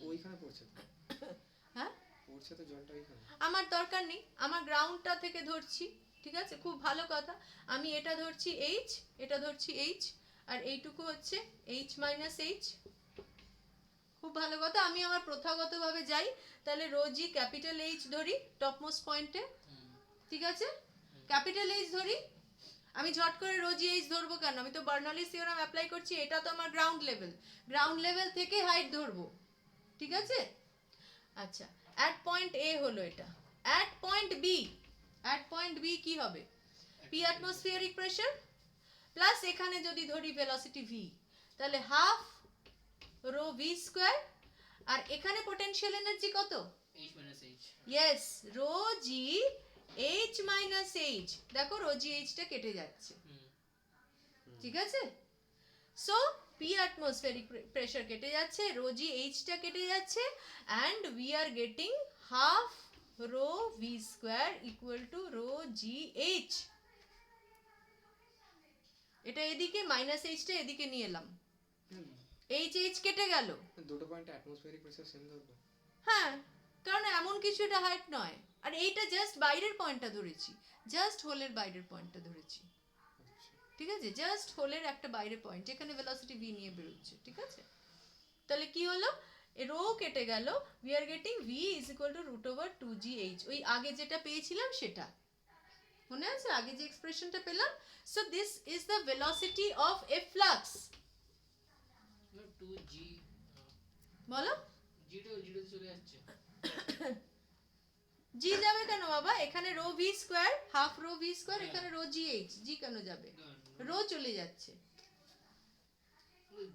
ওইখানে পড়ছে তো, হ্যাঁ পড়ছে তো জলটা ওইখানে। আমার দরকার নেই, আমার গ্রাউন্ডটা থেকে ধরছি, ঠিক আছে? খুব ভালো কথা, আমি এটা ধরছি এইচ, এটা ধরছি এইচ, আর এইটুকু হচ্ছে এইচ মাইনাস এইচ। খুব ভালো কথা, আমি আমার প্রথাগতভাবে যাই, তাহলে রোজি ক্যাপিটাল এইচ ধরি টপমোস্ট পয়েন্টে, ঠিক আছে? ক্যাপিটাল এইচ ধরি, আমি ঝট করে রোজি এইচ ধরবো কেন? আমি তো বার্নৌলিস থিওরাম অ্যাপ্লাই করছি, এটা তো আমার গ্রাউন্ড লেভেল থেকে হাইট ধরবো, ঠিক আছে? আচ্ছা, অ্যাট পয়েন্ট এ হলো এটা। অ্যাট পয়েন্ট বি কি হবে? পি অ্যাটমসফিয়ারিক প্রেশার প্লাস এখানে যদি ধরি ভেলোসিটি ভি, তাহলে হাফ রো ভি স্কোয়ার, আর এখানে পোটেনশিয়াল এনার্জি কত? H minus H. Yes, rho G H minus H. দেখো রো জি এইচটা কেটে যাচ্ছে, ঠিক আছে? সো পি অ্যাটমসফেরিক প্রেশার কেটে যাচ্ছে, রো জি এইচটা কেটে যাচ্ছে, and we are getting half rho V square equal to rho G H. এটা এদিকে, মাইনাস এইচটা এদিকে নিয়ে এলাম, এইচ এইচ কেটে গেল। দুটো পয়েন্টে অ্যাটমসফিয়ারিক প্রেসার সেম ধরবো। হ্যাঁ, কারণ এমন কিছু এটা হাইট নয়, আর এইটা জাস্ট বাইরের পয়েন্টটা ধরেছি, জাস্ট হোলের বাইরের পয়েন্টটা ধরেছি, ঠিক আছে? জাস্ট হোলের একটা বাইরের পয়েন্ট, এখানে ভেলোসিটি ভি নিয়ে বেরোচ্ছে, ঠিক আছে? তাহলে কি হলো? রো কেটে গেল, we are getting V is equal to root over 2gh। ওই আগে যেটা পেয়েছিলাম সেটা মনে আছে, আগে যে এক্সপ্রেশনটা পেলাম। So this is the velocity of a flux. No, 2G. বলো, G টা 0 তে চলে যাচ্ছে। জি যাবে কেন বাবা? এখানে rho V square, half rho V square, এখানে রো জি এইচ, জি কেন যাবে? রো চলে যাচ্ছে।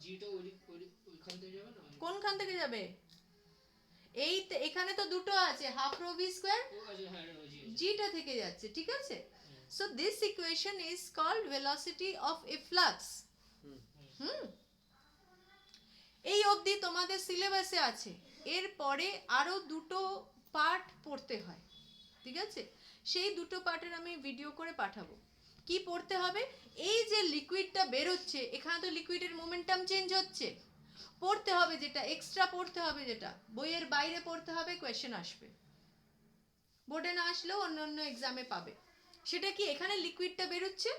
G টা ওইখান থেকে যাবে না? কোনখান থেকে যাবে? এখানে তো দুটো আছে, হাফ রো ভি স্কোয়ার, ও আচ্ছা, হ্যাঁ G. জিটা থেকে যাচ্ছে, ঠিক আছে? So this equation is called velocity of a flux. এই অবধি তোমাদের সিলেবাসে আছে, এরপরে আরো দুটো পার্ট পড়তে হয়, ঠিক আছে? সেই দুটো পার্টের আমি ভিডিও করে পাঠাবো। কি পড়তে হবে? এই যে লিকুইডটা বেরোচ্ছে, এখানে তো লিকুইডের মোমেন্টাম চেঞ্জ হচ্ছে, পড়তে হবে যেটা এক্সট্রা পড়তে হবে, যেটা বইয়ের বাইরে পড়তে হবে, কোয়েশ্চেন আসবে, বোর্ডে না আসলেও অন্য অন্য এক্সামে পাবে। সেটা কি? এখানে লিকুইডটা বেরোচ্ছে,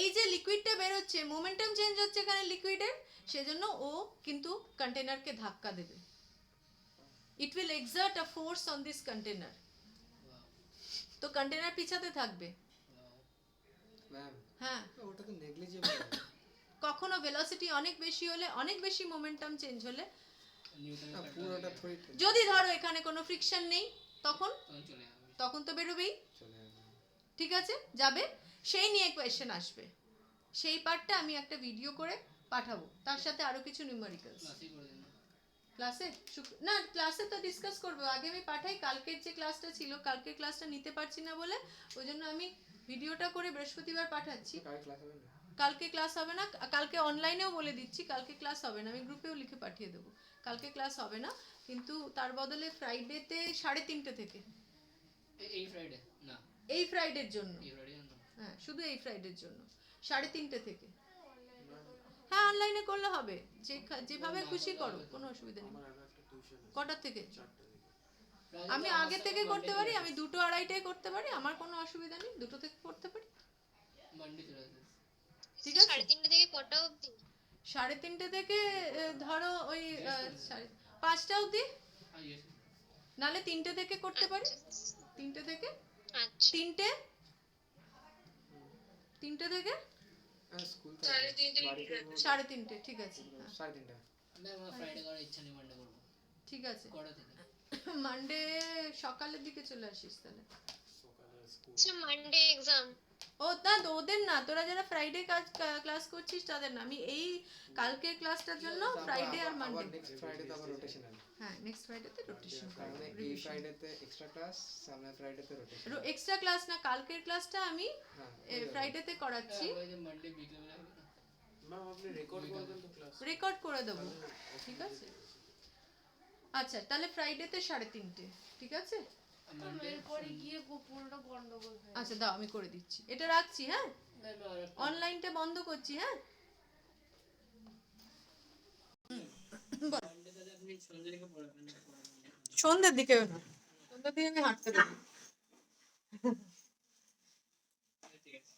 এই যে লিকুইডটা বেরোচ্ছে, মোমেন্টাম চেঞ্জ হচ্ছে এখানে লিকুইডের, সেজন্য ও কিন্তু কন্টেনারকে ধাক্কা দেবে। It will excerpt a force on this container, তো কন্টেনার পিছাতে থাকবে। ম্যাম হ্যাঁ, ওটা তো নেগলিজেবল। কখনো ভেলোসিটি অনেক বেশি হলে, অনেক বেশি মোমেন্টাম চেঞ্জ হলে, পুরোটা থই যদি ধরো এখানে কোনো ফ্রিকশন নেই, তখন চলে যাবে। তখন তো বেরোবেই, চলে যাবে। ঠিক আছে? যাবে, সেই নিয়ে কোয়েশ্চেন আসবে। সেই পার্টটা আমি একটা ভিডিও করে পাঠাবো, তার সাথে আরো কিছু নিউমেরিক্যালস ক্লাসই করে দিন। ক্লাসে। না, ক্লাসে তো ডিসকাস করবো, আগে আমি পাঠাই। কালকের যে ক্লাসটা ছিল, কালকের ক্লাসটা নিতে পারছি না বলে ওই জন্য আমি ভিডিওটা করে বৃহস্পতিবার পাঠাচ্ছি। কাল ক্লাস হবে না? কালকে ক্লাস হবে না, কালকে অনলাইনেও বলে দিচ্ছি কালকে ক্লাস হবে না, আমি গ্রুপেও লিখে পাঠিয়ে দেবো কালকে ক্লাস হবে না, কিন্তু তার বদলে ফ্রাইডেতে 3:30 থেকে, এই ফ্রাইডে না, এই ফ্রাইডের জন্য, এই ফ্রাইডে না। হ্যাঁ শুধু এই ফ্রাইডের জন্য 3:30 থেকে। হ্যাঁ অনলাইনে করলে হবে, যেভাবে খুশি করো, কোনো অসুবিধা নেই। আমার আগে একটা টিউশন আছে কটার থেকে? 4টা থেকে। আমি আগে থেকে করতে পারি, আমি 2টো 2:30টায় করতে পারি, আমার কোনো অসুবিধা নেই, 2টো থেকে করতে পারি, মানডে চলে আসবে। ঠিক আছে? 3:30 থেকে কটা অবধি? 3:30 থেকে ধরো ওই 5টা অবধি, হ্যাঁ ইয়েস। নালে 3টে থেকে করতে পারি, 3টে থেকে আচ্ছা 3টে 3টে থেকে স্কুল থেকে বাড়িতে 3:30, ঠিক আছে, হ্যাঁ, 3:30 ম্যাম আমার ফ্রাইডে করার ইচ্ছা নেই, মানডে করবো। ঠিক আছে। কটা থেকে? মানডে সকালের দিকে চলে আসিস তাহলে। আচ্ছা মানডে এক্সাম। ও না, ওদের না, তোরা যারা ফ্রাইডে ক্লাস করছিস তাদের না, আমি এই কালকের ক্লাসটার জন্য ফ্রাইডে আর মানডে। নেক্সট ফ্রাইডে তো আবার রোটেশনাল, হ্যাঁ, নেক্সট ফ্রাইডেতে রোটেশন কারণ এই ফ্রাইডেতে এক্সট্রা ক্লাস, সামনের ফ্রাইডেতে রোটেশন। এক্সট্রা ক্লাস না, কালকের ক্লাসটা আমি হ্যাঁ ফ্রাইডেতে করাচ্ছি, ওই যে মানডে বিকেলে হবে না? ম্যাম আপনি রেকর্ড করে দেন তো ক্লাস। রেকর্ড করে দেবো, ঠিক আছে। আচ্ছা তাহলে ফ্রাইডেতে 3:30, ঠিক আছে। মানডে এরপরে গিয়ে পুরোটা গন্ডগোল হয়ে আচ্ছা দাও, আমি করে দিচ্ছি, এটা রাখছি, হ্যাঁ, ম্যাম আর অনলাইনটা বন্ধ করছি, হ্যাঁ। মানডে তাহলে আপনি সন্ধ্যে থেকে পড়াবেন না? সন্ধ্যের দিকে না, সন্ধ্যের দিকে আমি হাঁটতে দেবো। ঠিক আছে।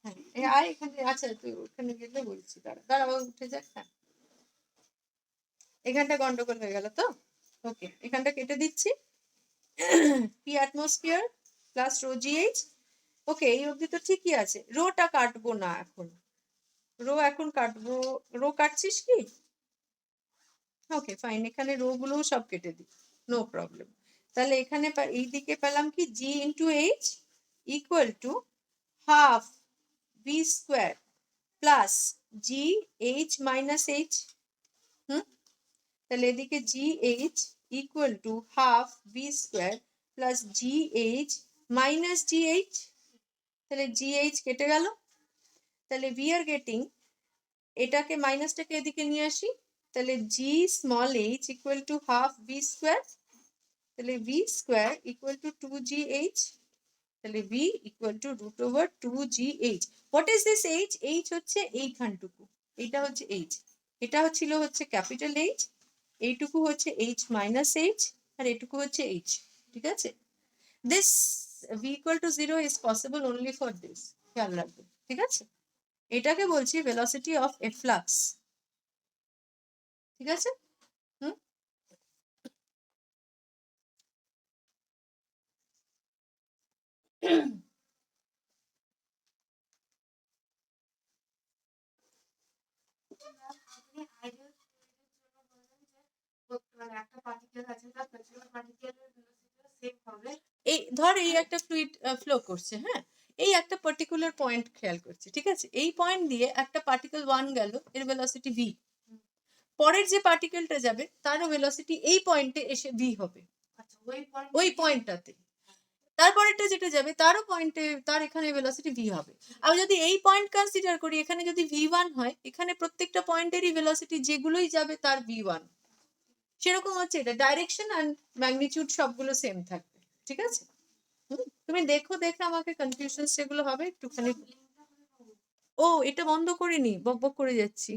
হ্যাঁ, আর এখানে আচ্ছা, তুই ওখানে গেলে বলছি, দাঁড়া ও উঠে যাক না, এখানটা গন্ডগোল হয়ে গেল তো। ওকে, এখানটা কেটে দিচ্ছি, P atmosphere plus rho G H. Okay, এই অবধি তো ঠিকই আছে, রোটা কাটবো না এখন, রো এখন কাটবো, রো কাটছিস কি? ওকে ফাইন, এখানে রো গুলো সব কেটে দিই, নো প্রবলেম। তাহলে এখানে এই দিকে পেলাম কি, G into H equal to half V square plus G H minus H. তাহলে এদিকে G H equal to half V square plus G H minus G H. তাহলে জি এইচ কেটে গেল, তাহলে ভি আর গেটিং, এটাকে মাইনাসটাকে এদিকে নিয়ে আসি, তাহলে G small H equal to half V square, তাহলে V square equal to 2gh, তাহলে v equal to root over 2gh। What is this h? h হচ্ছে এইখানটুকু, এটা হচ্ছে h, এটা হচ্ছে ক্যাপিটাল h, এইটুকু হচ্ছে h মাইনাস h, আর এটুকু হচ্ছে h, ঠিক আছে। This v equal two 0 is possible only for this, খেয়াল রাখবে, ঠিক আছে। এটাকে বলছি ভেলোসিটি অফ এ ফ্লাক্স, ঠিক আছে। হুম, আপনি আইডিয়াল ফ্লুইডের জন্য বললেন যে মানে একটা পার্টিকেল আছে, তার পেছনের পার্টিকেলের ভেলোসিটিও সেম হবে। এই ধর এই একটা ফ্লুইড ফ্লো করছে, হ্যাঁ, এই একটা পার্টিকুলার পয়েন্ট খেয়াল করছে, ঠিক আছে। এই পয়েন্ট দিয়ে একটা পার্টিকেল 1 গেল, এর ভেলোসিটি v, পরের যে পার্টিকেলটা যাবে তারও ভেলোসিটি এই পয়েন্টে এসে v হবে, আচ্ছা ওই ওই পয়েন্টটাতে। তারপরেরটা যেটা যাবে তারও পয়েন্টে, তার এখানে ভেলোসিটি v হবে। আর যদি এই পয়েন্ট কনসিডার করি, এখানে যদি v1 হয়, এখানে প্রত্যেকটা পয়েন্টেরই ভেলোসিটি যেগুলোই যাবে তার v1, সেরকম হচ্ছে এটা, ডাইরেকশন আর ম্যাগনিটিউড সবগুলো সেম থাকবে, ঠিক আছে। তুমি দেখো, দেখে আমাকে কনফিউশন যেগুলো হবে একটুখানি। ও এটা বন্ধ করিনি, বক বক করে যাচ্ছি।